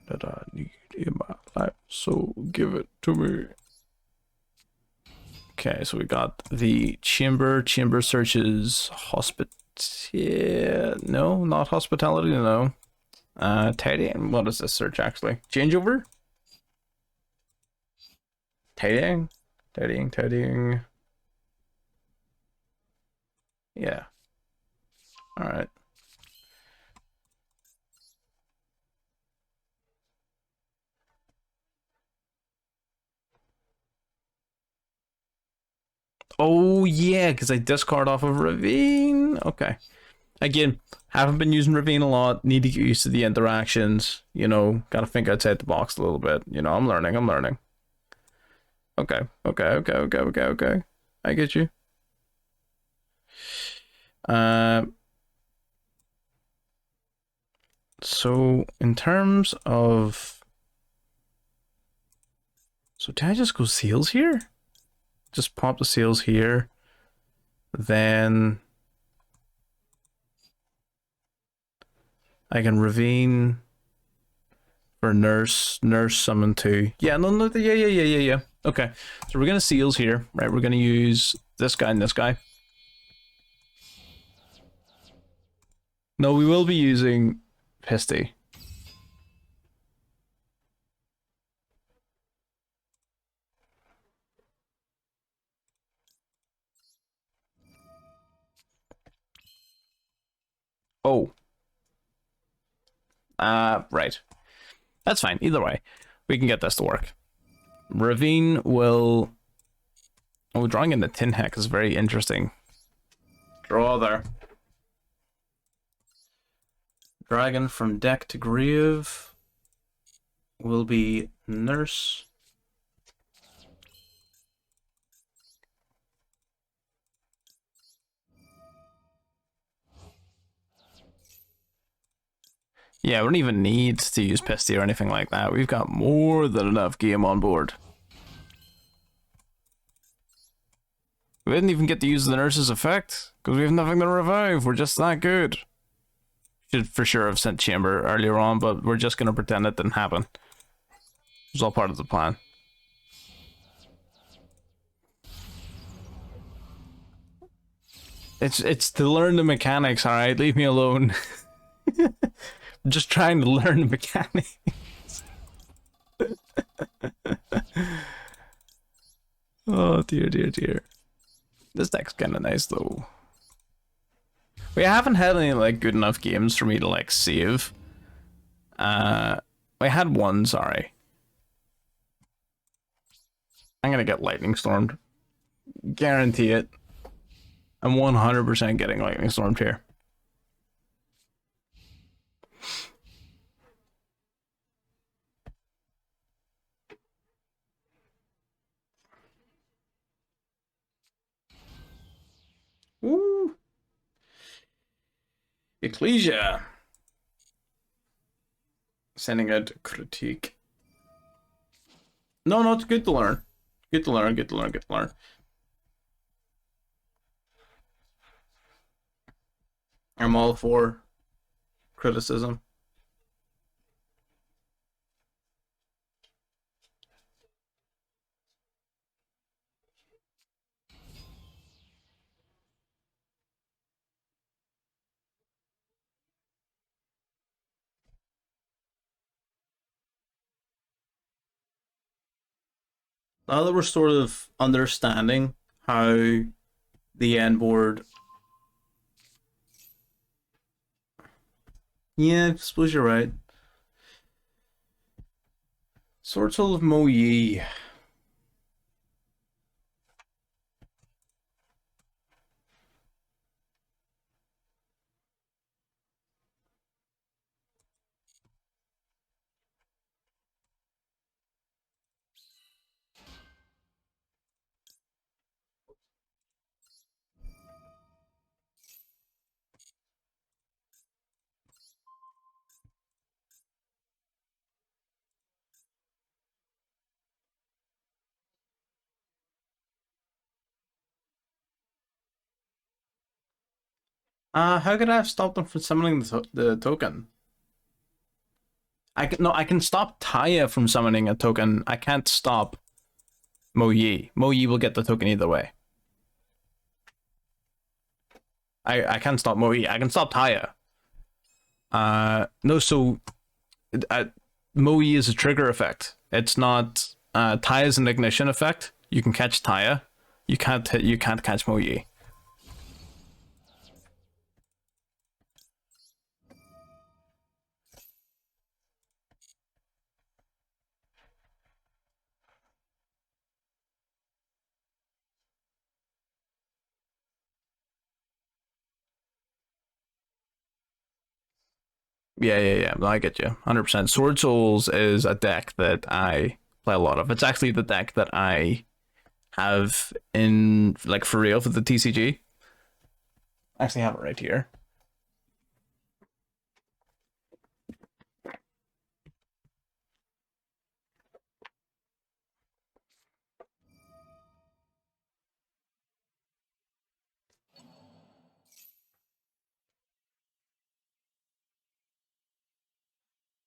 That I need in my life, so give it to me. Okay, so we got the chamber. Chamber searches no, not hospitality, no. Tidying. What is this search actually? Changeover? Tidying? Tidying. Yeah. Alright. Oh yeah, because I discard off of Ravine. Okay. Again, haven't been using Ravine a lot. Need to get used to the interactions. You know, gotta think outside the box a little bit. You know, I'm learning. Okay. I get you. So in terms of, so did I just go Seals here? Just pop the Seals here, then I can Ravine for Nurse summon 2. Yeah, no, yeah. Okay, so we're gonna Seals here, right? We're gonna use this guy and this guy. No, we will be using Pisty. Oh. Right. That's fine. Either way, we can get this to work. Ravine will... Oh, drawing in the Tin Heck is very interesting. Draw there. Dragon from deck to grave will be Nurse. Yeah, we don't even need to use Pisty or anything like that. We've got more than enough game on board. We didn't even get to use the Nurse's effect, because we have nothing to revive. We're just that good. Should for sure have sent Chamber earlier on, but we're just going to pretend it didn't happen. It was all part of the plan. It's to learn the mechanics, alright? Leave me alone. I'm just trying to learn the mechanics. Oh dear, dear, dear. This deck's kinda nice though. We haven't had any like good enough games for me to like save. We had one, sorry. I'm gonna get lightning stormed. Guarantee it. I'm 100% getting lightning stormed here. Ooh. Ecclesia. Sending out critique. No, it's good to learn. Good to learn, good to learn, good to learn. I'm all for criticism. Now that we're sort of understanding how the end board. Yeah, I suppose you're right. Sort of Mo Yi. How could I have stopped them from summoning the token? I can stop Taya from summoning a token. I can't stop Mo Yi. Mo Yi will get the token either way. I can't stop Mo Yi. I can stop Taya. No, so Mo Yi is a trigger effect. It's not Taya's an ignition effect. You can catch Taya. You can't catch Mo Yi. Yeah. No, I get you. 100%. Sword Souls is a deck that I play a lot of. It's actually the deck that I have in, like, for real for the TCG. I actually have it right here.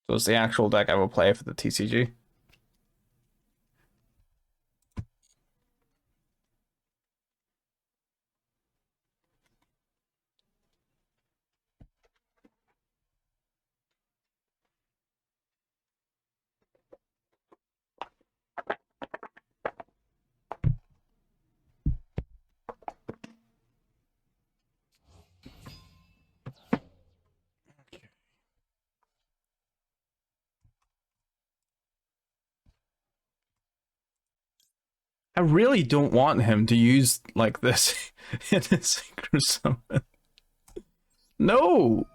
So it's the actual deck I will play for the TCG. I really don't want him to use like this in a synchro summon. No!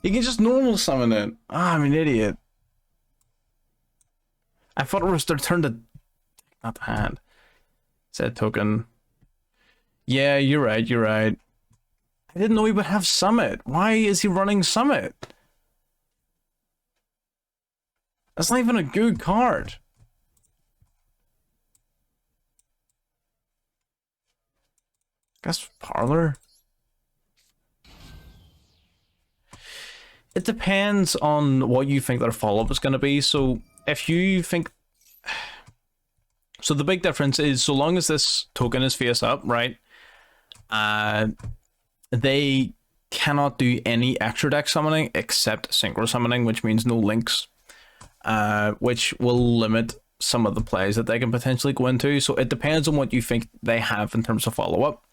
He can just normal summon it. Ah, I'm an idiot. I thought it was their turn to... Not the hand. Said token. Yeah, you're right, you're right. I didn't know he would have Summit. Why is he running Summit? That's not even a good card. Guess Parlor? It depends on what you think their follow-up is going to be. So if you think, so the big difference is, so long as this token is face up, right, they cannot do any extra deck summoning except synchro summoning, which means no links, which will limit some of the plays that they can potentially go into. So it depends on what you think they have in terms of follow-up.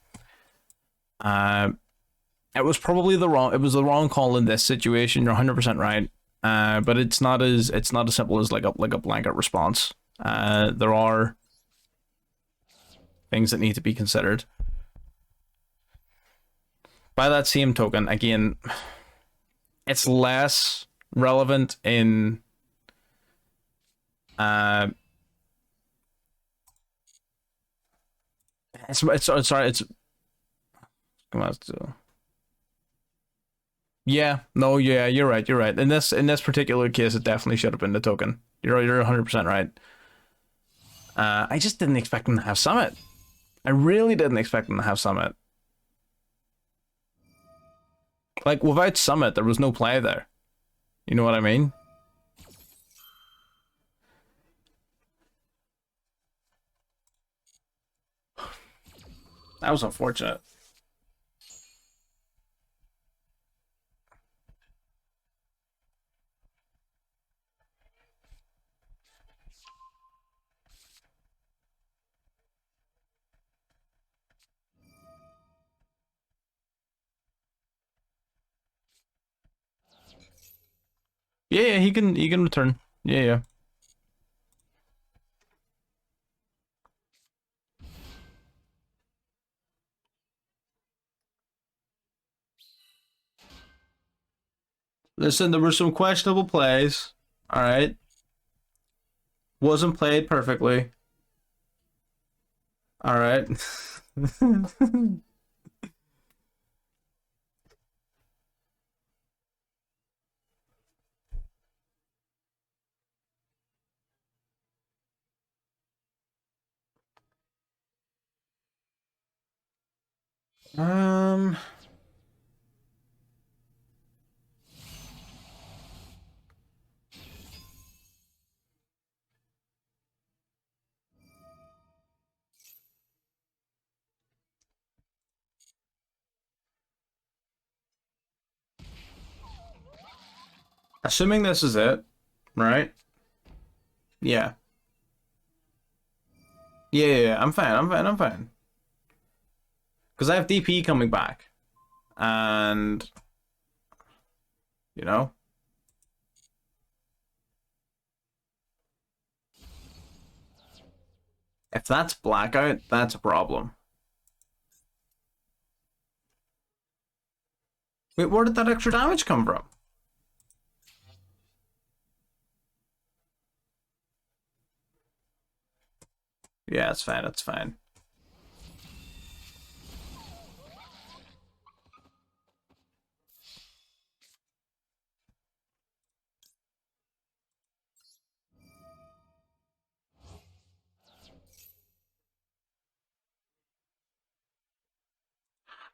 It was probably the wrong call in this situation. You're 100% right. But it's not as simple as like a blanket response. There are things that need to be considered. By that same token, again, it's less relevant in you're right. In this particular case, it definitely should have been the token. You're 100% right. I just didn't expect them to have Summit. I really didn't expect them to have Summit. Like, without Summit, there was no play there. You know what I mean? That was unfortunate. Yeah, he can return. Yeah. Listen, there were some questionable plays. All right. Wasn't played perfectly. All right. Um, Assuming this is it, right? Yeah. Yeah. I'm fine. Because I have DP coming back. And, you know. If that's blackout, that's a problem. Wait, where did that extra damage come from? Yeah, it's fine.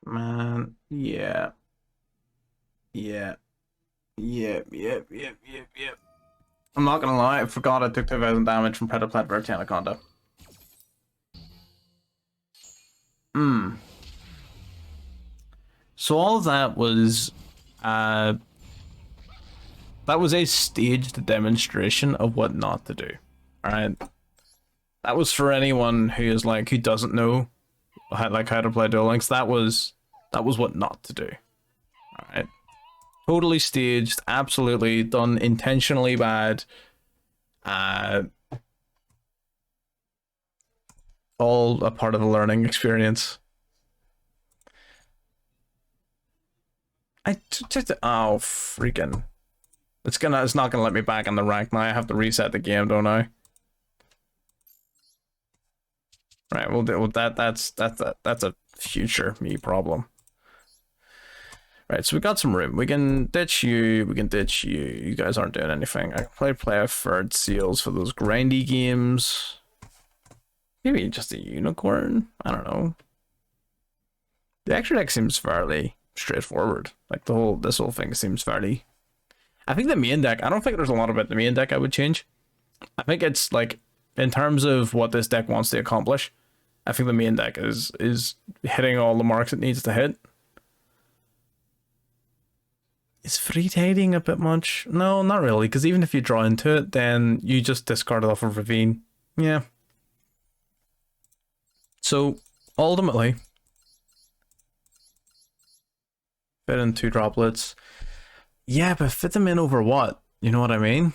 Man, yeah. Yep. I'm not gonna lie, I forgot I took 2,000 damage from Predaplat Verti Anaconda. So all of that was a staged demonstration of what not to do. Alright. That was for anyone who is like who doesn't know how to play Duel Links. That was what not to do. Alright. Totally staged, absolutely done intentionally bad. All a part of the learning experience. Oh freaking! It's not gonna let me back on the rank now. I have to reset the game, don't I? Right. Well, that's a future me problem. Right, so we got some room. We can ditch you. You guys aren't doing anything. I can play a third seals for those grindy games. Maybe just a unicorn. I don't know. The extra deck seems fairly straightforward. Like this whole thing seems fairly. I think the main deck. I don't think there's a lot about the main deck I would change. I think it's like, in terms of what this deck wants to accomplish, I think the main deck is hitting all the marks it needs to hit. Is free tiding a bit much? No, not really, because even if you draw into it, then you just discard it off of Ravine. Yeah. So, ultimately, fit in 2 droplets. Yeah, but fit them in over what? You know what I mean?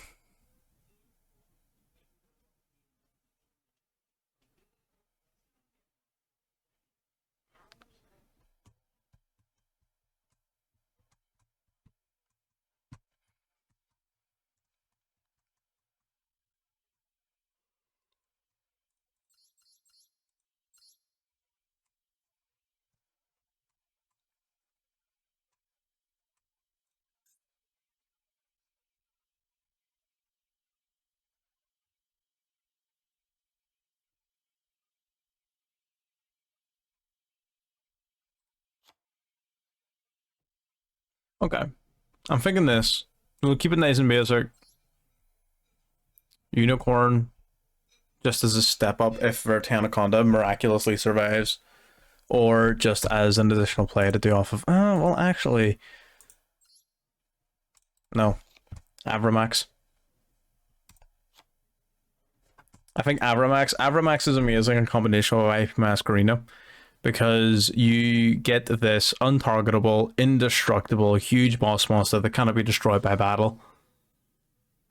Okay. I'm thinking this. We'll keep it nice and basic. Unicorn, just as a step up if Vertanaconda miraculously survives, or just as an additional play to do off of. Oh, well, actually, no. Avramax. I think Avramax is amazing in combination with IP Masquerena, because you get this untargetable, indestructible, huge boss monster that cannot be destroyed by battle,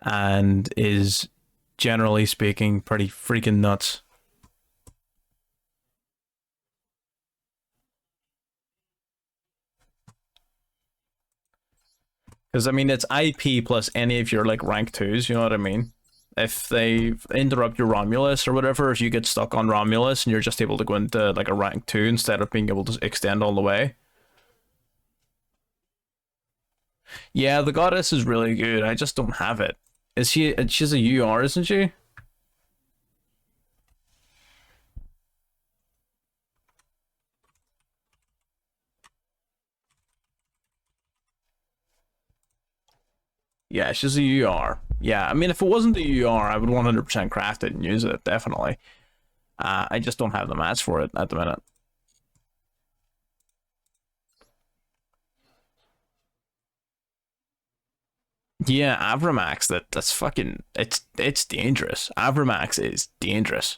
and is, generally speaking, pretty freaking nuts. Because, I mean, it's IP plus any of your, like, rank 2s, you know what I mean? If they interrupt your Romulus or whatever, if you get stuck on Romulus and you're just able to go into, like, a rank 2 instead of being able to extend all the way. Yeah, the Goddess is really good. I just don't have it. She's a UR, isn't she? Yeah, she's a UR. Yeah, I mean, if it wasn't a UR, I would 100% craft it and use it, definitely. I just don't have the mats for it at the minute. Yeah, Avramax, that's fucking, it's dangerous. Avramax is dangerous.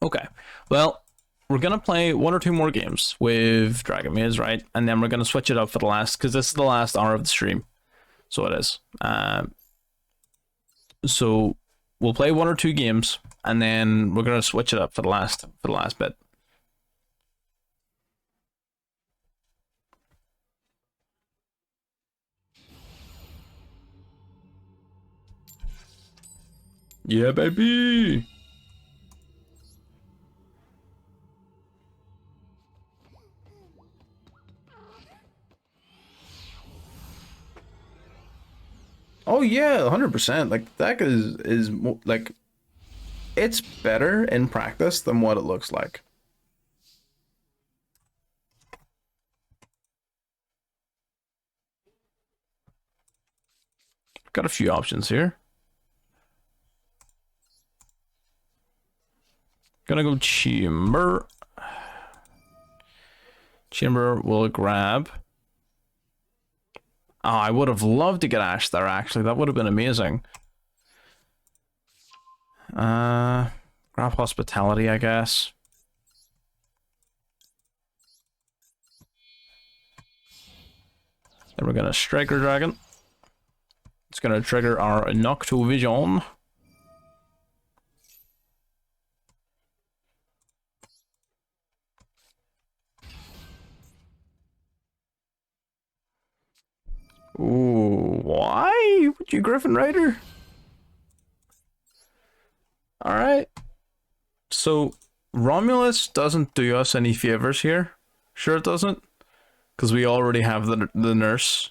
Okay, well, we're gonna play 1 or 2 more games with Dragonmaid, right? And then we're gonna switch it up for the last, because this is the last hour of the stream. So it is. So we'll play 1 or 2 games, and then we're gonna switch it up for the last bit. Yeah, baby. Oh yeah, 100%. Like that is like, it's better in practice than what it looks like. Got a few options here. Gonna go Chamber. Chamber will grab. Oh, I would have loved to get Ash there, actually. That would have been amazing. Grab Hospitality, I guess. Then we're gonna Striker Dragon. It's gonna trigger our Noctovision. Ooh, why would you Griffin Rider? Alright. So, Romulus doesn't do us any favors here. Sure it doesn't? Because we already have the nurse.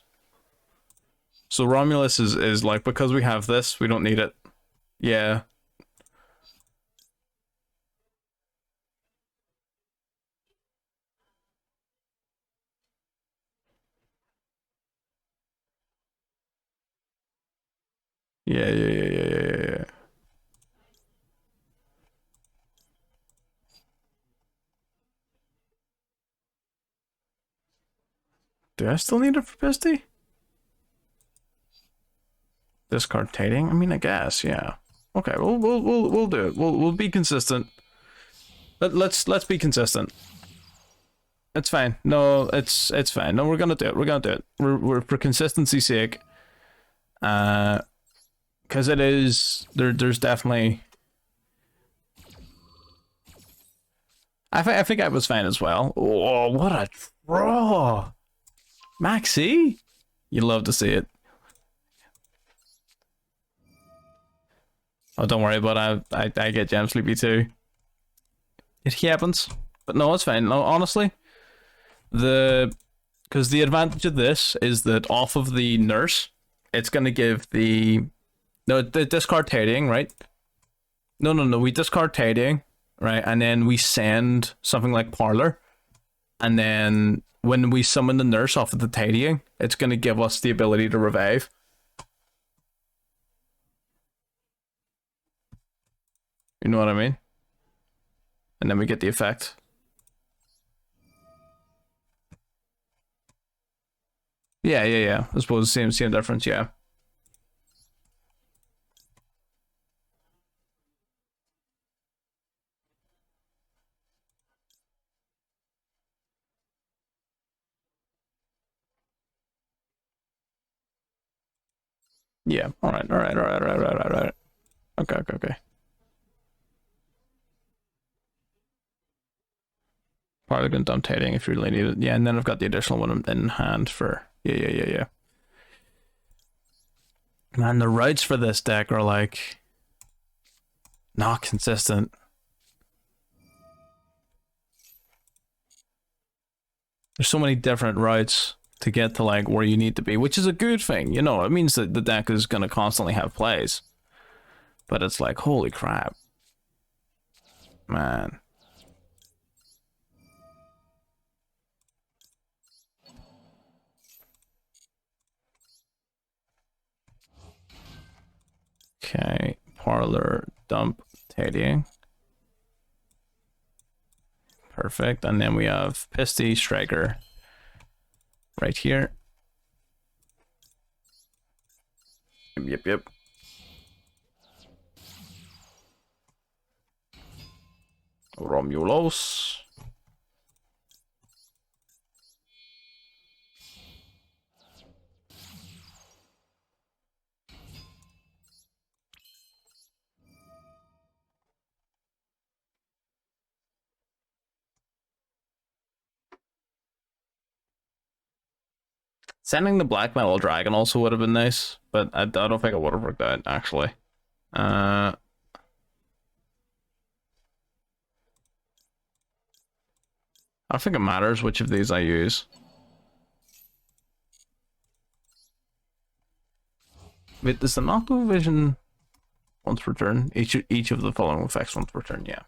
So Romulus is like, because we have this, we don't need it. Yeah. Yeah. Do I still need it for Pisty? Discard Tating? I mean, I guess, yeah. Okay, we'll do it. We'll be consistent. Let's be consistent. It's fine. No, it's fine. No, we're gonna do it. We're gonna do it. We're for consistency's sake. Because it is there's definitely. I think I was fine as well. Oh, what a draw, Maxi! You love to see it. Oh, don't worry about it. I get gem sleepy too. It happens, but no, it's fine. No, honestly, because the advantage of this is that off of the nurse, it's gonna give the discard Tating, right? No, we discard Tating, right, and then we send something like Parlor, and then when we summon the nurse off of the Tating, it's gonna give us the ability to revive. You know what I mean? And then we get the effect. Yeah. I suppose same difference, yeah. Yeah. All right. Okay. Probably going to dump Tating if you really need it. Yeah, and then I've got the additional one in hand for yeah. Man, the routes for this deck are like not consistent. There's so many different routes to get to like where you need to be, which is a good thing. You know, it means that the deck is going to constantly have plays. But it's like, holy crap. Man. Okay, Parlor, dump, Tating. Perfect. And then we have Pisty, Striker right here. Yep. Romulos. Sending the Black Metal Dragon also would have been nice, but I don't think it would have worked out, actually. I don't think it matters which of these I use. Wait, does the Nocto Vision once per turn? Each of the following effects once per turn, yeah.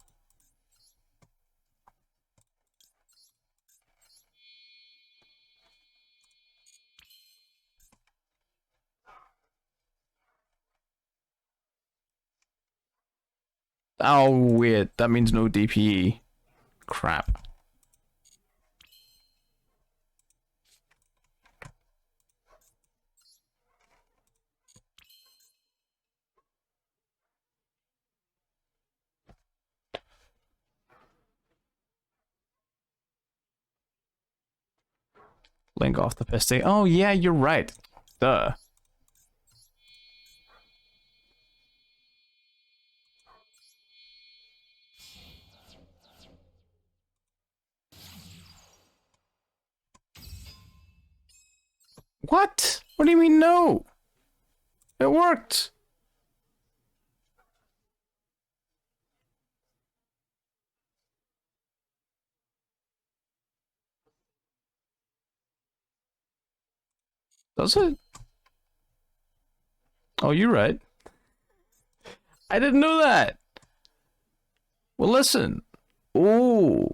Oh, wait, that means no DPE. Crap. Link off the Pisty. Oh, yeah, you're right. Duh. What? What do you mean no? It worked. Does it? Oh, you're right. I didn't know that. Well, listen. Oh.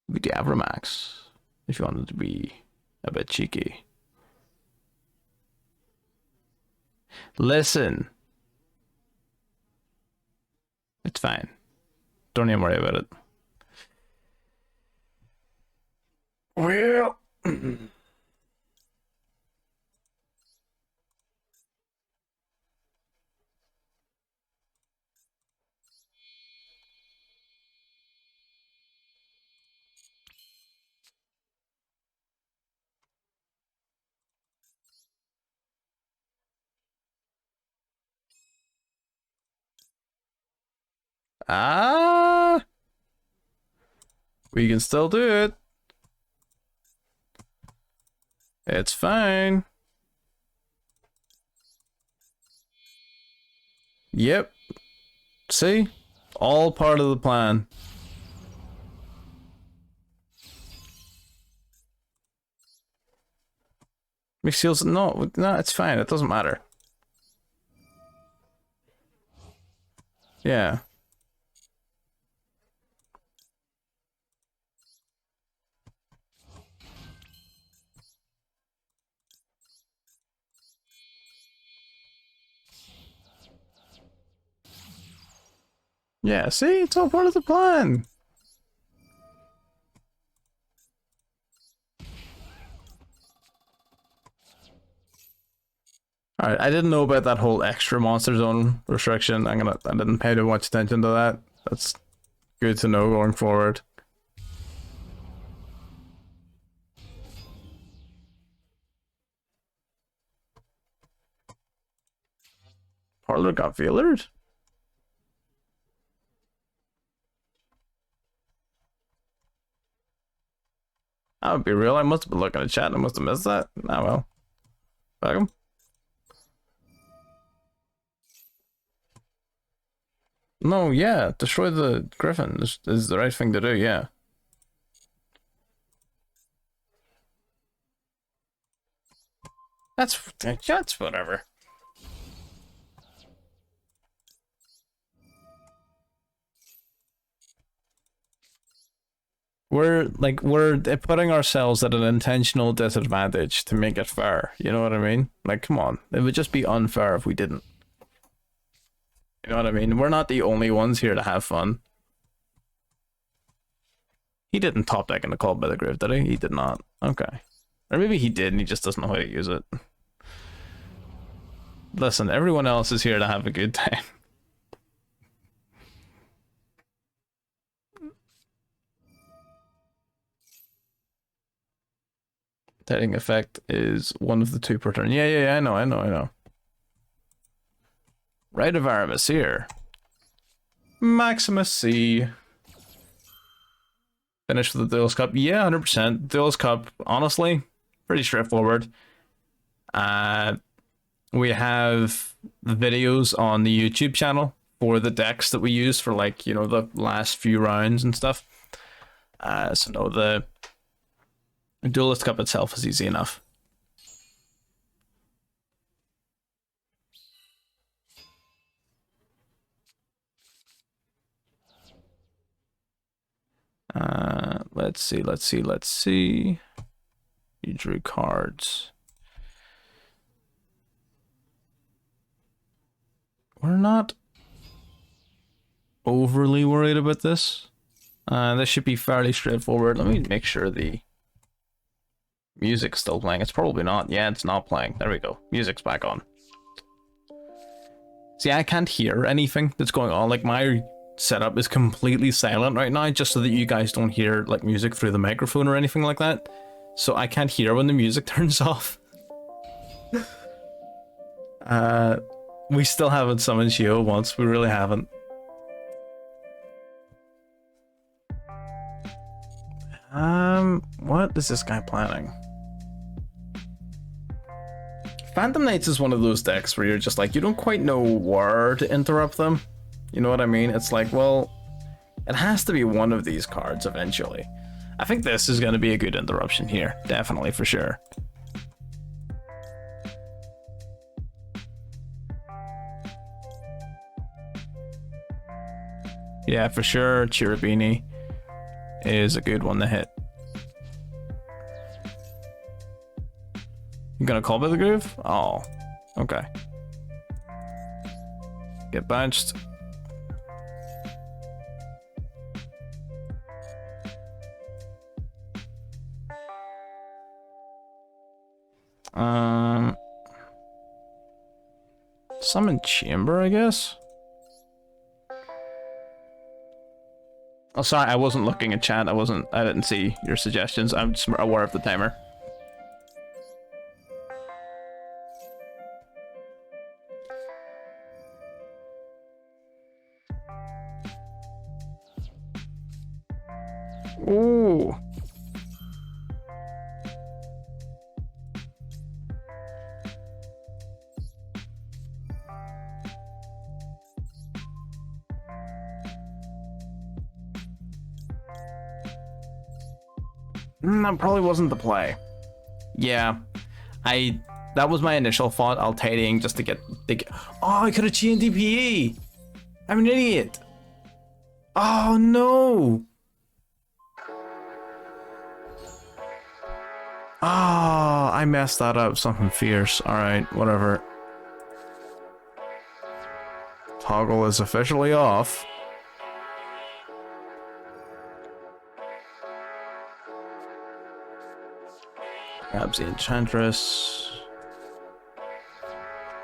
We could do Avramax if you wanted to be a bit cheeky. Listen. It's fine. Don't even worry about it. Well... Ah, we can still do it. It's fine. Yep. See? All part of the plan. Mixed heals, no, it's fine. It doesn't matter. Yeah. Yeah, see? It's all part of the plan. Alright, I didn't know about that whole extra monster zone restriction. I didn't pay too much attention to that. That's good to know going forward. Parlor got veilered? That would be real. I must have been looking at chat and I must have missed that. Ah well. Fuck him. No, yeah, destroy the griffin is the right thing to do, yeah. That's whatever. We're putting ourselves at an intentional disadvantage to make it fair. You know what I mean? Like, come on. It would just be unfair if we didn't. You know what I mean? We're not the only ones here to have fun. He didn't top deck in the Called by the Grave, did he? He did not. Okay. Or maybe he did and he just doesn't know how to use it. Listen, everyone else is here to have a good time. Tiding effect is one of the two per turn. Yeah, I know. Rite of Aramis here. Maximus C. Finish with the Duel's Cup. Yeah, 100%. Duel's Cup, honestly, pretty straightforward. We have videos on the YouTube channel for the decks that we use for, like, you know, the last few rounds and stuff. So no, the Duelist Cup itself is easy enough. Let's see. You drew cards. We're not overly worried about this. This should be fairly straightforward. Let me make sure the music's still playing. It's probably not. Yeah, it's not playing. There we go. Music's back on. See, I can't hear anything that's going on. Like, my setup is completely silent right now, just so that you guys don't hear, like, music through the microphone or anything like that. So I can't hear when the music turns off. We still haven't summoned Shio once. We really haven't. What is this guy planning? Phantom Knights is one of those decks where you're just like, you don't quite know where to interrupt them. You know what I mean? It's like, well, it has to be one of these cards eventually. I think this is going to be a good interruption here. Definitely, for sure. Yeah, for sure, Chirubini is a good one to hit. You gonna Call by the Groove? Oh, okay. Get bounced. Summon chamber, I guess. Oh, sorry, I wasn't looking at chat. I didn't see your suggestions. I'm just aware of the timer. Ooh. That probably wasn't the play. Yeah, that was my initial thought. I'll tidying just to get. Oh, I could have chained DPE. I'm an idiot. Oh no. Ah, I messed that up. Something fierce. All right, whatever. Toggle is officially off. Grabs the Enchantress.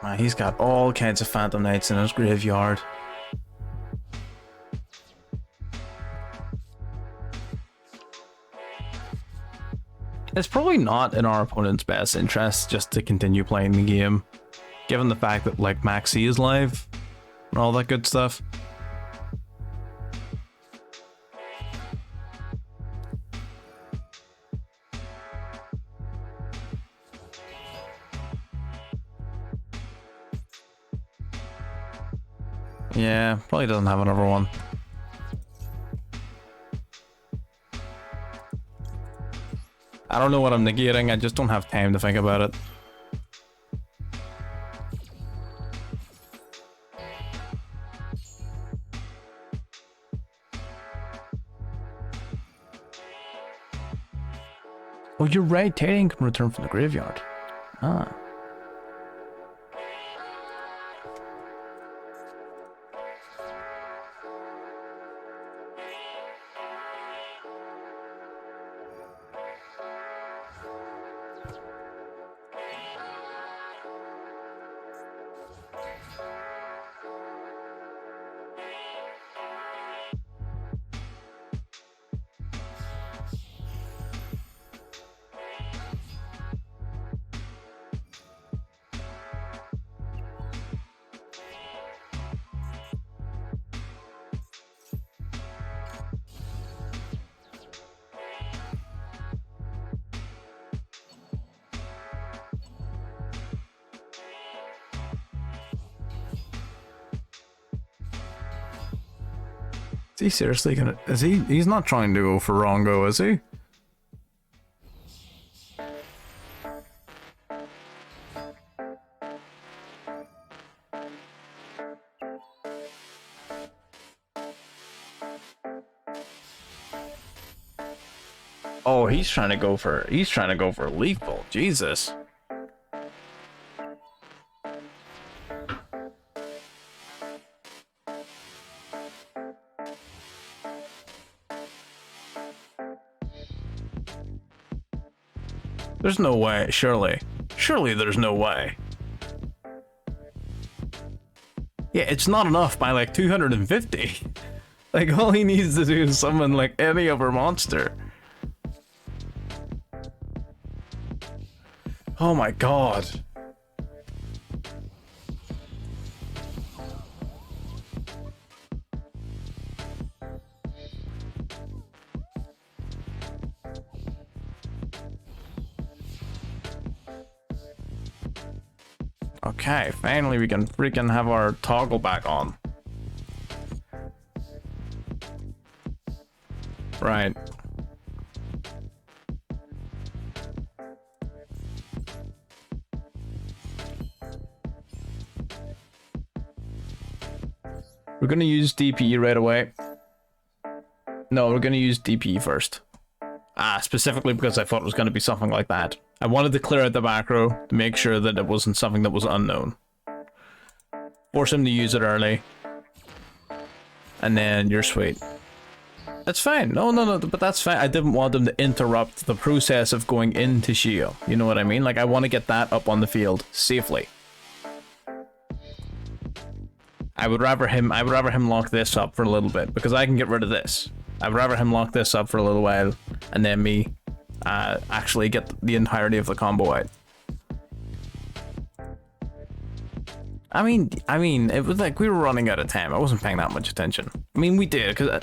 Man, he's got all kinds of Phantom Knights in his graveyard. It's probably not in our opponent's best interest just to continue playing the game, given the fact that like Maxi is live and all that good stuff. Yeah, probably doesn't have another one. I don't know what I'm negating, I just don't have time to think about it. Oh, you're right, Tarian can return from the graveyard. Ah. Is he seriously gonna... He's not trying to go for Rongo, is he? Oh, he's trying to go for lethal. Jesus. There's no way, surely. Surely there's no way. Yeah, it's not enough by like 250. Like, all he needs to do is summon like any other monster. Oh my god. Okay, finally we can freaking have our toggle back on. Right. We're gonna use DPE right away. No, we're gonna use DPE first. Specifically because I thought it was gonna be something like that. I wanted to clear out the macro to make sure that it wasn't something that was unknown. Force him to use it early. And then you're sweet. That's fine. No, but that's fine. I didn't want him to interrupt the process of going into Shio. You know what I mean? Like, I want to get that up on the field safely. I would rather him lock this up for a little bit, because I can get rid of this. I'd rather him lock this up for a little while, and then me actually get the entirety of the combo out. I mean, it was like we were running out of time. I wasn't paying that much attention. I mean, we did, because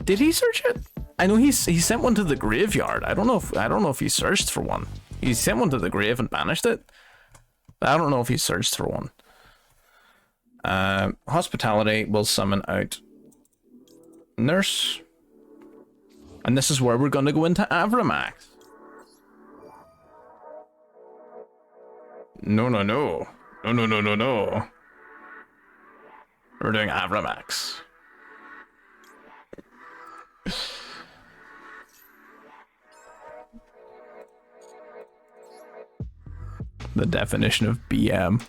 did he search it? I know he sent one to the graveyard. I don't know if he searched for one. He sent one to the grave and banished it. But I don't know if he searched for one. Hospitality will summon out Nurse. And this is where we're going to go into Avramax. No. We're doing Avramax. The definition of BM.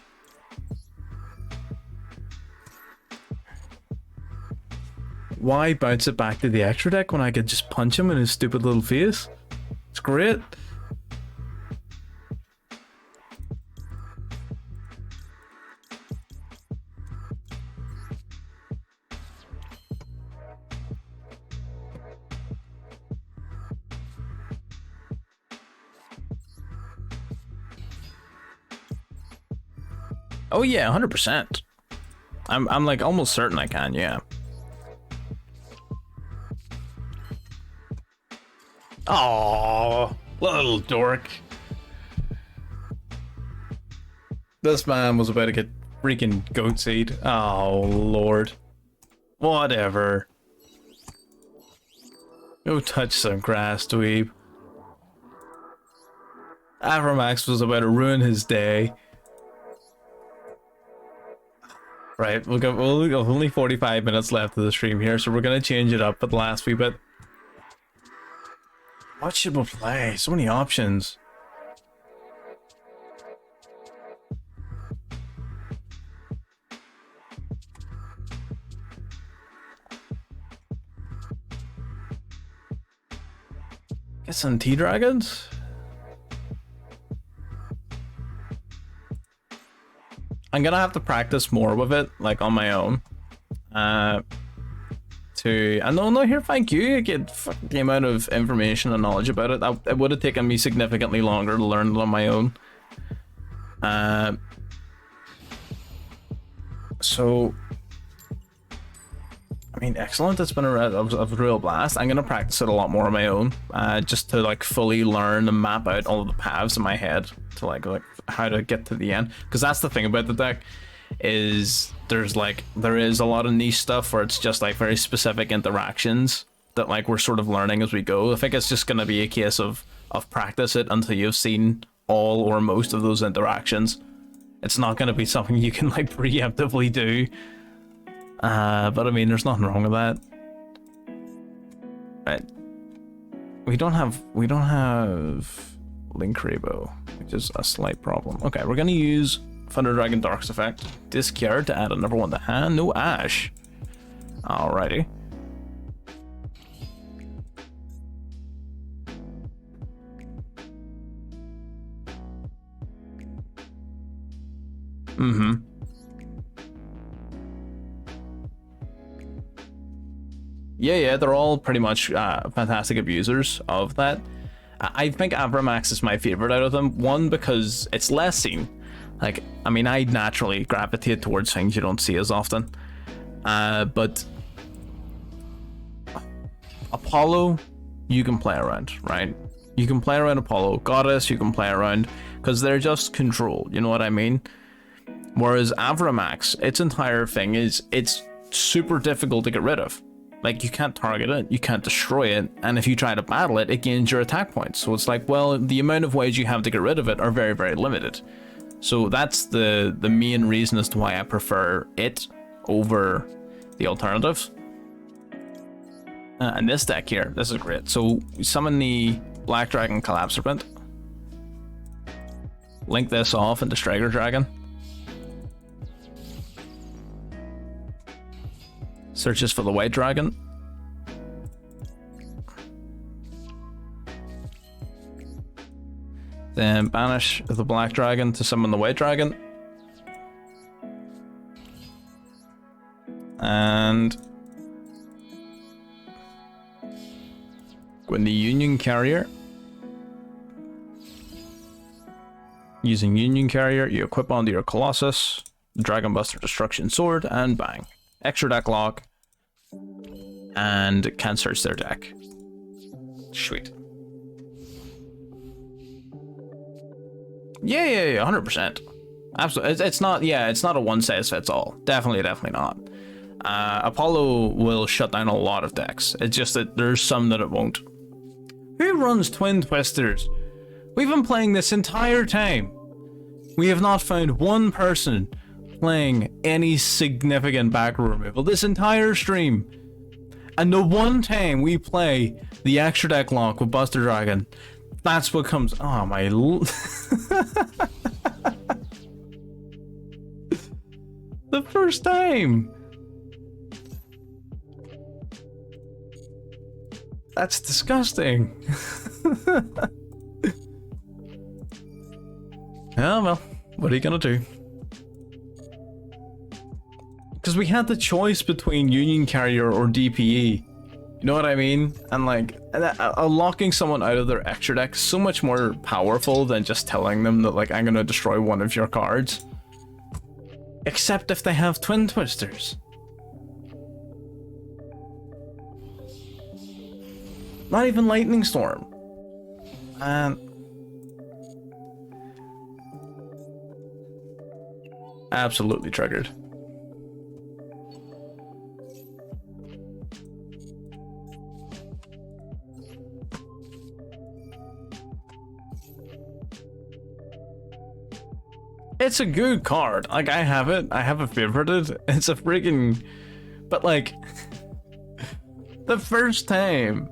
Why bounce it back to the extra deck when I could just punch him in his stupid little face? It's great. Oh yeah, 100%. I'm like almost certain I can, yeah. Oh, little dork. This man was about to get freaking goat seed. Oh lord. Whatever. Go touch some grass, dweeb. Avramax was about to ruin his day. Right, we'll have only 45 minutes left of the stream here, so we're gonna change it up at the last wee bit. What should we play? So many options. Get some T-Dragons? I'm gonna have to practice more with it, like on my own. And no, here, thank you. I get the amount of information and knowledge about it. It would have taken me significantly longer to learn it on my own. So, I mean, excellent. It's been a real blast. I'm gonna practice it a lot more on my own, just to like fully learn and map out all of the paths in my head to like how to get to the end. Because that's the thing about the deck, is there is a lot of niche stuff where it's just like very specific interactions that like we're sort of learning as we go. I think it's just gonna be a case of practice it until you've seen all or most of those interactions. It's not gonna be something you can like preemptively do. But I mean, there's nothing wrong with that. Right. We don't have Link Rebo, which is a slight problem. Okay, we're gonna use Thunder Dragon Dark's effect. Discard to add another one to hand. No Ash. Alrighty. Yeah, they're all pretty much fantastic abusers of that. I think Avramax is my favorite out of them. One, because it's less seen. Like, I mean, I naturally gravitate towards things you don't see as often. But Apollo, you can play around, right? You can play around Apollo. Goddess, you can play around, because they're just control, you know what I mean? Whereas Avramax, its entire thing is, it's super difficult to get rid of. Like, you can't target it, you can't destroy it, and if you try to battle it, it gains your attack points. So it's like, well, the amount of ways you have to get rid of it are very, very limited. So that's the main reason as to why I prefer it over the alternatives. And this deck here, this is great. So we summon the Black Dragon Collapse Serpent. Link this off into Striker Dragon. Searches for the white dragon. Then banish the black dragon to summon the white dragon. And go in the Union Carrier. Using Union Carrier, you equip onto your Colossus, Dragon Buster Destruction Sword, and bang. Extra deck lock. And can search their deck. Sweet. Yeah, 100%. Absolutely. It's not, yeah, it's not a one size fits all. Definitely not. Apollo will shut down a lot of decks. It's just that there's some that it won't. Who runs Twin Twisters? We've been playing this entire time. We have not found one person playing any significant back row removal this entire stream. And the one time we play the extra deck lock with Buster Dragon, that's what comes. Oh my. The first time. That's disgusting. Oh well, what are you gonna do? Because we had the choice between Union Carrier or DPE. You know what I mean? And like, locking someone out of their extra deck is so much more powerful than just telling them that like, I'm gonna destroy one of your cards. Except if they have Twin Twisters. Not even Lightning Storm. And absolutely triggered. It's a good card. Like, I have it. I have it favorited. It's a freaking... But, like... the first time...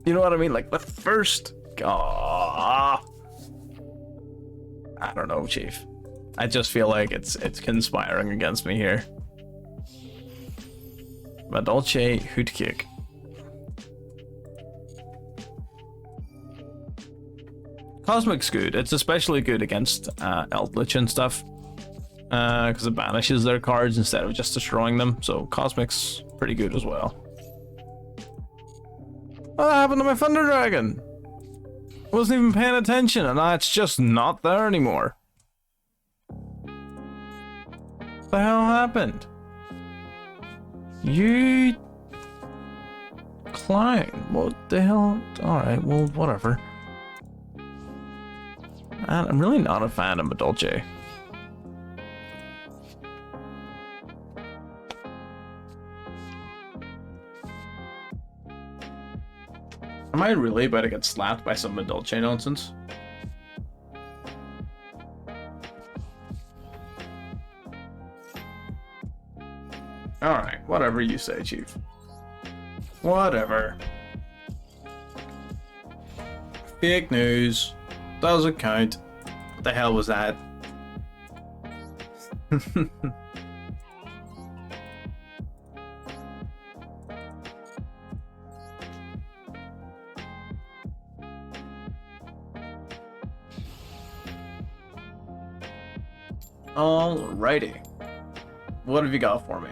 You know what I mean? Like, the first... I don't know, Chief. I just feel like it's conspiring against me here. Madolche Hoot Kick. Cosmic's good. It's especially good against Eldritch and stuff. Because it banishes their cards instead of just destroying them. So Cosmic's pretty good as well. What happened to my Thunder Dragon? I wasn't even paying attention and now it's just not there anymore. What the hell happened? You... clown. What the hell? Alright, well, whatever. Man, I'm really not a fan of Madolche. Am I really about to get slapped by some Madolche nonsense? Alright, whatever you say, Chief. Whatever. Fake news. Doesn't count. What the hell was that? Alrighty. What have you got for me?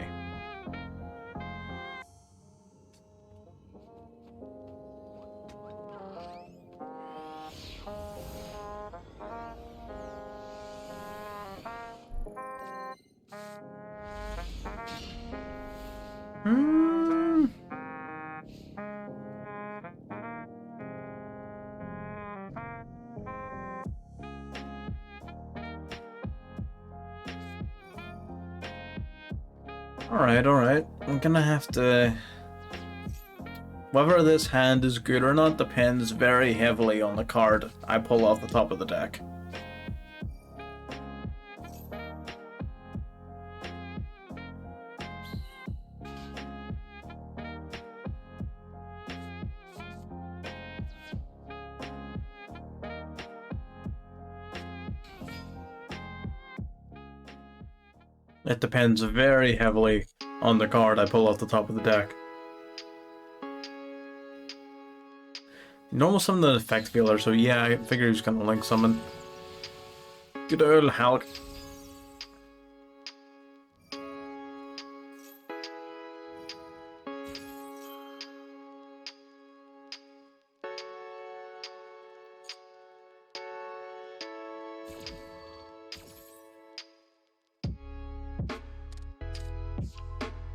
Alright. I'm gonna have to... Whether this hand is good or not depends very heavily on the card I pull off the top of the deck. It depends very heavily on the card I pull off the top of the deck. Normal summon the effect fielder, so yeah, I figured he was gonna link summon. Good old Hulk.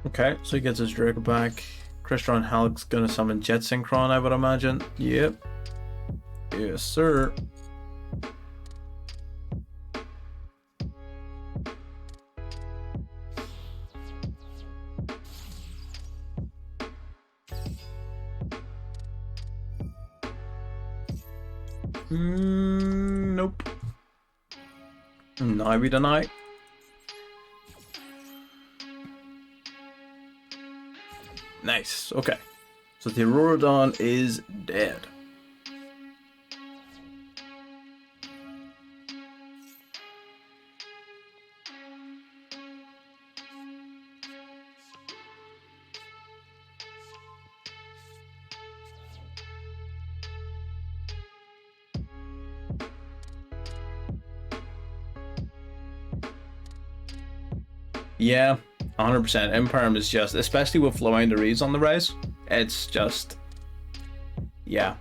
Okay, so he gets his Draco back. Crystron Hulk's gonna summon Jet Synchron, I would imagine. Yep. Yes, sir. Nope. No, we deny. Nice. Okay. So the Auroradon is dead. Yeah, 100%. Imperm is just, especially with Floowandereeze on the rise, it's just, yeah.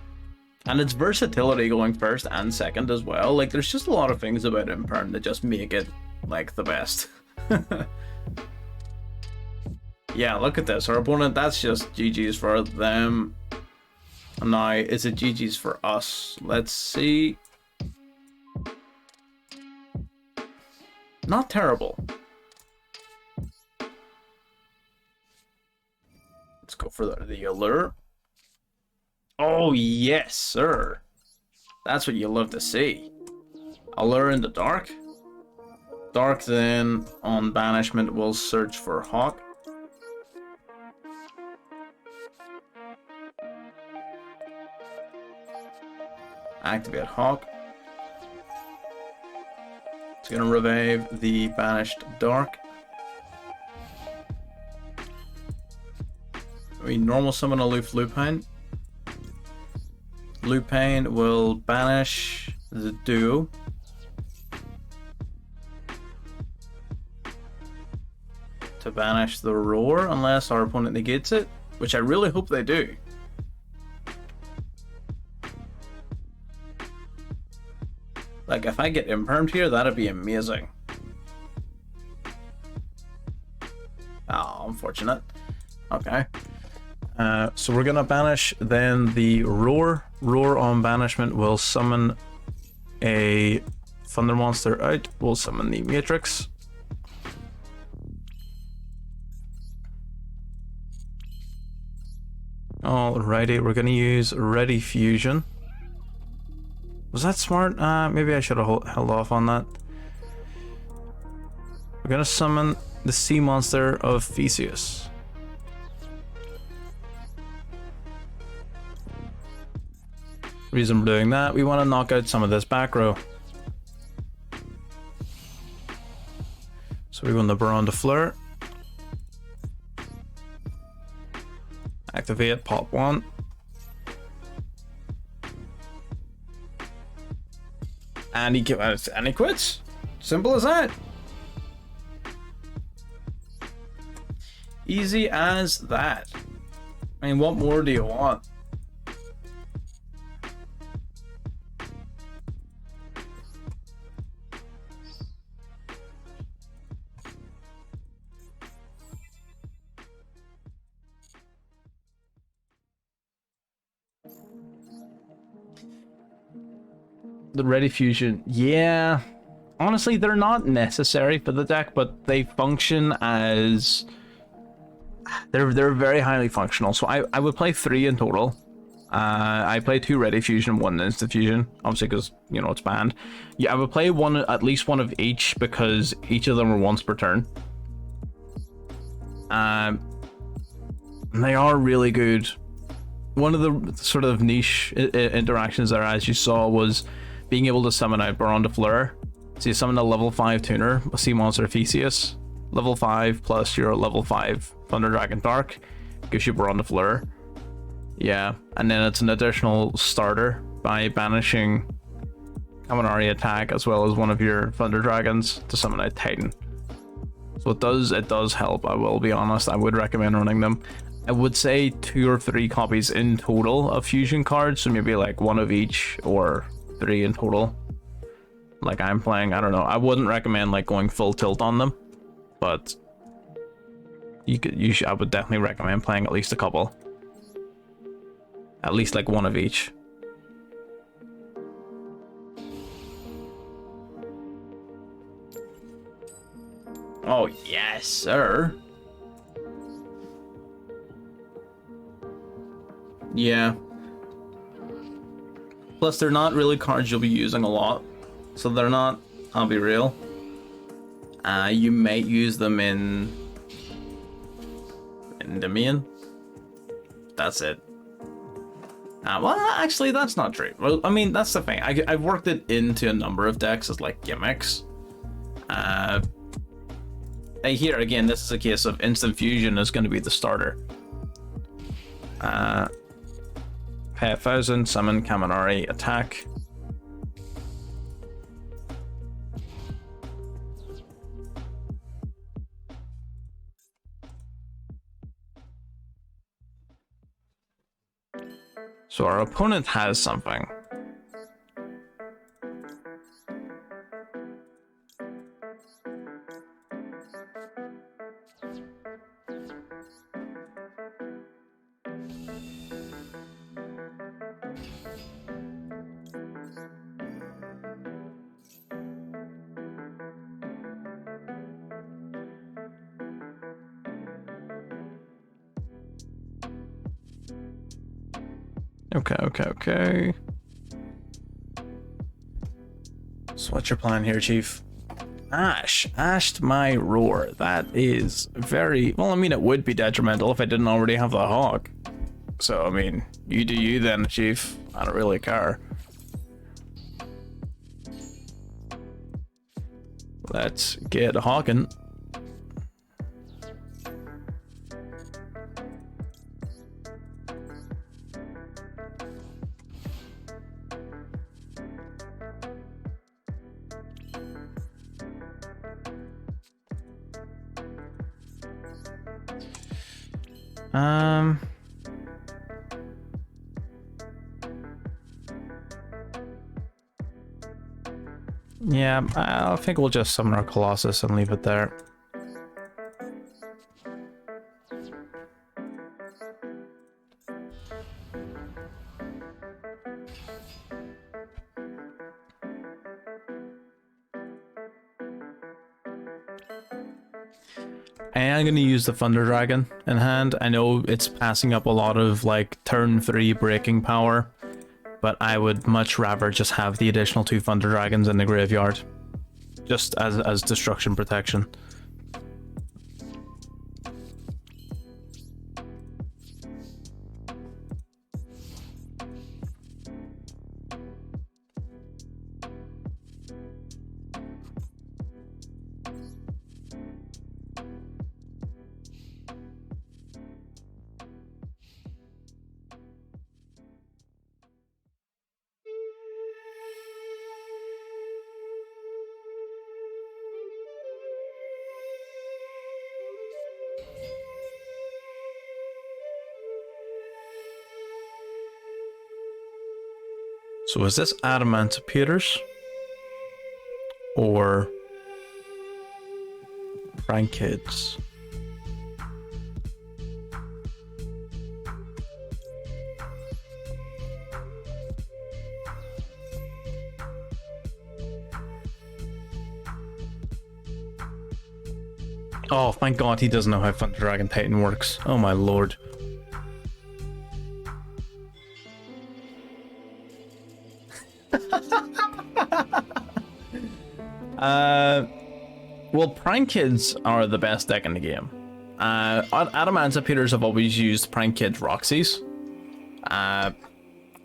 And its versatility going first and second as well. Like, there's just a lot of things about Imperm that just make it, like, the best. Yeah, look at this. Our opponent, that's just GG's for them. And now, is it GG's for us? Let's see. Not terrible. Let's go for the allure. Oh, yes, sir. That's what you love to see. Allure in the dark. Dark then, on banishment, will search for Hawk. Activate Hawk. It's going to revive the banished Dark. We normal summon aloof Lupine. Lupine will banish the Duel. To banish the Roar, unless our opponent negates it, which I really hope they do. Like, if I get impermed here, that'd be amazing. Oh, unfortunate. Okay. So we're gonna banish then the Roar. Roar on banishment will summon a Thunder monster out. We'll summon the Matrix. Alrighty, we're gonna use Ready Fusion. Was that smart? Maybe I should have held off on that. We're gonna summon the sea monster of Theseus. Reason for doing that, we want to knock out some of this back row. So we want the Baron de Fleur. Activate, pop one. And he quits. Simple as that. Easy as that. I mean, what more do you want? The Ready Fusion, yeah. Honestly, they're not necessary for the deck, but they function as... They're very highly functional. So I would play 3 in total. I play 2 Ready Fusion, 1 Instant Fusion, obviously because, you know, it's banned. Yeah, I would play at least one of each, because each of them are once per turn. They are really good. One of the sort of niche interactions there, as you saw, was being able to summon out Baron de Fleur. So you summon a level 5 tuner, a sea monster Theseus. level 5 plus your level 5 Thunder Dragon Dark gives you Baron de Fleur. Yeah, and then it's an additional starter by banishing Kaminari attack as well as one of your Thunder Dragons to summon a Titan. So it does help, I will be honest. I would recommend running them. I would say 2 or 3 copies in total of fusion cards, so maybe like 1 of each or 3 in total. Like I'm playing, I don't know. I wouldn't recommend like going full tilt on them, but I would definitely recommend playing at least a couple. At least like 1 of each. Oh yes, sir. Yeah. Plus, they're not really cards you'll be using a lot. So they're not, I'll be real. You might use them in Endymion. That's it. Well, actually, that's not true. Well, I mean, that's the thing. I've worked it into a number of decks as like gimmicks. Here, again, this is a case of Instant Fusion is going to be the starter. Pay 1,000, summon Kaminari, attack. So our opponent has something. Okay. So what's your plan here, Chief? Ashed my roar. That is very... Well, I mean, it would be detrimental if I didn't already have the Hawk. So, I mean, you do you then, Chief. I don't really care. Let's get hawking. Yeah, I think we'll just summon our Colossus and leave it there. I am going to use the Thunder Dragon in hand. I know it's passing up a lot of like turn 3 breaking power, but I would much rather just have the additional 2 Thunder Dragons in the graveyard, just as destruction protection. So is this Adamantipeaters or Prank Kids? Oh, thank God he doesn't know how Thunder Dragon Titan works. Oh my lord. Well, Prank Kids are the best deck in the game. Adamantipeaters have always used Prank Kids Roxy's. I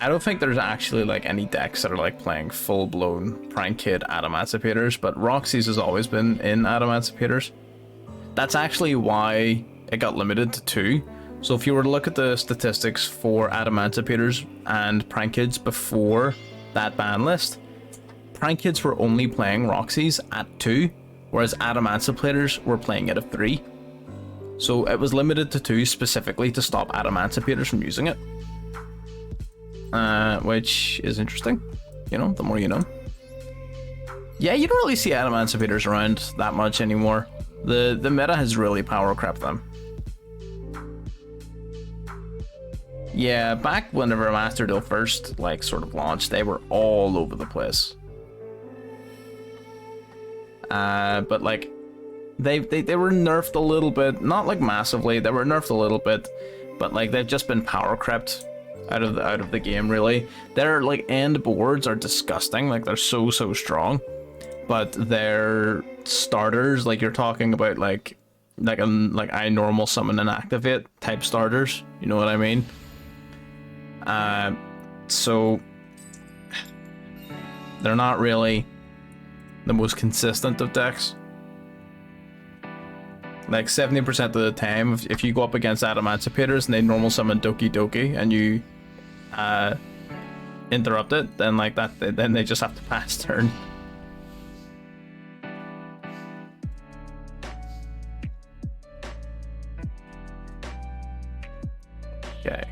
don't think there's actually like any decks that are like playing full-blown Prank Kid Adamantipeaters, but Roxy's has always been in Adamantipeaters. that's actually why it got limited to 2. So if you were to look at the statistics for Adamantipator's and Prank Kids before that ban list, Prank Kids were only playing Roxy's at 2, whereas Adamantipator's were playing it at 3. So it was limited to 2 specifically to stop Adamantipator's from using it. Which is interesting. You know, the more you know. Yeah, you don't really see Adamantipator's around that much anymore. The meta has really power crept them. Yeah, back whenever Master Duel first like sort of launched, they were all over the place. But like they were nerfed a little bit, not like massively. They were nerfed a little bit, but like they've just been power crept out of the game. Really, their like end boards are disgusting. Like they're so strong, but their starters, like you're talking about like I normal summon and activate type starters. You know what I mean? So they're not really the most consistent of decks. Like 70% of the time, if you go up against Adamantipator's and they normal summon Doki Doki and you interrupt it, then like that, then they just have to pass turn. Okay.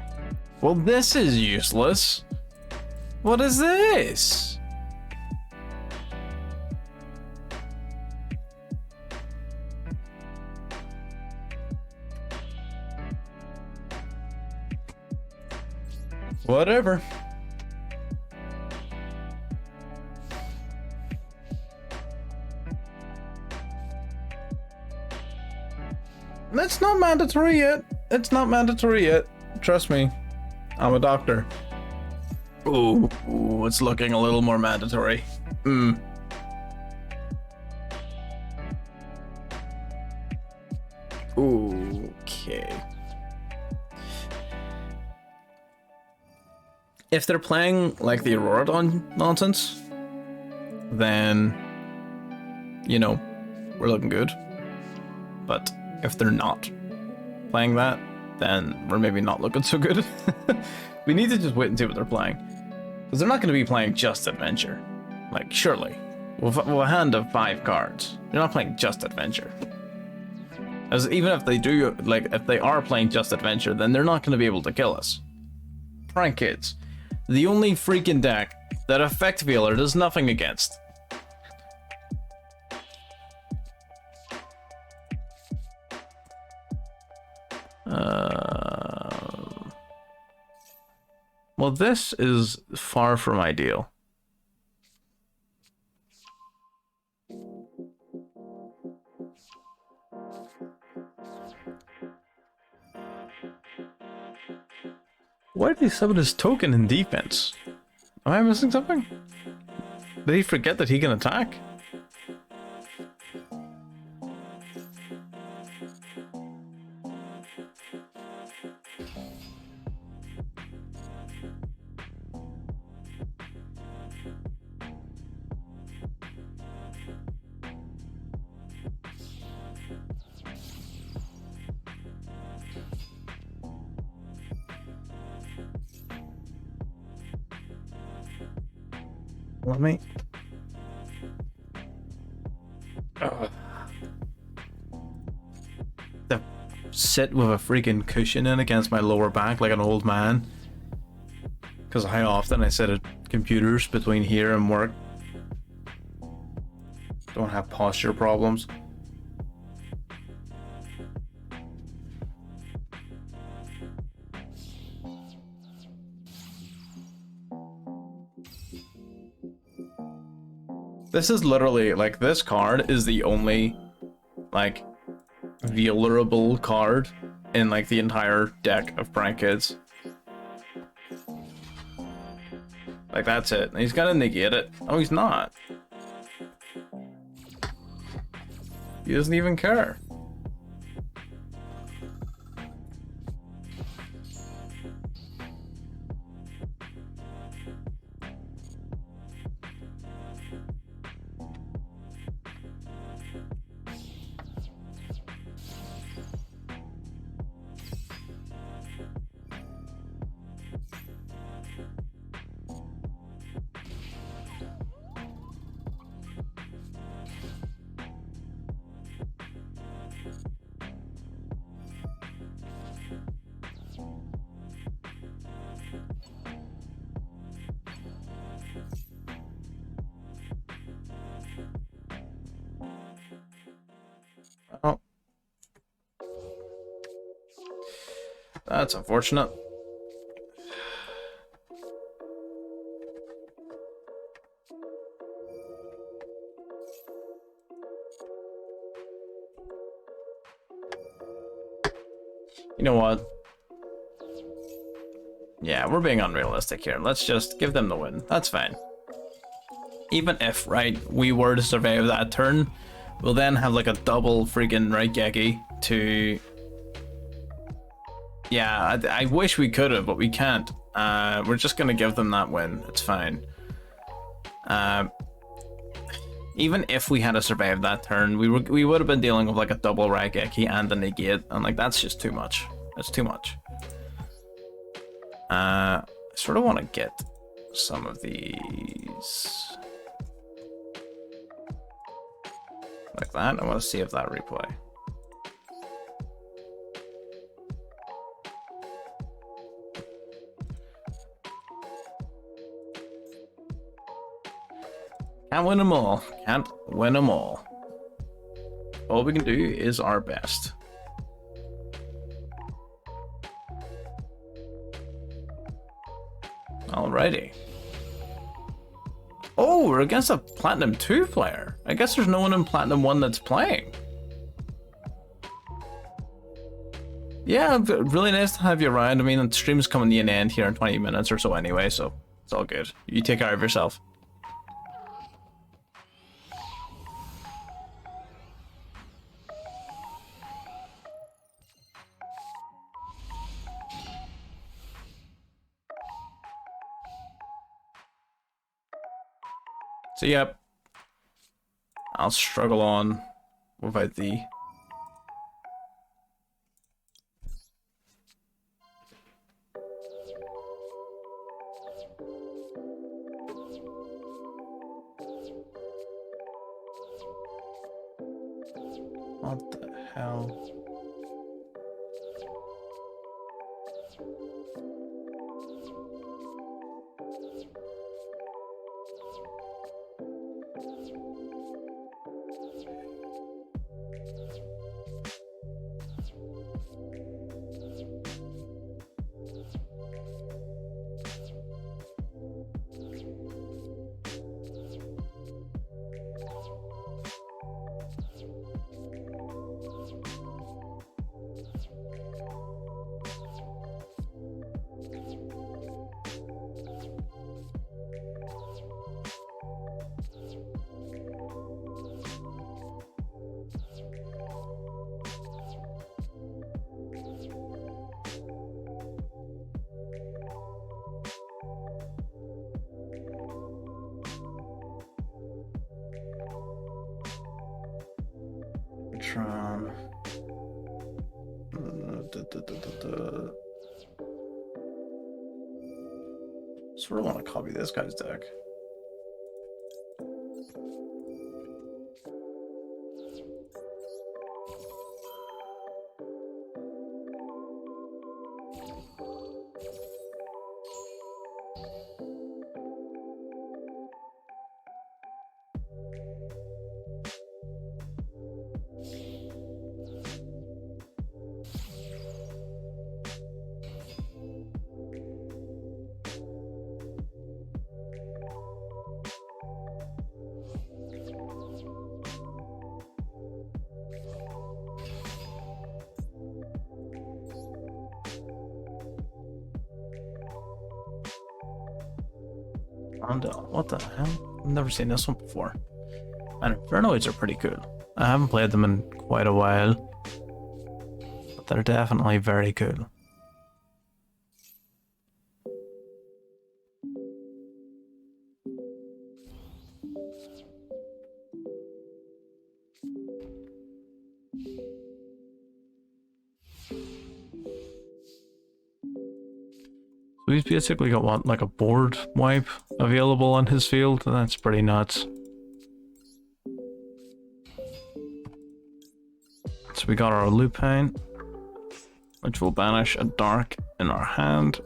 Well, this is useless. What is this? Whatever. It's not mandatory yet. It's not mandatory yet. Trust me. I'm a doctor. Ooh, it's looking a little more mandatory. Okay. If they're playing like the Aurora nonsense, then, you know, we're looking good. But if they're not playing that, then we're maybe not looking so good. We need to just wait and see what they're playing. Because they're not going to be playing just Adventure. Like, surely. With a hand of 5 cards, you're not playing just Adventure. As even if they do, like, if they are playing just Adventure, then they're not going to be able to kill us. Prank Kids. The only freaking deck that Effect Veiler does nothing against. Well, this is far from ideal. Why did he summon his token in defense? Am I missing something? Did he forget that he can attack? Let me... To sit with a freaking cushion in against my lower back like an old man. Because how often I sit at computers between here and work. Don't have posture problems. This is literally, like, this card is the only, like, veilerable card in, like, the entire deck of Prank Kids. Like, that's it. He's gonna negate it. Oh, he's not. He doesn't even care. That's unfortunate. You know what? Yeah, we're being unrealistic here. Let's just give them the win. That's fine. Even if, right, we were to survive that turn, we'll then have like a double freaking Raigeki to... Yeah, I wish we could have, but we can't. We're just gonna give them that win. It's fine. Even if we had to survive that turn, we would have been dealing with like a double Raigeki and a negate, and like that's just too much. That's too much. I sort of want to get some of these like that. I want to save that replay. Can't win them all. Can't win them all. All we can do is our best. Alrighty. Oh, we're against a Platinum 2 player. I guess there's no one in Platinum 1 that's playing. Yeah, really nice to have you around. I mean, the stream's coming to an end here in 20 minutes or so anyway, so it's all good. You take care of yourself. So yep, I'll struggle on without the... What the hell? Sort of want to copy this guy's deck. What the hell? I've never seen this one before. And Infernoids are pretty cool. I haven't played them in quite a while, but they're definitely very cool. So he's basically got what, like a board wipe available on his field? That's pretty nuts. So we got our Lupine, which will banish a dark in our hand.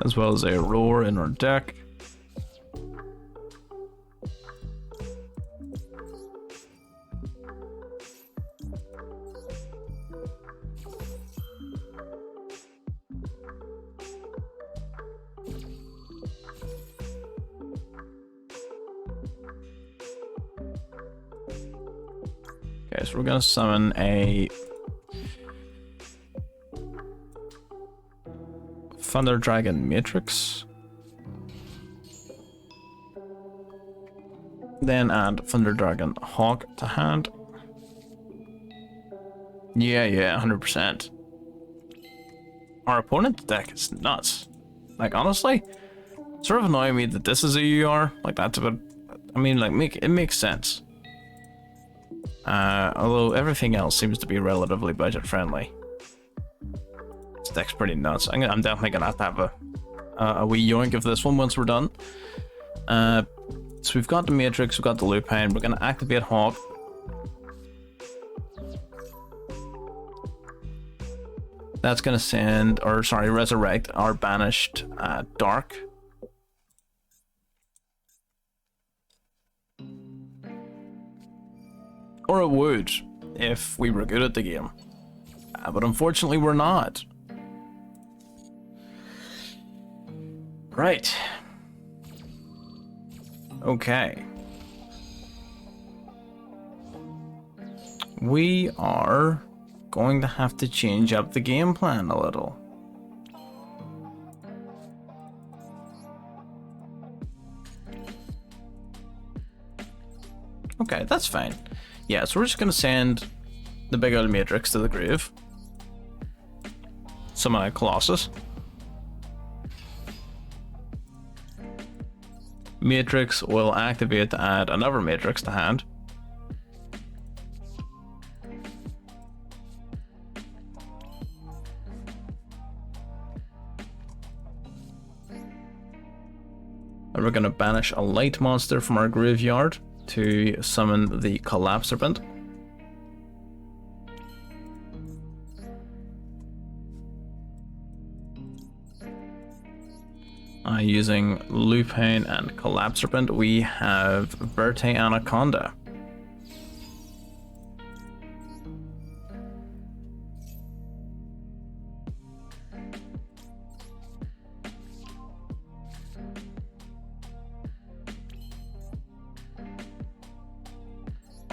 as well as a roar in our deck. Okay, so we're gonna summon a Thunder Dragon Matrix. Then add Thunder Dragon Hawk to hand. Yeah, 100%. Our opponent's deck is nuts. Like, honestly, sort of annoying me that this is a UR. Like, that's a bit, I mean, like, it makes sense. Although everything else seems to be relatively budget friendly. This deck's pretty nuts. I'm definitely gonna have to have a wee yoink of this one once we're done. So we've got the Matrix, we've got the Lupine, we're gonna activate Hawk. That's gonna send, or sorry, resurrect our banished Dark. Or it would, if we were good at the game. But unfortunately we're not. Right. Okay. We are going to have to change up the game plan a little. Okay, that's fine. Yeah, so we're just gonna send the big old Matrix to the grave. Summon a Colossus. Matrix will activate to add another Matrix to hand. And we're gonna banish a light monster from our graveyard to summon the Collapse Serpent. Using Lupine and Collapse Serpent, we have Verte Anaconda.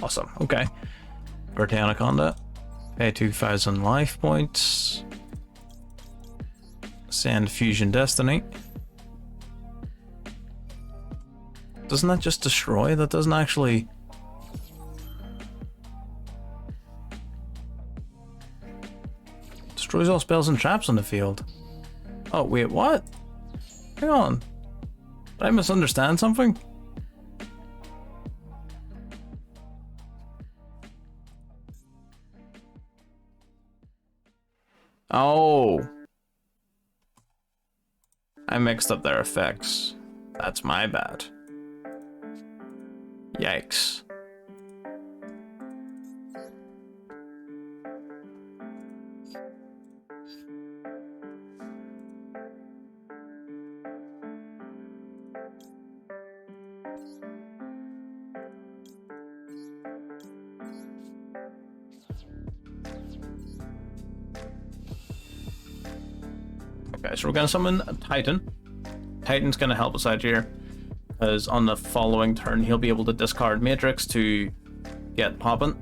Awesome, okay. Verte Anaconda. Pay 2,000 life points. Send Fusion Destiny. Doesn't that just destroy? That doesn't actually... Destroys all spells and traps on the field. Oh, wait, what? Hang on. Did I misunderstand something? Oh. I mixed up their effects. That's my bad. Yikes. Okay, so we're gonna summon a Titan. Titan's gonna help us out here, because on the following turn he'll be able to discard Matrix to get poppin'.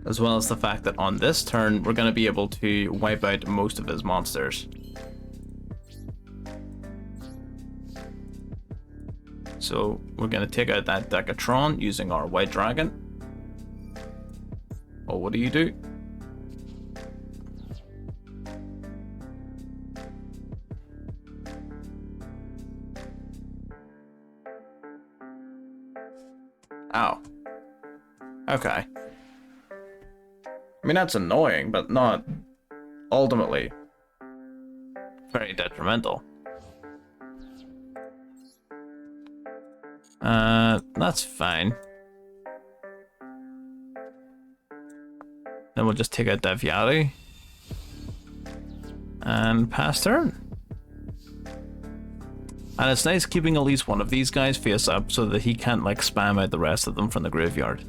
As well as the fact that on this turn we're going to be able to wipe out most of his monsters. So we're going to take out that Decatron using our White Dragon. Oh, what do you do? Ow. Okay. I mean, that's annoying, but not ultimately very detrimental. That's fine. then we'll just take out Deviati. And pass turn. And it's nice keeping at least one of these guys face up so that he can't like spam out the rest of them from the graveyard.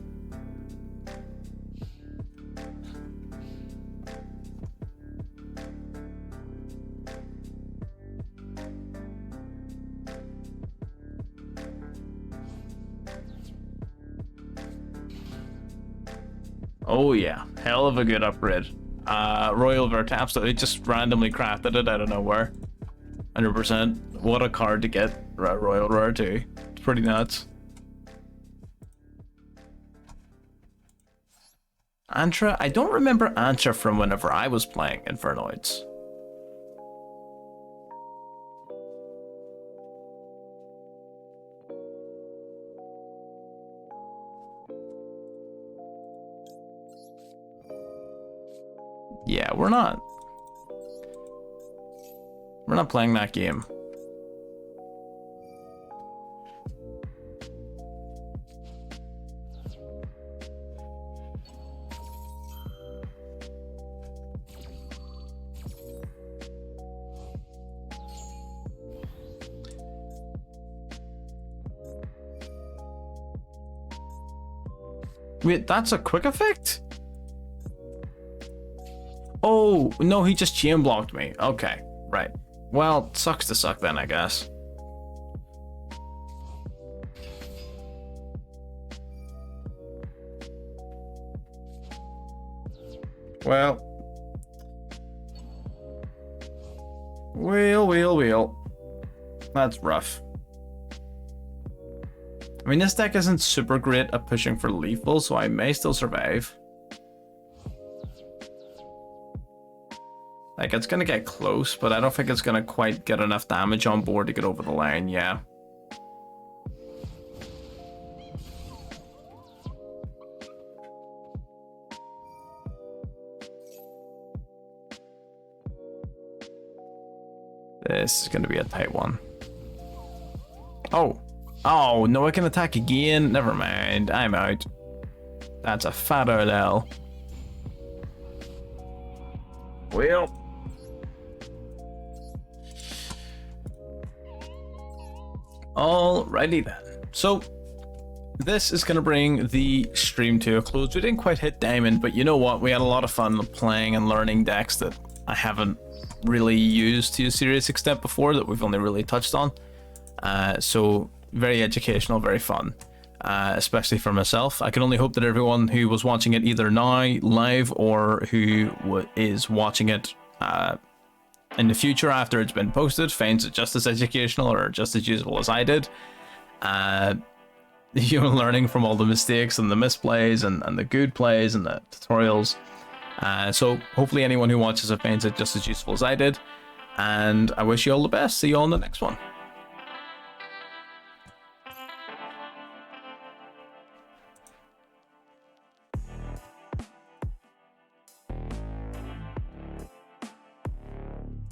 Oh yeah, hell of a good upgrade. Royal Vertaps, so it just randomly crafted it out of nowhere. 100%. What a card to get Royal Rare too. It's pretty nuts. Antra? I don't remember Antra from whenever I was playing Infernoids. Yeah, we're not playing that game. Wait, that's a quick effect? Oh, no, he just chain blocked me. Okay, right. Well, sucks to suck then, I guess. Well. Wheel. That's rough. I mean, this deck isn't super great at pushing for lethal, so I may still survive. Like, it's gonna get close, but I don't think it's gonna quite get enough damage on board to get over the line, yeah. This is gonna be a tight one. Oh, no, I can attack again. Never mind, I'm out. That's a fat old L. Well. Alrighty then. So this is going to bring the stream to a close. We didn't quite hit diamond, but you know what? We had a lot of fun playing and learning decks that I haven't really used to a serious extent before, that we've only really touched on. So very educational, very fun, especially for myself. I can only hope that everyone who was watching it either now live or who is watching it in the future after it's been posted finds it just as educational or just as useful as I did. You know, learning from all the mistakes and the misplays and the good plays and the tutorials. So hopefully anyone who watches it finds it just as useful as I did. And I wish you all the best. See you all in the next one.